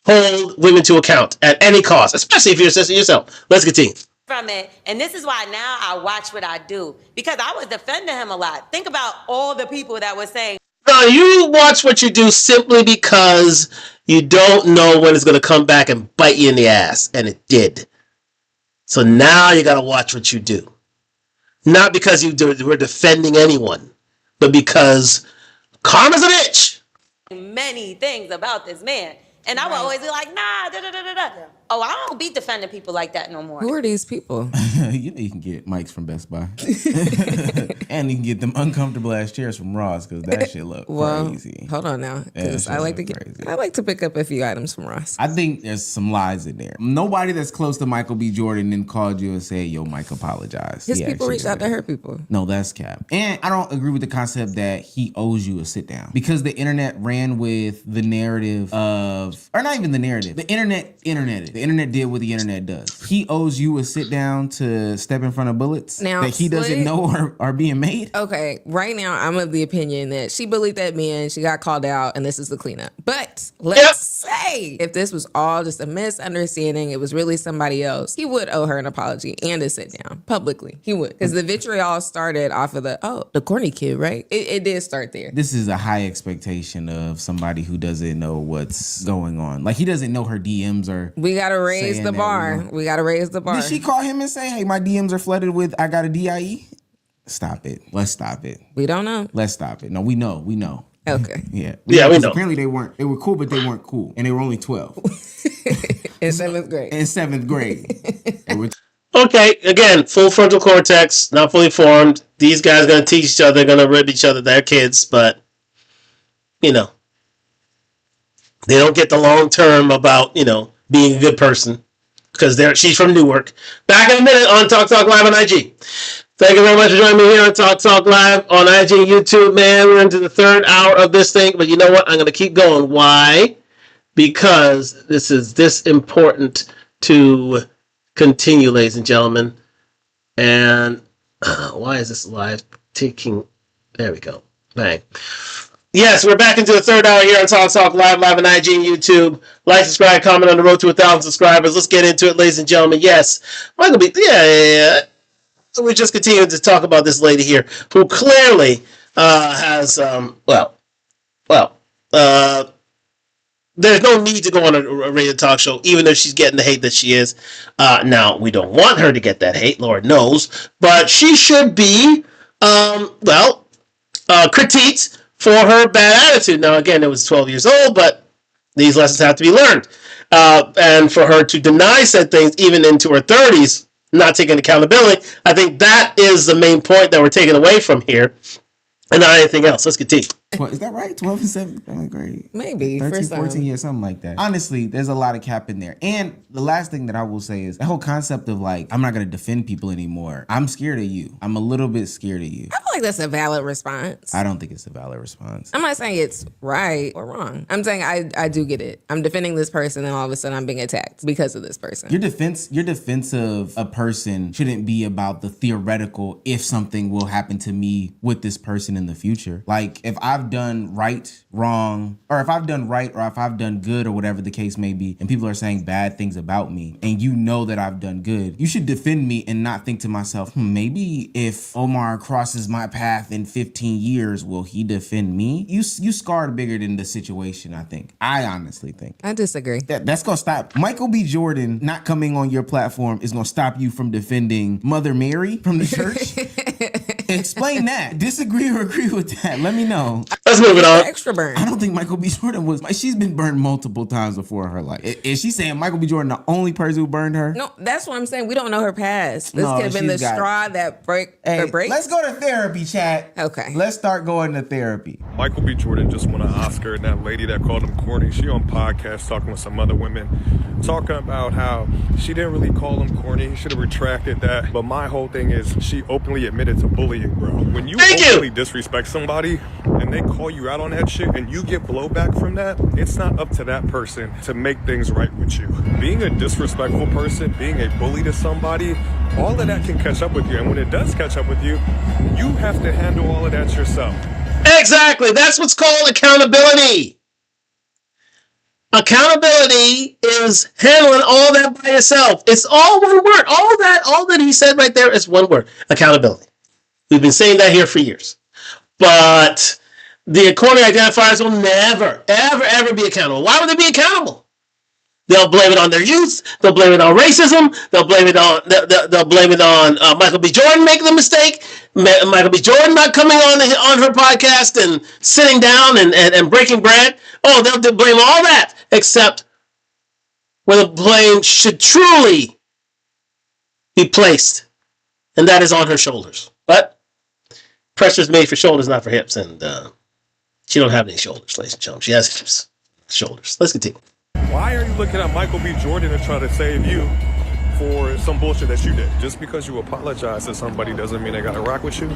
hold women to account at any cost, especially if you're a sister yourself. Let's continue. From it, and this is why now I watch what I do, because I was defending him a lot. Think about all the people that were saying, no, you watch what you do simply because you don't know when it's going to come back and bite you in the ass, and it did. So now you got to watch what you do. Not because we're defending anyone, but because karma's a bitch. Many things about this man. And I would always be like, nah, da da da da da. Oh, I don't be defending people like that no more. Who are these people? You know you can get mics from Best Buy. And you can get them uncomfortable ass chairs from Ross because that shit look crazy. Hold on now, because I like to pick up a few items from Ross. I think there's some lies in there. Nobody that's close to Michael B. Jordan then called you and said, "Yo, Mike, apologize." His people reached out to her people. No, that's cap. And I don't agree with the concept that he owes you a sit down because the internet ran with the narrative of, or not even the narrative. The internet interneted. The internet did what the internet does. He owes you a sit down to step in front of bullets now, that he doesn't know are being made. Okay, right now I'm of the opinion that she bullied that man, she got called out, and this is the cleanup. But let's say if this was all just a misunderstanding, it was really somebody else, he would owe her an apology and a sit down publicly. He would, because the vitriol started off of the corny kid, right? It did start there. This is a high expectation of somebody who doesn't know what's going on. Like he doesn't know her DMs are. We gotta raise the bar. We gotta raise the bar. Did she call him and say, "Hey, my DMs are flooded with I got a DIE"? Stop it. Let's stop it. We don't know. Let's stop it. No, we know. We know. Okay. Yeah. We know. Apparently they were cool, but they weren't cool. And they were only 12. In 7th grade. In 7th grade. Okay, again, full frontal cortex, not fully formed. These guys are going to teach each other, going to rib each other. They're kids, but, you know, they don't get the long term about, you know, being a good person because she's from Newark. Back in a minute on Talk Live on IG. Thank you very much for joining me here on Talk Live on IG and YouTube, man. We're into the third hour of this thing, but you know what? I'm going to keep going. Why? Because this is this important to continue, ladies and gentlemen. And why is this live taking? There we go. Bang. Yes, we're back into the third hour here on Talk Live on IG and YouTube. Like, subscribe, comment on the road to 1,000 subscribers. Let's get into it, ladies and gentlemen. Yes, Michael B. Yeah. So we just continue to talk about this lady here who clearly has, there's no need to go on a radio talk show, even if she's getting the hate that she is. Now, we don't want her to get that hate, Lord knows, but she should be, critiqued for her bad attitude. Now, again, it was 12 years old, but these lessons have to be learned. And for her to deny said things even into her 30s, not taking accountability, I think that is the main point that we're taking away from here. And not anything else. Let's continue. Is that right? 12 and 7th grade? Maybe. 13, 14 years, something like that. Honestly, there's a lot of cap in there. And the last thing that I will say is the whole concept of like, I'm not going to defend people anymore. I'm scared of you. I'm a little bit scared of you. I feel like that's a valid response. I don't think it's a valid response. I'm not saying it's right or wrong. I'm saying I do get it. I'm defending this person and all of a sudden I'm being attacked because of this person. Your defense of a person shouldn't be about the theoretical if something will happen to me with this person in the future. Like if I've done right, wrong, or if I've done right or if I've done good or whatever the case may be, and people are saying bad things about me, and you know that I've done good, you should defend me and not think to myself, maybe if Omar crosses my path in 15 years, will he defend me? You scarred bigger than the situation, I think. I honestly think. I disagree. That's gonna stop. Michael B. Jordan not coming on your platform is gonna stop you from defending Mother Mary from the church. Explain that. Disagree or agree with that? Let me know. Let's move it on. Extra burn. I don't think Michael B. Jordan was. She's been burned multiple times before in her life. Is she saying Michael B. Jordan the only person who burned her? No, that's what I'm saying. We don't know her past. This could have been the straw that breaks. Let's go to therapy, chat. Okay. Let's start going to therapy. Michael B. Jordan just won an Oscar, and that lady that called him corny, she on podcast talking with some other women, talking about how she didn't really call him corny. He should have retracted that. But my whole thing is she openly admitted to bullying, bro. When you openly disrespect somebody and they call you out on that shit and you get blowback from that, it's not up to that person to make things right with you. Being a disrespectful person, being a bully to somebody, all of that can catch up with you. And when it does catch up with you, you have to handle all of that yourself. Exactly. That's what's called accountability. Accountability is handling all that by yourself. It's all one word. All that he said right there is one word. Accountability. We've been saying that here for years. But the corny identifiers will never, ever be accountable. Why would they be accountable? They'll blame it on their youth. They'll blame it on racism. They'll blame it on Michael B. Jordan making the mistake. Michael B. Jordan not coming on her podcast and sitting down and breaking bread. Oh, they'll blame all that except where the blame should truly be placed, and that is on her shoulders. But pressure is made for shoulders, not for hips, and she don't have any shoulders, ladies and gentlemen. She has hips, shoulders. Let's continue. Why are you looking at Michael B. Jordan and trying to save you for some bullshit that you did? Just because you apologize to somebody doesn't mean they gotta rock with you.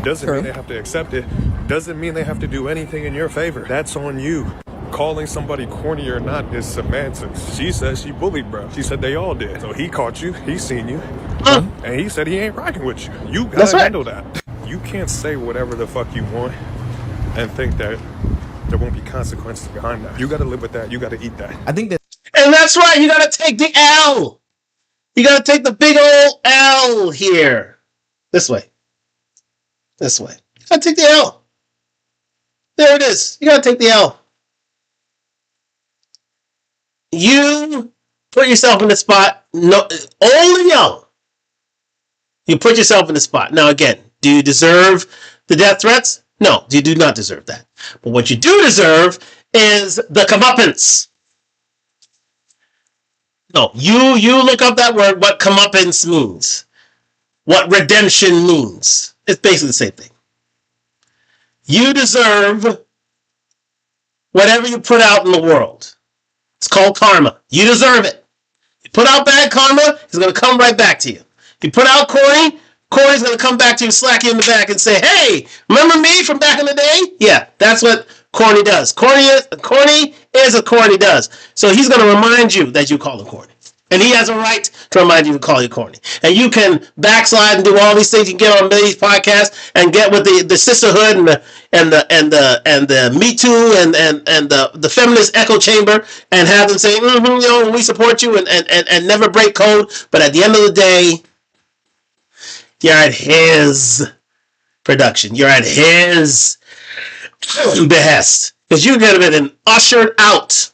Doesn't mean they have to accept it. Doesn't mean they have to do anything in your favor. That's on you. Calling somebody corny or not is semantics. She says she bullied, bro. She said they all did. So he caught you. He's seen you. And he said he ain't rocking with you. You gotta handle that. You can't say whatever the fuck you want and think that there won't be consequences behind that. You gotta live with that. You gotta eat that. I think that. And that's right. You gotta take the L. You gotta take the big old L here. This way. This way. You gotta take the L. There it is. You gotta take the L. You put yourself in the spot. No, only young. You put yourself in the spot. Now again, do you deserve the death threats? No, you do not deserve that. But what you do deserve is the comeuppance. No, you look up that word, what comeuppance means. What redemption means. It's basically the same thing. You deserve whatever you put out in the world. It's called karma. You deserve it. You put out bad karma, it's going to come right back to you. You put out corny, corny's going to come back to you, slack you in the back and say, hey, remember me from back in the day? Yeah, that's what corny does. Corny is what corny does. So he's going to remind you that you call him corny. And he has a right to remind you to call you corny. And you can backslide and do all these things. You can get on these podcasts and get with the sisterhood and the Me Too and the feminist echo chamber and have them say, we support you and never break code. But at the end of the day, you're at his production. You're at his behest. Because you could have been ushered out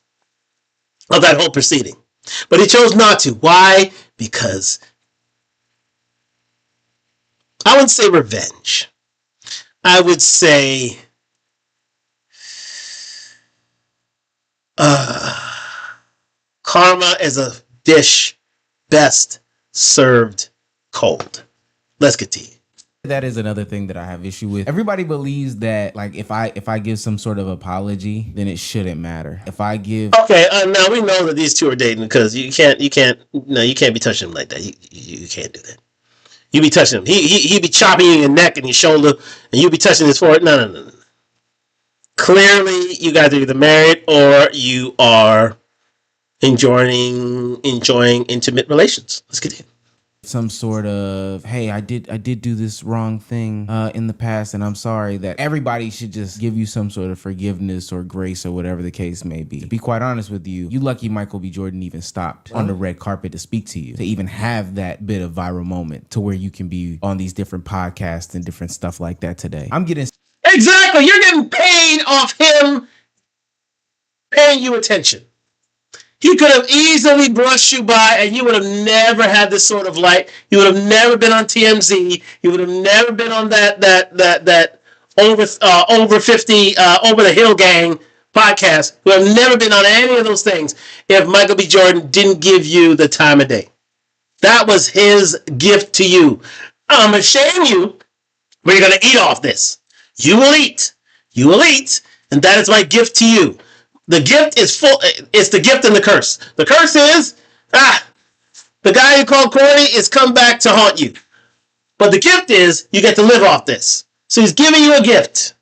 of that whole proceeding. But he chose not to. Why? Because I wouldn't say revenge. I would say karma is a dish best served cold. Let's continue. That is another thing that I have issue with. Everybody believes that, like, if I give some sort of apology, then it shouldn't matter. If I give now we know that these two are dating because you can't be touching him like that. You can't do that. You be touching him. He be chopping you in your neck and your shoulder, and you be touching his forehead. No. Clearly, you guys are either married or you are enjoying intimate relations. Let's continue. Some sort of, hey, I did do this wrong thing in the past, and I'm sorry. That everybody should just give you some sort of forgiveness or grace or whatever the case may be. To be quite honest with you, you lucky Michael B. Jordan even stopped on the red carpet to speak to you, to even have that bit of viral moment to where you can be on these different podcasts and different stuff like that today. I'm getting exactly. You're getting paid off him paying you attention. He could have easily brushed you by and you would have never had this sort of light. You would have never been on TMZ. You would have never been on that over 50 Over the Hill Gang podcast. You would have never been on any of those things if Michael B. Jordan didn't give you the time of day. That was his gift to you. I'm going to shame you, but you're going to eat off this. You will eat. You will eat. And that is my gift to you. The gift is full. It's the gift and the curse. The curse is, the guy you call corny is come back to haunt you. But the gift is, you get to live off this. So he's giving you a gift.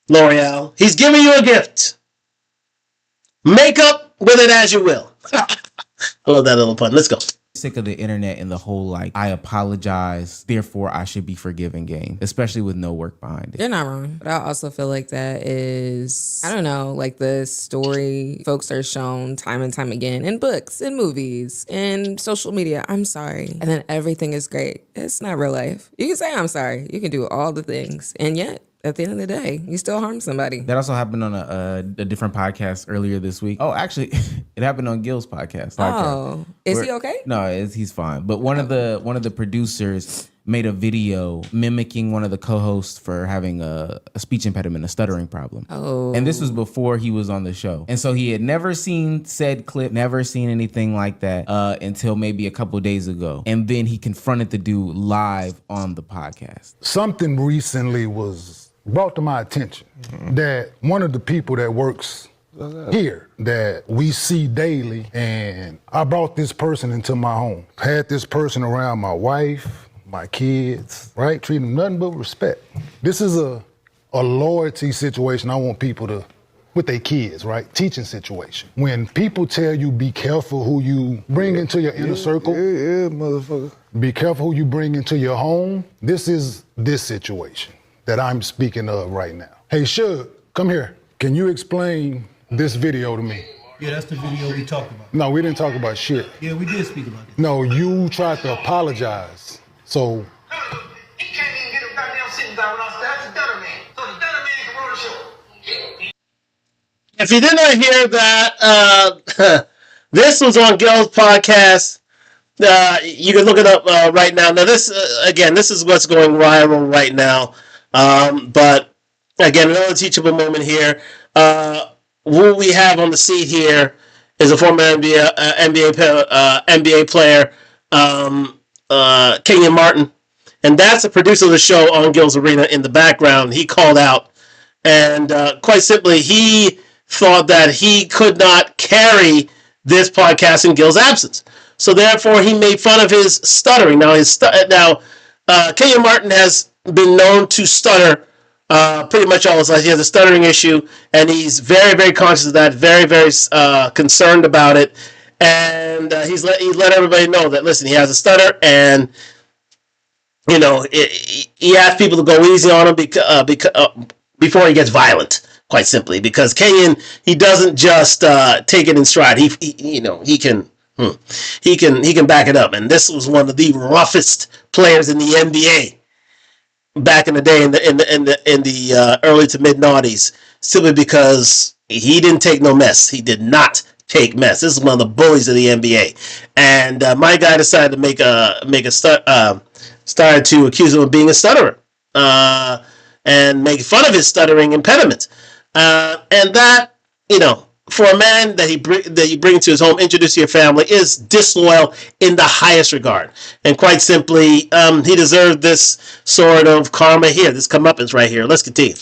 L'Oreal. He's giving you a gift. Make up with it as you will. I love that little pun. Let's go. Sick of the internet and the whole, like, I apologize, therefore I should be forgiven game, especially with no work behind it. You're not wrong. But I also feel like that is, I don't know, like the story folks are shown time and time again in books, in movies, in social media. I'm sorry. And then everything is great. It's not real life. You can say I'm sorry. You can do all the things. And yet, at the end of the day, you still harm somebody. That also happened on a different podcast earlier this week. Oh, actually, it happened on Gil's podcast. Oh, is he okay? No, he's fine. But one of the producers made a video mimicking one of the co-hosts for having a speech impediment, a stuttering problem. Oh. And this was before he was on the show. And so he had never seen said clip, never seen anything like that until maybe a couple days ago. And then he confronted the dude live on the podcast. Something recently was brought to my attention that one of the people that works here that we see daily, and I brought this person into my home. Had this person around my wife, my kids, right? Treat them nothing but respect. This is a loyalty situation I want people to, with their kids, right? Teaching situation. When people tell you be careful who you bring into your inner circle. Yeah, motherfucker. Be careful who you bring into your home. This is this situation that I'm speaking of right now. Hey, Suge, come here. Can you explain this video to me? Yeah, that's the video we talked about. No, we didn't talk about shit. Yeah, we did speak about it. No, you tried to apologize. So if you did not hear that, this was on Gil's podcast. You can look it up right now. Now, this again, this is what's going viral right now. But again, another teachable moment here. Who we have on the seat here is a former NBA player, Kenyon Martin, and that's the producer of the show on Gil's Arena in the background. He called out, and quite simply, he thought that he could not carry this podcast in Gil's absence. So therefore, he made fun of his stuttering. Now, Kenyon Martin has been known to stutter pretty much all his life. He has a stuttering issue, and he's very, very conscious of that, very, very concerned about it. And he let everybody know that, listen, he has a stutter, and, you know, he asked people to go easy on him before he gets violent, quite simply, because Kenyon, he doesn't just take it in stride. He can back it up. And this was one of the roughest players in the NBA back in the day, in the early to mid noughties, simply because he didn't take no mess. He did not take mess. This is one of the bullies of the NBA, and my guy decided to started to accuse him of being a stutterer, and make fun of his stuttering impediment, and that, you know, for a man that you bring to his home, introduce to your family, is disloyal in the highest regard. And quite simply, he deserved this sort of karma here. This comeuppance right here. Let's continue.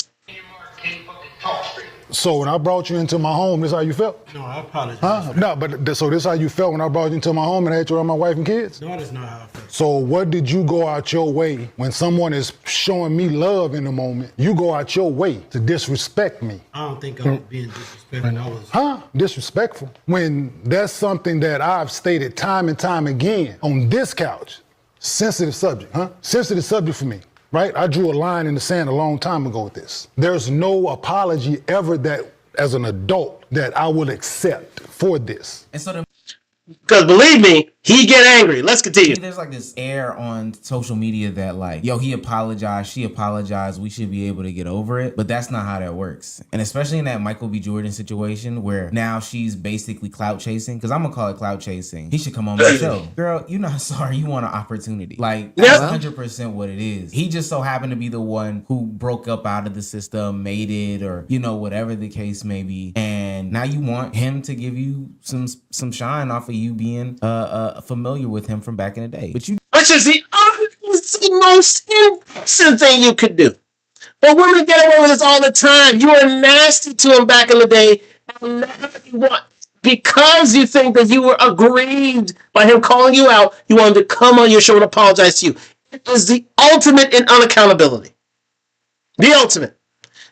So when I brought you into my home, this is how you felt? No, I apologize. Huh? No, but so this is how you felt when I brought you into my home and I had you around my wife and kids? No, that's not how I felt. So what did you go out your way when someone is showing me love in the moment? You go out your way to disrespect me. I don't think I was being disrespectful. Disrespectful? When that's something that I've stated time and time again on this couch. Sensitive subject, Sensitive subject for me. Right? I drew a line in the sand a long time ago with this. There's no apology ever that, as an adult, that I will accept for this. And so because believe me, he get angry. Let's continue. There's like this air on social media that like, yo, he apologized, she apologized, we should be able to get over it. But that's not how that works. And especially in that Michael B. Jordan situation where now she's basically clout chasing, because I'm gonna call it clout chasing. He should come on the show. Girl, you're not sorry, you want an opportunity. Like, that's 100% what it is. He just so happened to be the one who broke up out of the system, made it, or, you know, whatever the case may be. And now you want him to give you some shine off of you being familiar with him from back in the day. Which is the most innocent thing you could do. But women get away with this all the time. You were nasty to him back in the day, and now you want, because you think that you were aggrieved by him calling you out, you want him to come on your show and apologize to you. It is the ultimate in unaccountability. The ultimate.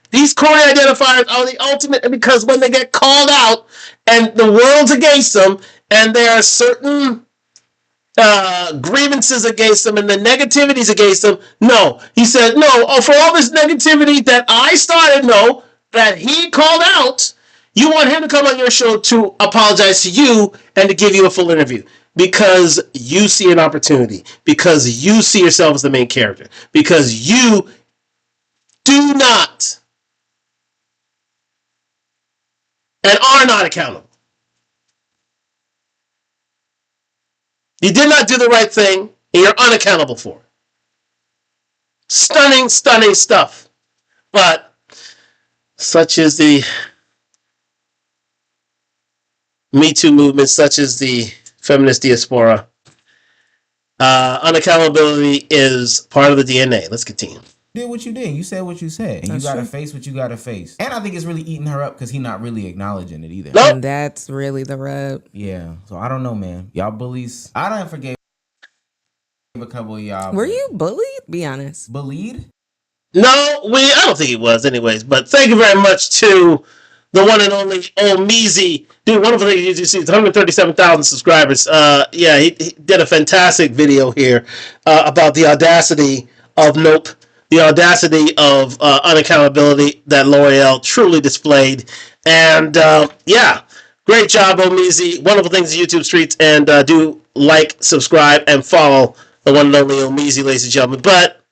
These corny identifiers are the ultimate, because when they get called out and the world's against them, and there are certain grievances against them and the negativities against them, no. He said, no, for all this negativity that I started, no, that he called out, you want him to come on your show to apologize to you and to give you a full interview. Because you see an opportunity. Because you see yourself as the main character. Because you do not and are not accountable. You did not do the right thing, and you're unaccountable for it. Stunning, stunning stuff. But such is the Me Too movement, such as the feminist diaspora. Unaccountability is part of the DNA. Let's continue. Did what you did. You said what you said. And That's you gotta true. face what you gotta face. And I think it's really eating her up because he's not really acknowledging it either. And that's really the rub. Yeah. So I don't know, man. Y'all bullies. I done forgave a couple of y'all. Were you bullied? Be honest. Bullied? No, I don't think he was, anyways. But thank you very much to the one and only Meezy. Dude, wonderful thing you see. It's 137,000 subscribers. Yeah, he did a fantastic video here about the audacity of Nope, the audacity of unaccountability that L'Oreal truly displayed. And yeah, great job, Meezy. Wonderful things in YouTube streets. And do like, subscribe, and follow the one and only Meezy, ladies and gentlemen. But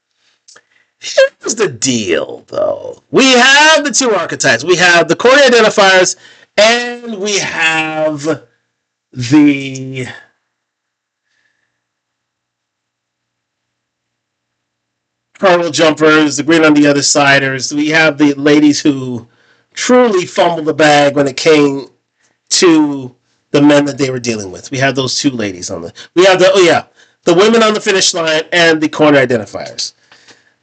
here's the deal, though. We have the two archetypes. We have the corny identifiers, and we have the pearl jumpers, the green on the other siders. We have the ladies who truly fumbled the bag when it came to the men that they were dealing with. We have those two ladies on the. We have the women on the finish line and the corny identifiers.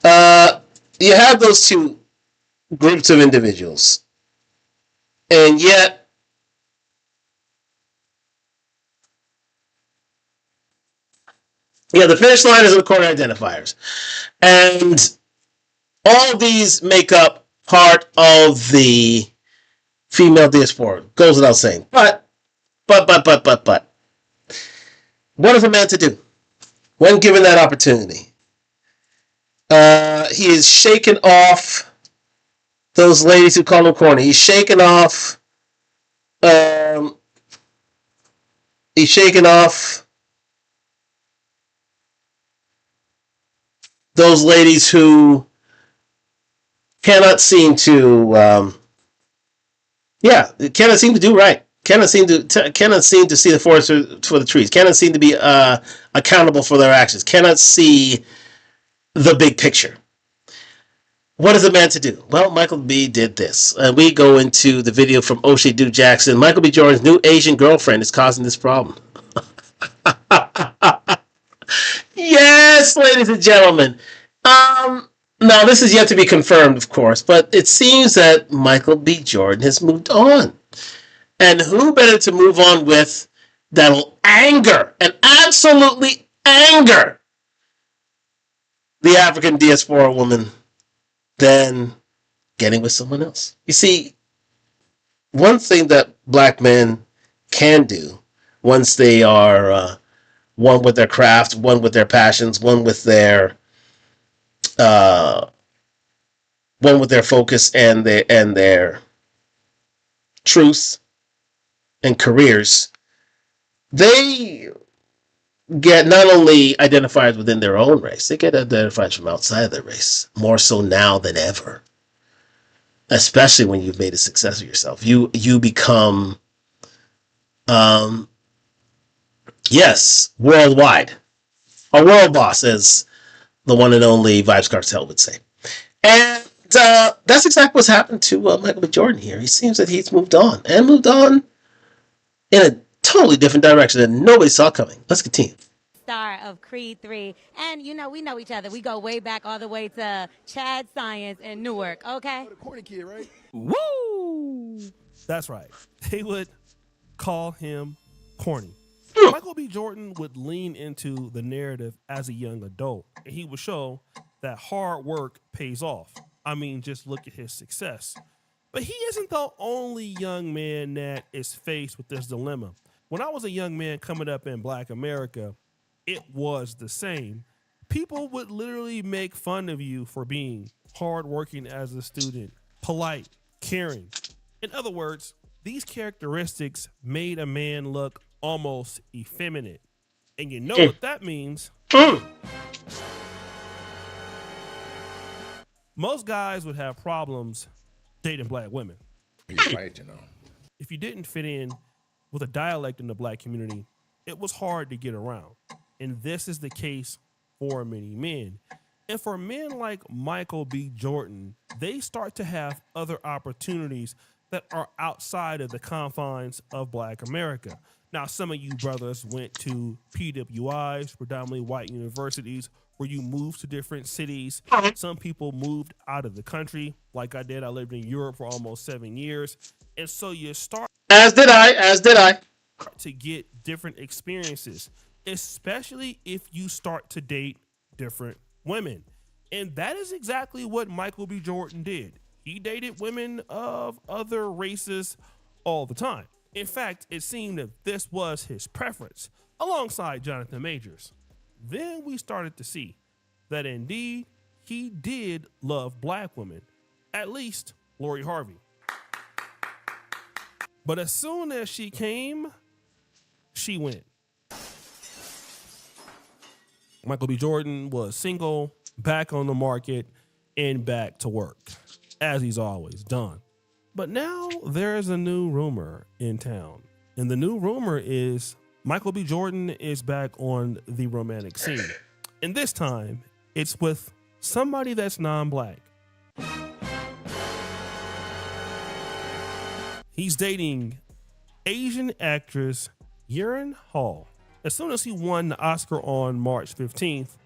You have those two groups of individuals, and yet the finish line is the corner identifiers, and all these make up part of the female diaspora. Goes without saying, but what is a man to do when given that opportunity? He is shaking off those ladies who call him corny. He's shaking off. Those ladies who cannot seem to, cannot seem to do right. Cannot seem to see the forest for the trees. Cannot seem to be accountable for their actions. Cannot see the big picture. What is a man to do? Well, Michael B. did this. We go into the video from O'Shea Duke Jackson. Michael B. Jordan's new Asian girlfriend is causing this problem. Yes, ladies and gentlemen. Now, this is yet to be confirmed, of course, but it seems that Michael B. Jordan has moved on. And who better to move on with that'll anger and absolutely anger the African diaspora woman than getting with someone else? You see, one thing that black men can do once they are one with their craft, one with their passions, one with their focus and their truth and careers, they get not only identifiers within their own race, they get identifiers from outside of their race, more so now than ever. Especially when you've made a success of yourself. You become, worldwide. A world boss, as the one and only Vibes Cartel would say. And that's exactly what's happened to Michael B. Jordan here. He seems that he's moved on in a totally different direction that nobody saw coming. Let's continue. Star of Creed 3. And, we know each other. We go way back all the way to Chad Science in Newark, okay? The corny kid, right? Woo! That's right. They would call him corny. Michael B. Jordan would lean into the narrative as a young adult, and he would show that hard work pays off. I mean, just look at his success. But he isn't the only young man that is faced with this dilemma. When I was a young man coming up in Black America, it was the same. People would literally make fun of you for being hardworking as a student, polite, caring. In other words, these characteristics made a man look almost effeminate. And you know what that means? Most guys would have problems dating black women. You're right, If you didn't fit in with a dialect in the black community, it was hard to get around. And this is the case for many men. And for men like Michael B. Jordan, they start to have other opportunities that are outside of the confines of Black America. Now, some of you brothers went to PWIs, predominantly white universities, where you moved to different cities. Some people moved out of the country, like I did. I lived in Europe for almost 7 years. And so you start. As did I. To get different experiences, especially if you start to date different women. And that is exactly what Michael B. Jordan did. He dated women of other races all the time. In fact, it seemed that this was his preference, alongside Jonathan Majors. Then we started to see that indeed he did love Black women, at least Lori Harvey. But as soon as she came, she went. Michael B. Jordan was single, back on the market, and back to work, as he's always done. But now there's a new rumor in town. And the new rumor is Michael B. Jordan is back on the romantic scene. And this time, it's with somebody that's non-Black. He's dating Asian actress Yeren Hall. As soon as he won the Oscar on March 15th,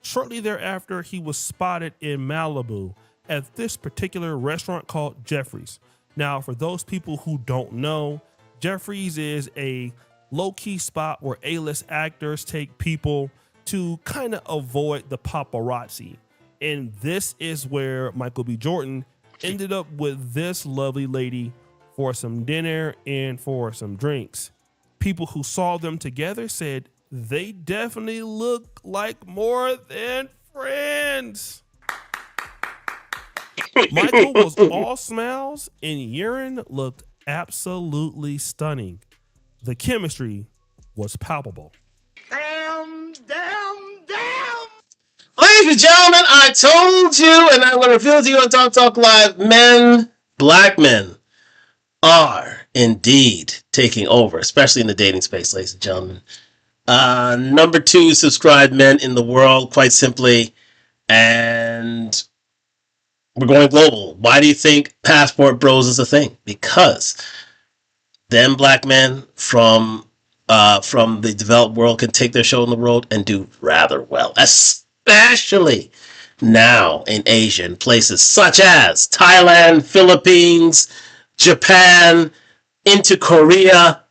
shortly thereafter, he was spotted in Malibu at this particular restaurant called Jeffrey's. Now, for those people who don't know, Jeffrey's is a low-key spot where A-list actors take people to kind of avoid the paparazzi. And this is where Michael B. Jordan ended up with this lovely lady for some dinner and for some drinks. People who saw them together said they definitely look like more than friends. Michael was all smiles and Yeren looked absolutely stunning. The chemistry was palpable. Damn. Ladies and gentlemen, I told you, and I'm going to reveal to you on Talk Live, Black men are indeed taking over, especially in the dating space, ladies and gentlemen. Number 2 subscribed men in the world, quite simply, and we're going global. Why do you think Passport Bros is a thing? Because them Black men from the developed world can take their show on the road and do rather well, especially now in Asia, in places such as Thailand, Philippines, Japan, into Korea.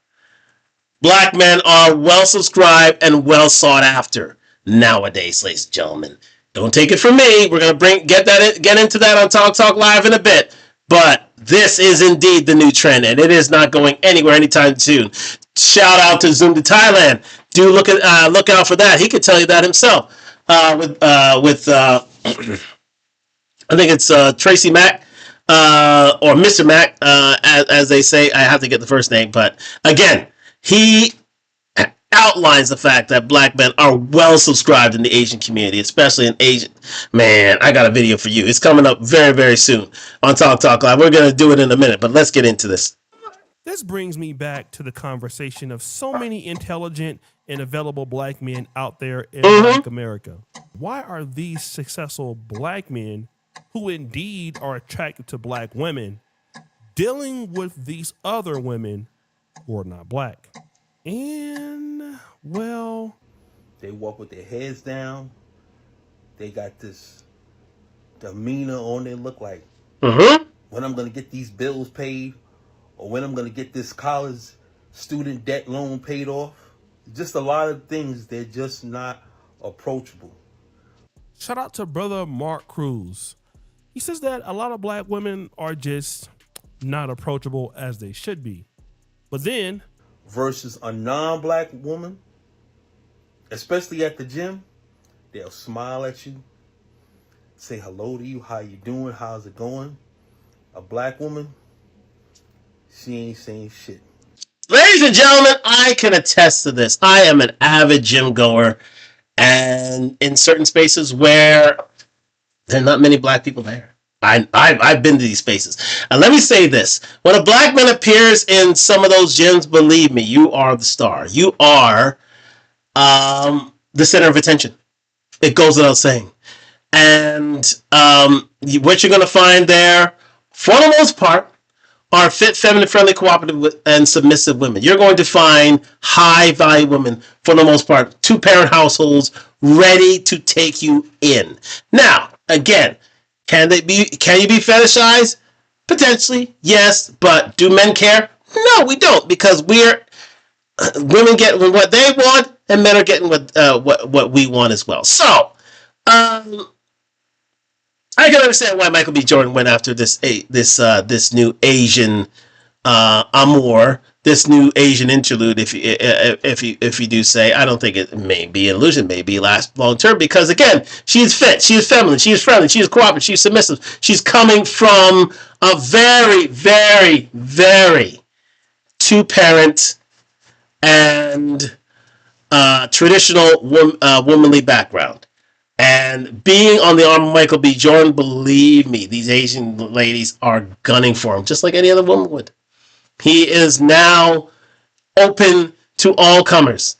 Black men are well subscribed and well sought after nowadays, ladies and gentlemen. Don't take it from me. We're gonna get into that on Talk Live in a bit. But this is indeed the new trend, and it is not going anywhere anytime soon. Shout out to Zoom to Thailand. Do look out for that. He could tell you that himself. With I think it's Tracy Mack. Or Mr. Mac, as they say. I have to get the first name, but again, he outlines the fact that Black men are well subscribed in the Asian community, especially in Asian. Man, I got a video for you. It's coming up very, very soon on Talk Live. We're going to do it in a minute, but let's get into this. This brings me back to the conversation of so many intelligent and available Black men out there in Black America. Why are these successful Black men, who indeed are attracted to Black women, dealing with these other women who are not Black? And, well, they walk with their heads down. They got this demeanor on their look like, when I'm going to get these bills paid, or when I'm going to get this college student debt loan paid off. Just a lot of things, they're just not approachable. Shout out to brother Mark Cruz. He says that a lot of Black women are just not approachable as they should be. But then, versus a non-Black woman, especially at the gym, they'll smile at you, say hello to you, how you doing, how's it going? A Black woman, she ain't saying shit. Ladies and gentlemen, I can attest to this. I am an avid gym goer, and in certain spaces where there are not many Black people there. I've been to these spaces. And let me say this. When a Black man appears in some of those gyms, believe me, you are the star. You are the center of attention. It goes without saying. And what you're going to find there, for the most part, are fit, feminine, friendly, cooperative, and submissive women. You're going to find high-value women, for the most part, two-parent households, ready to take you in. Now, again, can you be fetishized? Potentially, yes. But do men care? No, we don't, because women get what they want, and men are getting what we want as well. So, I can understand why Michael B. Jordan went after this new Asian amour, this new Asian interlude. If you do say, I don't think it may be an illusion, maybe last long term, because again, she is fit, she is feminine, she is friendly, she is cooperative, she is submissive. She's coming from a very, very, very two-parent and traditional womanly background. And being on the arm of Michael B. Jordan, believe me, these Asian ladies are gunning for him, just like any other woman would. He is now open to all comers.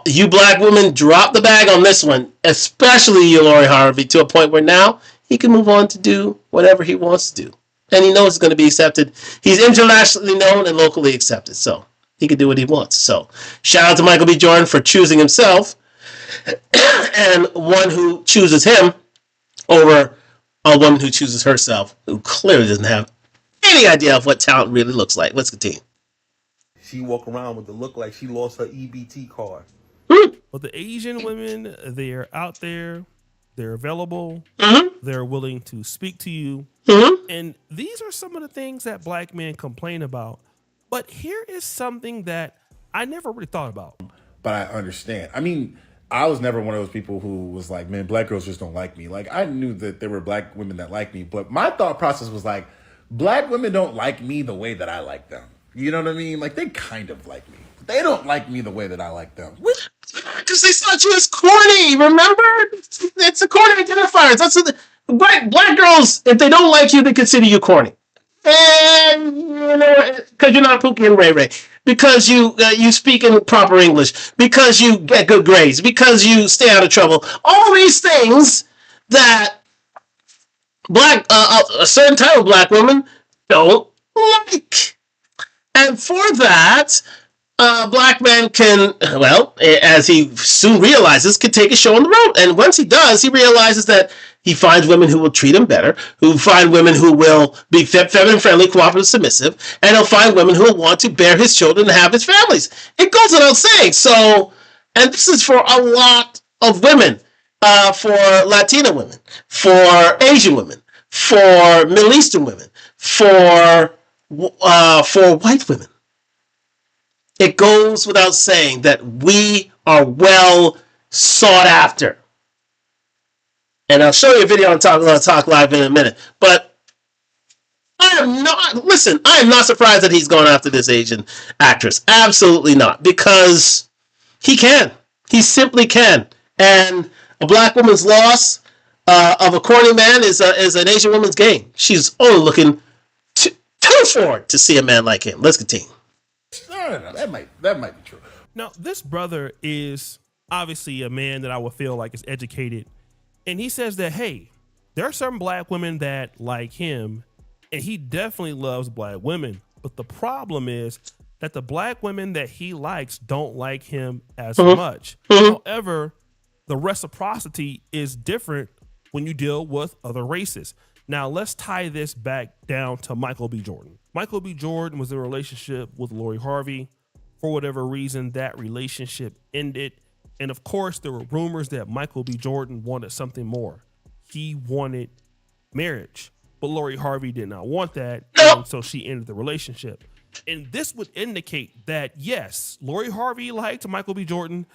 You black women, drop the bag on this one, especially you, Lori Harvey, to a point where now he can move on to do whatever he wants to do. And he knows it's going to be accepted. He's internationally known and locally accepted, so he can do what he wants. So shout out to Michael B. Jordan for choosing himself and one who chooses him over a woman who chooses herself, who clearly doesn't have any idea of what talent really looks like. Let's continue. She walk around with the look like she lost her EBT card. But the Asian women, they're out there, they're available, they're willing to speak to you. And these are some of the things that black men complain about. But here is something that I never really thought about. But I understand. I mean, I was never one of those people who was like, man, black girls just don't like me. Like, I knew that there were black women that like me, but my thought process was like, black women don't like me the way that I like them. You know what I mean? Like, they kind of like me. They don't like me the way that I like them. Because they saw you as corny, remember? It's a corny identifier. That's what black girls, if they don't like you, they consider you corny. And, you know, because you're not Pookie and Ray Ray. Because you speak in proper English. Because you get good grades. Because you stay out of trouble. All these things that a certain type of black woman don't like. And for that, black man can, well, as he soon realizes, can take a show on the road. And once he does, he realizes that he finds women who will treat him better, who find women who will be feminine, friendly, cooperative, submissive, and he'll find women who will want to bear his children and have his families. It goes without saying. So, and this is for a lot of women, for Latina women, for Asian women, for Middle Eastern women, for white women. It goes without saying that we are well sought after. And I'll show you a video on Talk Live in a minute. But I am not surprised that he's gone after this Asian actress. Absolutely not. Because he can. He simply can. And a black woman's loss of a corny man is an Asian woman's gain. She's only looking forward to see a man like him. Let's continue. No. That might be true. Now, this brother is obviously a man that I would feel like is educated. And he says that, hey, there are certain black women that like him, and he definitely loves black women. But the problem is that the black women that he likes don't like him as much. However, the reciprocity is different when you deal with other races. Now, let's tie this back down to Michael B. Jordan. Michael B. Jordan was in a relationship with Lori Harvey. For whatever reason, that relationship ended. And of course, there were rumors that Michael B. Jordan wanted something more. He wanted marriage. But Lori Harvey did not want that. And so she ended the relationship. And this would indicate that, yes, Lori Harvey liked Michael B. Jordan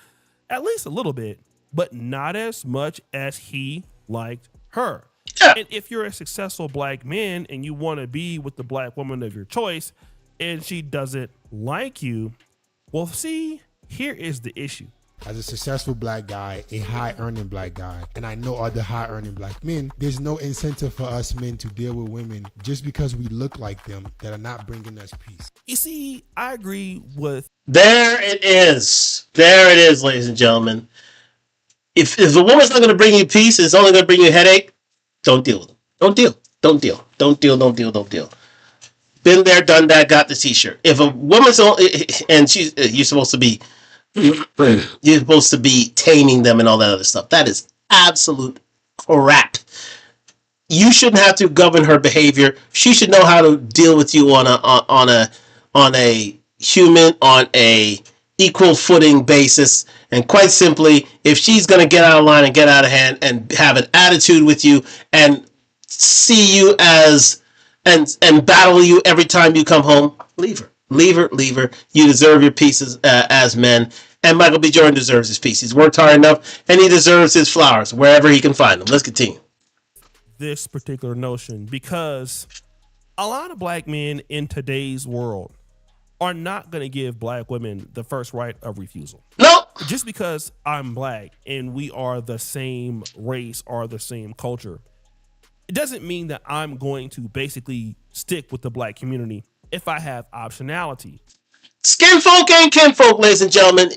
at least a little bit, but not as much as he liked her. And if you're a successful black man and you want to be with the black woman of your choice and she doesn't like you, well, see, here is the issue. As a successful black guy, a high-earning black guy, and I know other high-earning black men, there's no incentive for us men to deal with women just because we look like them that are not bringing us peace. You see, I agree with... There it is. There it is, ladies and gentlemen. If a woman's not going to bring you peace, it's only going to bring you a headache, don't deal with them. Don't deal. Don't deal. Don't deal. Don't deal. Don't deal. Been there, done that, got the t-shirt. If a woman's and you're supposed to be taming them and all that other stuff. That is absolute crap. You shouldn't have to govern her behavior. She should know how to deal with you on a human, on a equal footing basis. And quite simply, if she's going to get out of line and get out of hand and have an attitude with you and see you as and battle you every time you come home, leave her. Leave her. You deserve your pieces as men. And Michael B. Jordan deserves his piece. He's worked hard enough, and he deserves his flowers wherever he can find them. Let's continue. This particular notion, because a lot of black men in today's world are not going to give black women the first right of refusal. No. Just because I'm black and we are the same race or the same culture, it doesn't mean that I'm going to basically stick with the black community if I have optionality. Skinfolk ain't kinfolk, ladies and gentlemen.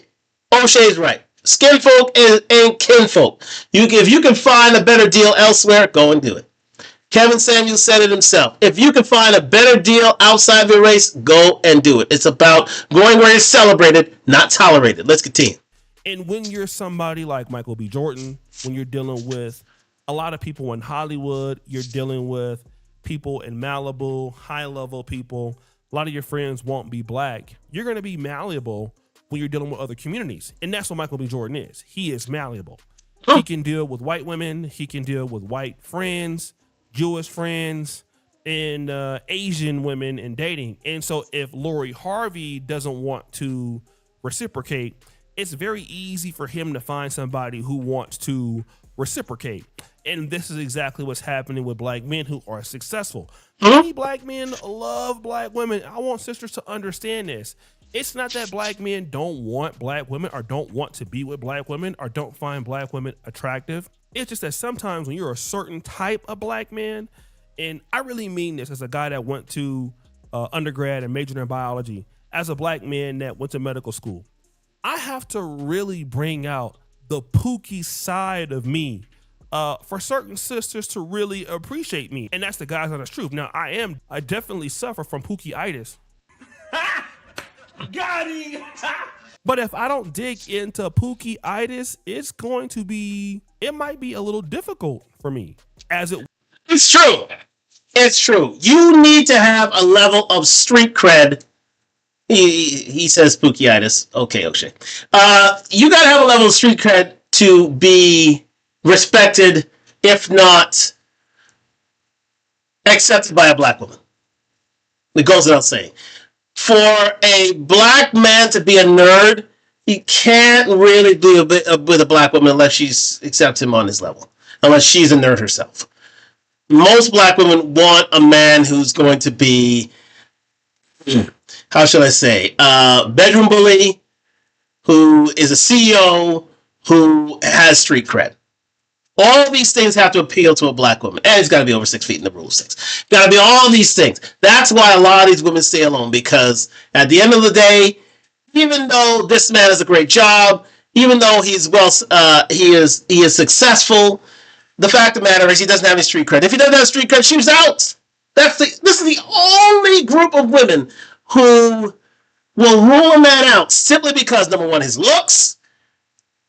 O'Shea's right. Skinfolk ain't kinfolk. If you can find a better deal elsewhere, go and do it. Kevin Samuels said it himself. If you can find a better deal outside of your race, go and do it. It's about going where it's celebrated, not tolerated. Let's continue. And when you're somebody like Michael B. Jordan, when you're dealing with a lot of people in Hollywood, you're dealing with people in Malibu, high-level people, a lot of your friends won't be black. You're going to be malleable when you're dealing with other communities. And that's what Michael B. Jordan is. He is malleable. He can deal with white women. He can deal with white friends, Jewish friends, and Asian women in dating. And so if Lori Harvey doesn't want to reciprocate, it's very easy for him to find somebody who wants to reciprocate. And this is exactly what's happening with black men who are successful. Many black men love black women. I want sisters to understand this. It's not that black men don't want black women or don't want to be with black women or don't find black women attractive. It's just that sometimes when you're a certain type of black man, and I really mean this as a guy that went to undergrad and majored in biology, as a black man that went to medical school, I have to really bring out the Pookie side of me for certain sisters to really appreciate me. And that's the God's honest truth. Now, I definitely suffer from Pookie-itis. Got him. But if I don't dig into Pookie-itis, it might be a little difficult for me. It's true. It's true. You need to have a level of street cred. He says Pookie-itis. Okay, O'Shea. You got to have a level of street cred to be respected, if not accepted by a black woman. It goes without saying. For a black man to be a nerd, he can't really be with a black woman unless she's accepts him on his level, unless she's a nerd herself. Most black women want a man who's going to be, how should I say, bedroom bully, who is a CEO, who has street cred. All these things have to appeal to a black woman. And he's got to be over 6 feet in the rule of 6. Got to be all these things. That's why a lot of these women stay alone, because at the end of the day, even though this man has a great job, even though he is successful, the fact of the matter is he doesn't have any street cred. If he doesn't have street cred, she's out. This is the only group of women who will rule a man out simply because, number one, his looks,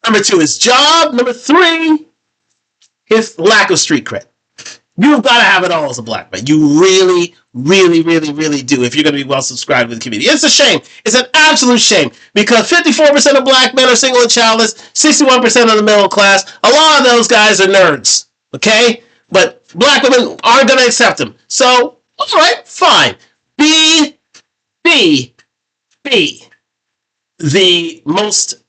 number two, his job, number three, his lack of street cred. You've got to have it all as a black man. You really, really, really, really do if you're going to be well subscribed with the community. It's a shame. It's an absolute shame, because 54% of black men are single and childless, 61% of the middle class. A lot of those guys are nerds, okay? But black women aren't going to accept them. So, all right, fine. Be the most,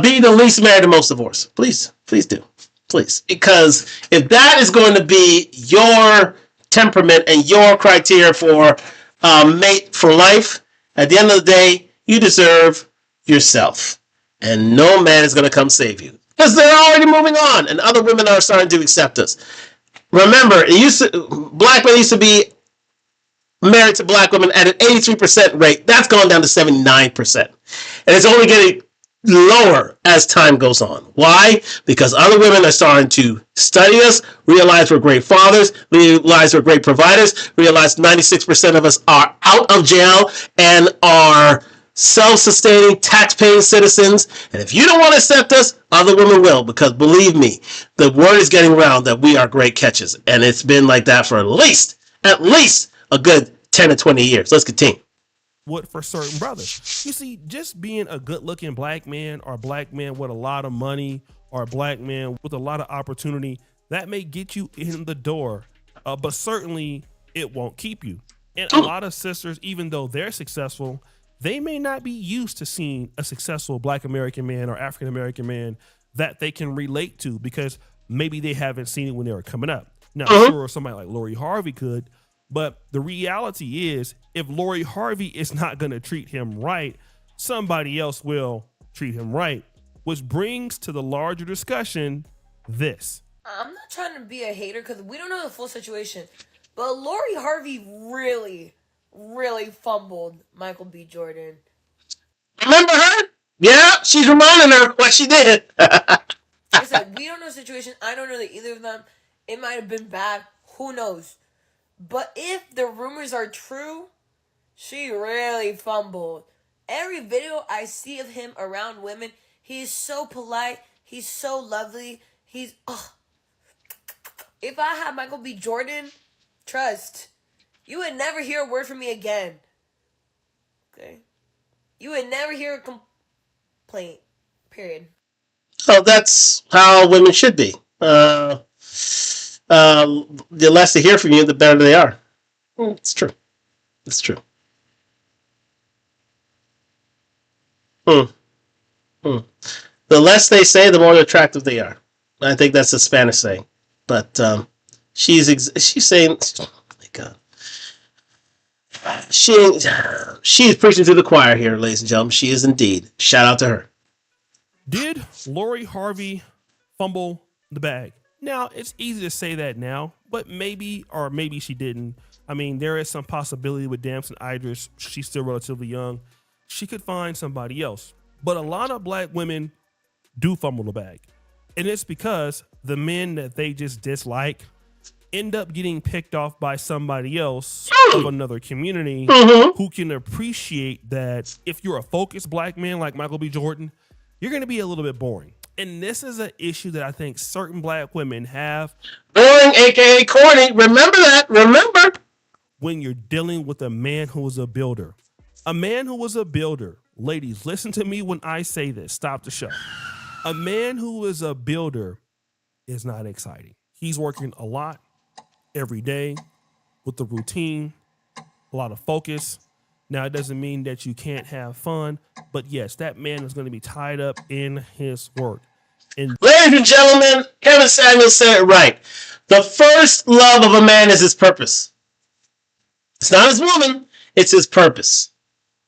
be the least married and most divorced. Please do. Please. Because if that is going to be your temperament and your criteria for mate for life, at the end of the day, you deserve yourself. And no man is going to come save you. Because they're already moving on, and other women are starting to accept us. Remember, black men used to be married to black women at an 83% rate. That's gone down to 79%. And it's only getting lower as time goes on. Why? Because other women are starting to study us, realize we're great fathers, realize we're great providers, realize 96% of us are out of jail and are self-sustaining, tax-paying citizens. And if you don't want to accept us, other women will, because believe me, the word is getting around that we are great catches. And it's been like that for at least a good 10 to 20 years. Let's continue. What for certain brothers. You see, just being a good-looking black man or a black man with a lot of money or a black man with a lot of opportunity, that may get you in the door, but certainly it won't keep you. And a lot of sisters, even though they're successful, they may not be used to seeing a successful black American man or African American man that they can relate to because maybe they haven't seen it when they were coming up. Now, sure, somebody like Lori Harvey could, but the reality is, if Lori Harvey is not going to treat him right, somebody else will treat him right, which brings to the larger discussion this. I'm not trying to be a hater because we don't know the full situation, but Lori Harvey really fumbled Michael B. Jordan. Remember her? Yeah, she's reminding her what she did. Like I said, we don't know the situation. I don't know that either of them. It might have been bad. Who knows? But if the rumors are true, she really fumbled. Every video I see of him around women, he's so polite. He's so lovely. If I had Michael B. Jordan, trust, you would never hear a word from me again. Okay? You would never hear a complaint. Period. Oh, that's how women should be. The less they hear from you, the better they are. It's true. It's true. The less they say, the more attractive they are. I think that's a Spanish saying. But she's saying, oh my God. She's preaching to the choir here, ladies and gentlemen. She is indeed. Shout out to her. Did Lori Harvey fumble the bag? Now, it's easy to say that now, but maybe she didn't. I mean, there is some possibility with Damson Idris. She's still relatively young. She could find somebody else. But a lot of black women do fumble the bag. And it's because the men that they just dislike end up getting picked off by somebody else of another community who can appreciate that if you're a focused black man like Michael B. Jordan, you're going to be a little bit boring. And this is an issue that I think certain black women have. Boring, aka corny. Remember that. Remember. When you're dealing with a man who is a builder. A man who is a builder. Ladies, listen to me when I say this. Stop the show. A man who is a builder is not exciting. He's working a lot every day with the routine, a lot of focus. Now, it doesn't mean that you can't have fun, but yes, that man is going to be tied up in his work. And ladies and gentlemen, Kevin Samuels said it right. The first love of a man is his purpose. It's not his woman, it's his purpose.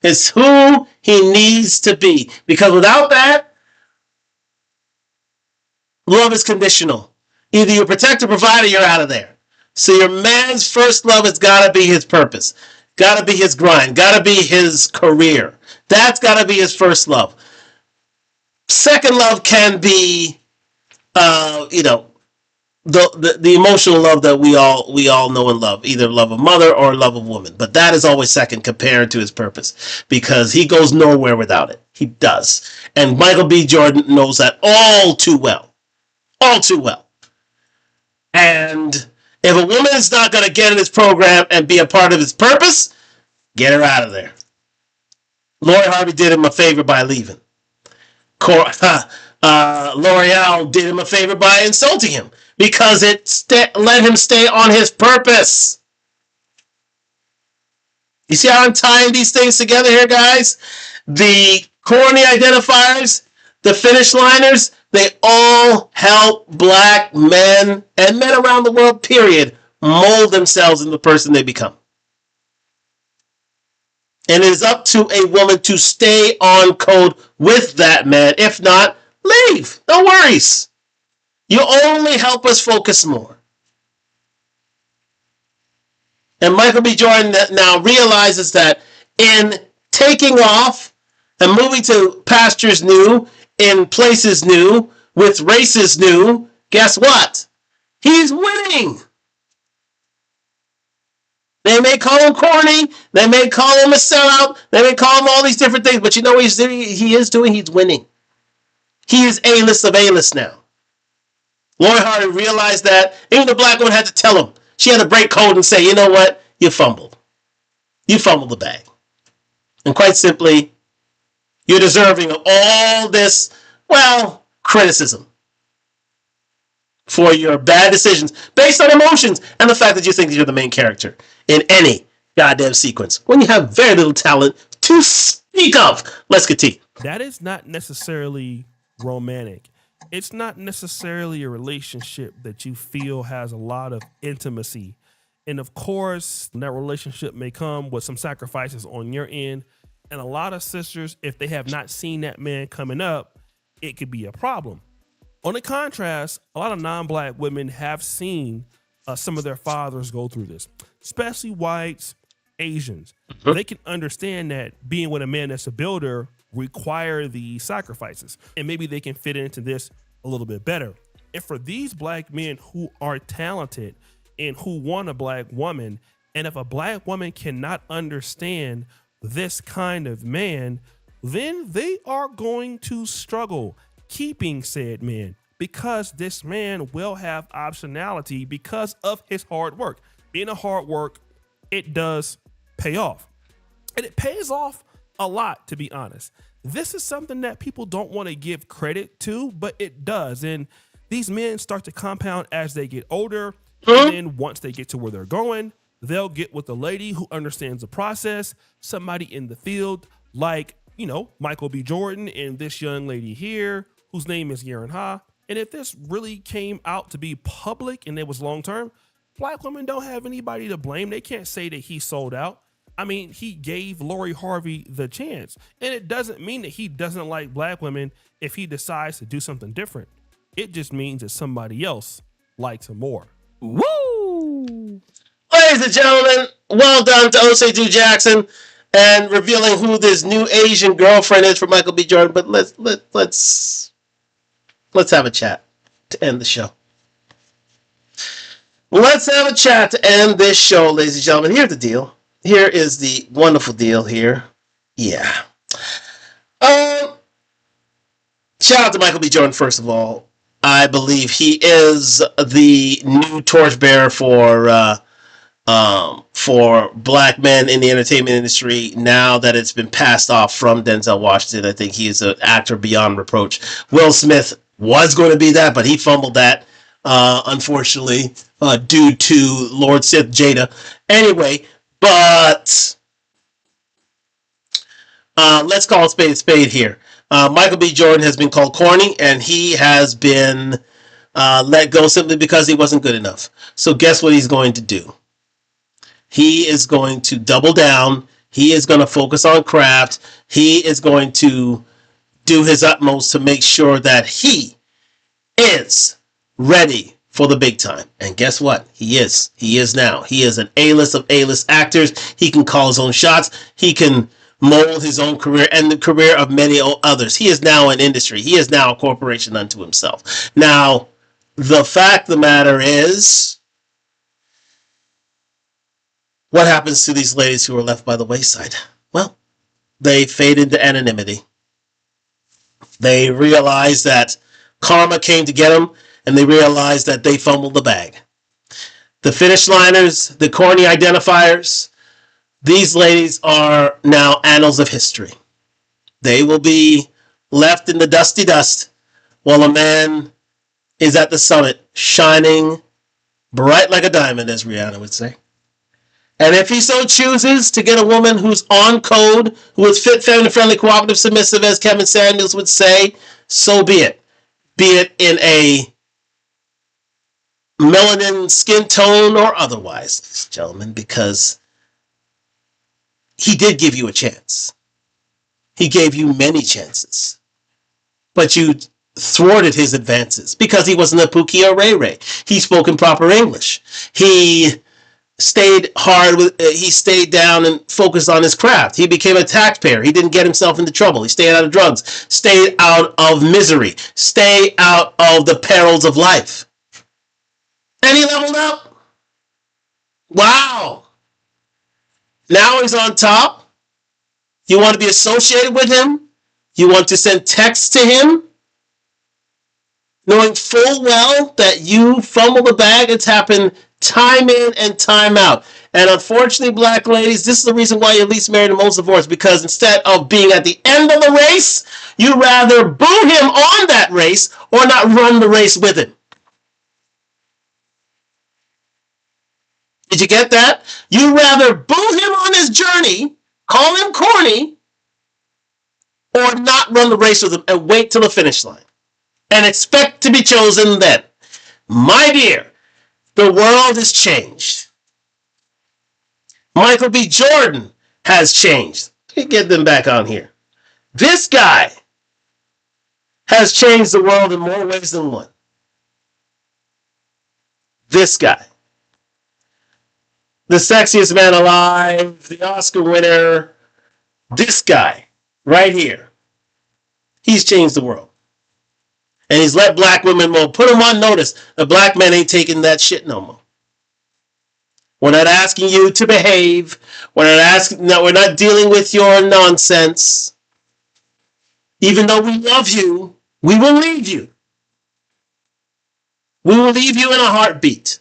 It's who he needs to be. Because without that, love is conditional. Either you protect or provide or you're out of there. So your man's first love has got to be his purpose. Got to be his grind. Got to be his career. That's got to be his first love. Second love can be, the emotional love that we all know and love. Either love of mother or love of woman. But that is always second compared to his purpose. Because he goes nowhere without it. He does. And Michael B. Jordan knows that all too well. All too well. And if a woman is not going to get in his program and be a part of his purpose, get her out of there. Lori Harvey did him a favor by leaving. L'Oreal did him a favor by insulting him because it let him stay on his purpose. You see how I'm tying these things together here, guys? The corny identifiers, the finish liners, they all help black men and men around the world, period, mold themselves into the person they become. And it is up to a woman to stay on code with that man. If not, leave. No worries. You only help us focus more. And Michael B. Jordan now realizes that in taking off and moving to pastures new, in places new, with races new, guess what? He's winning. They may call him corny. They may call him a sellout. They may call him all these different things. But you know what he is doing? He's winning. He is A-list of A-list now. Lori Harvey realized that. Even the black woman had to tell him. She had to break code and say, you know what? You fumbled. You fumbled the bag. And quite simply, you're deserving of all this, well, criticism for your bad decisions based on emotions and the fact that you think that you're the main character in any goddamn sequence when you have very little talent to speak of. Let's continue. That is not necessarily romantic. It's not necessarily a relationship that you feel has a lot of intimacy. And of course, that relationship may come with some sacrifices on your end. And a lot of sisters, if they have not seen that man coming up, it could be a problem. On the contrast, a lot of non-black women have seen some of their fathers go through this, especially whites, Asians. They can understand that being with a man that's a builder require the sacrifices, and maybe they can fit into this a little bit better. And for these black men who are talented and who want a black woman, and if a black woman cannot understand this kind of man, then they are going to struggle keeping said man, because this man will have optionality because of his hard work. Being a hard work, it does pay off. And it pays off a lot, to be honest. This is something that people don't want to give credit to, but it does. And these men start to compound as they get older. And then once they get to where they're going, they'll get with a lady who understands the process, somebody in the field like, Michael B. Jordan and this young lady here, whose name is Yaren Ha. And if this really came out to be public and it was long term, black women don't have anybody to blame. They can't say that he sold out. I mean, he gave Lori Harvey the chance. And it doesn't mean that he doesn't like black women if he decides to do something different. It just means that somebody else likes him more. Woo! Ladies and gentlemen, well done to Osei Jackson and revealing who this new Asian girlfriend is for Michael B. Jordan. But let's have a chat to end the show. Let's have a chat to end this show, ladies and gentlemen. Here's the deal. Here is the wonderful deal here. Yeah. Shout out to Michael B. Jordan, first of all. I believe he is the new torchbearer for black men in the entertainment industry now that it's been passed off from Denzel Washington. I think he is an actor beyond reproach. Will Smith was going to be that, but he fumbled that, unfortunately, due to Lord Sith Jada. Anyway, but let's call a spade here. Michael B. Jordan has been called corny, and he has been let go simply because he wasn't good enough. So guess what he's going to do? He is going to double down. He is going to focus on craft. He is going to do his utmost to make sure that he is ready for the big time. And guess what? He is. He is now. He is an A-list of A-list actors. He can call his own shots. He can mold his own career and the career of many others. He is now an industry. He is now a corporation unto himself. Now, the fact of the matter is, what happens to these ladies who are left by the wayside? Well, they fade into anonymity. They realize that karma came to get them, and they realize that they fumbled the bag. The finish liners, the corny identifiers, these ladies are now annals of history. They will be left in the dusty dust while a man is at the summit, shining bright like a diamond, as Rihanna would say. And if he so chooses to get a woman who's on code, who is fit, feminine, friendly, cooperative, submissive, as Kevin Samuels would say, so be it. Be it in a melanin skin tone or otherwise, gentlemen, because he did give you a chance. He gave you many chances. But you thwarted his advances because he wasn't a Pookie or Ray Ray. He spoke in proper English. He stayed hard with. He stayed down and focused on his craft. He became a taxpayer. He didn't get himself into trouble. He stayed out of drugs, stayed out of misery, stayed out of the perils of life. And he leveled up. Wow. Now he's on top. You want to be associated with him? You want to send texts to him? Knowing full well that you fumble the bag. It's happened time in and time out. And unfortunately, black ladies, this is the reason why you're least married and most divorced, because instead of being at the end of the race, you rather boo him on that race or not run the race with him. Did you get that? You rather boo him on his journey, call him corny, or not run the race with him and wait till the finish line and expect to be chosen then. My dear, the world has changed. Michael B. Jordan has changed. Let me get them back on here. This guy has changed the world in more ways than one. This guy. The sexiest man alive, the Oscar winner, this guy right here. He's changed the world. And he's let black women know, put him on notice. The black men ain't taking that shit no more. We're not asking you to behave. We're not dealing with your nonsense. Even though we love you, we will leave you. We will leave you in a heartbeat.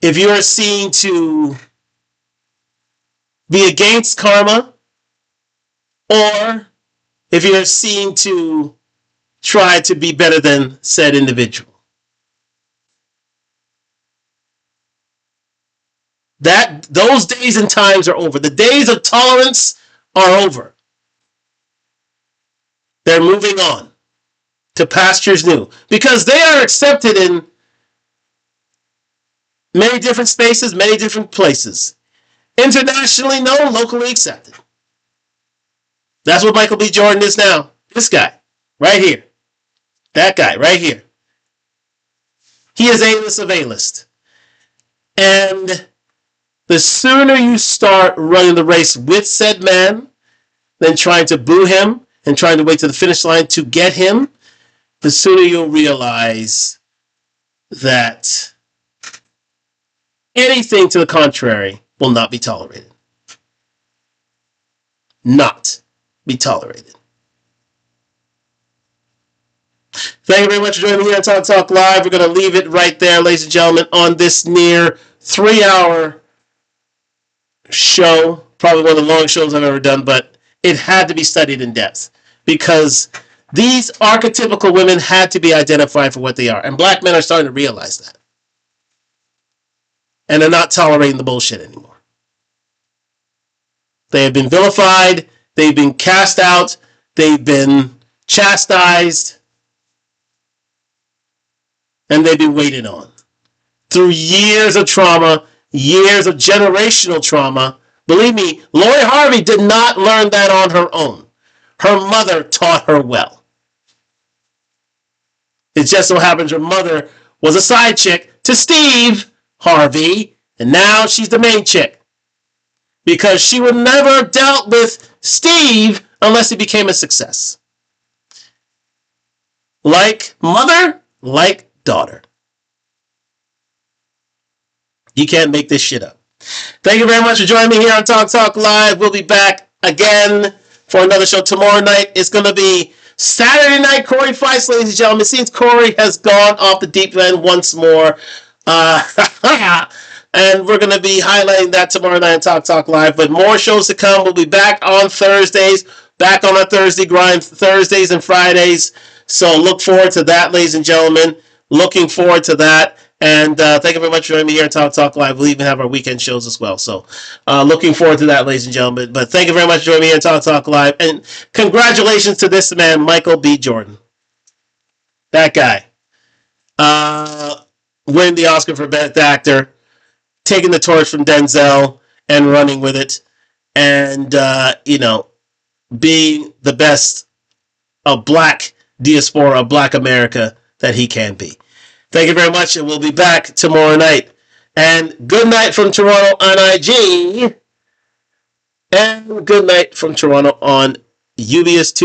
If you are seen to be against karma, or if you're seen to try to be better than said individual. Those days and times are over. The days of tolerance are over. They're moving on to pastures new because they are accepted in many different spaces, many different places. Internationally known, locally accepted. That's what Michael B. Jordan is now. This guy, right here. That guy, right here. He is A-list of A-list. And the sooner you start running the race with said man than trying to boo him and trying to wait to the finish line to get him, the sooner you'll realize that anything to the contrary will not be tolerated. Not be tolerated. Thank you very much for joining me here on Talk Live. We're going to leave it right there, ladies and gentlemen, on this near 3-hour show. Probably one of the longest shows I've ever done, but it had to be studied in depth because these archetypical women had to be identified for what they are. And black men are starting to realize that. And they're not tolerating the bullshit anymore. They have been vilified. They've been cast out. They've been chastised. And they've been waited on. Through years of trauma, years of generational trauma. Believe me, Lori Harvey did not learn that on her own. Her mother taught her well. It just so happens her mother was a side chick to Steve Harvey, and now she's the main chick. Because she would never dealt with Steve unless he became a success. Like mother, like daughter. You can't make this shit up. Thank you very much for joining me here on Talk Live. We'll be back again for another show tomorrow night. It's going to be Saturday Night Corey Fights, ladies and gentlemen. It seems Corey has gone off the deep end once more. And we're going to be highlighting that tomorrow night on Talk Live. But more shows to come. We'll be back on Thursdays. Back on our Thursday grind, Thursdays and Fridays. So look forward to that, ladies and gentlemen. Looking forward to that. And thank you very much for joining me here on Talk Live. We'll even have our weekend shows as well. So looking forward to that, ladies and gentlemen. But thank you very much for joining me here on Talk Live. And congratulations to this man, Michael B. Jordan. That guy. Winning the Oscar for Best Actor. Taking the torch from Denzel and running with it. And, being the best of black diaspora, of black America that he can be. Thank you very much, and we'll be back tomorrow night. And good night from Toronto on IG. And good night from Toronto on UBS2.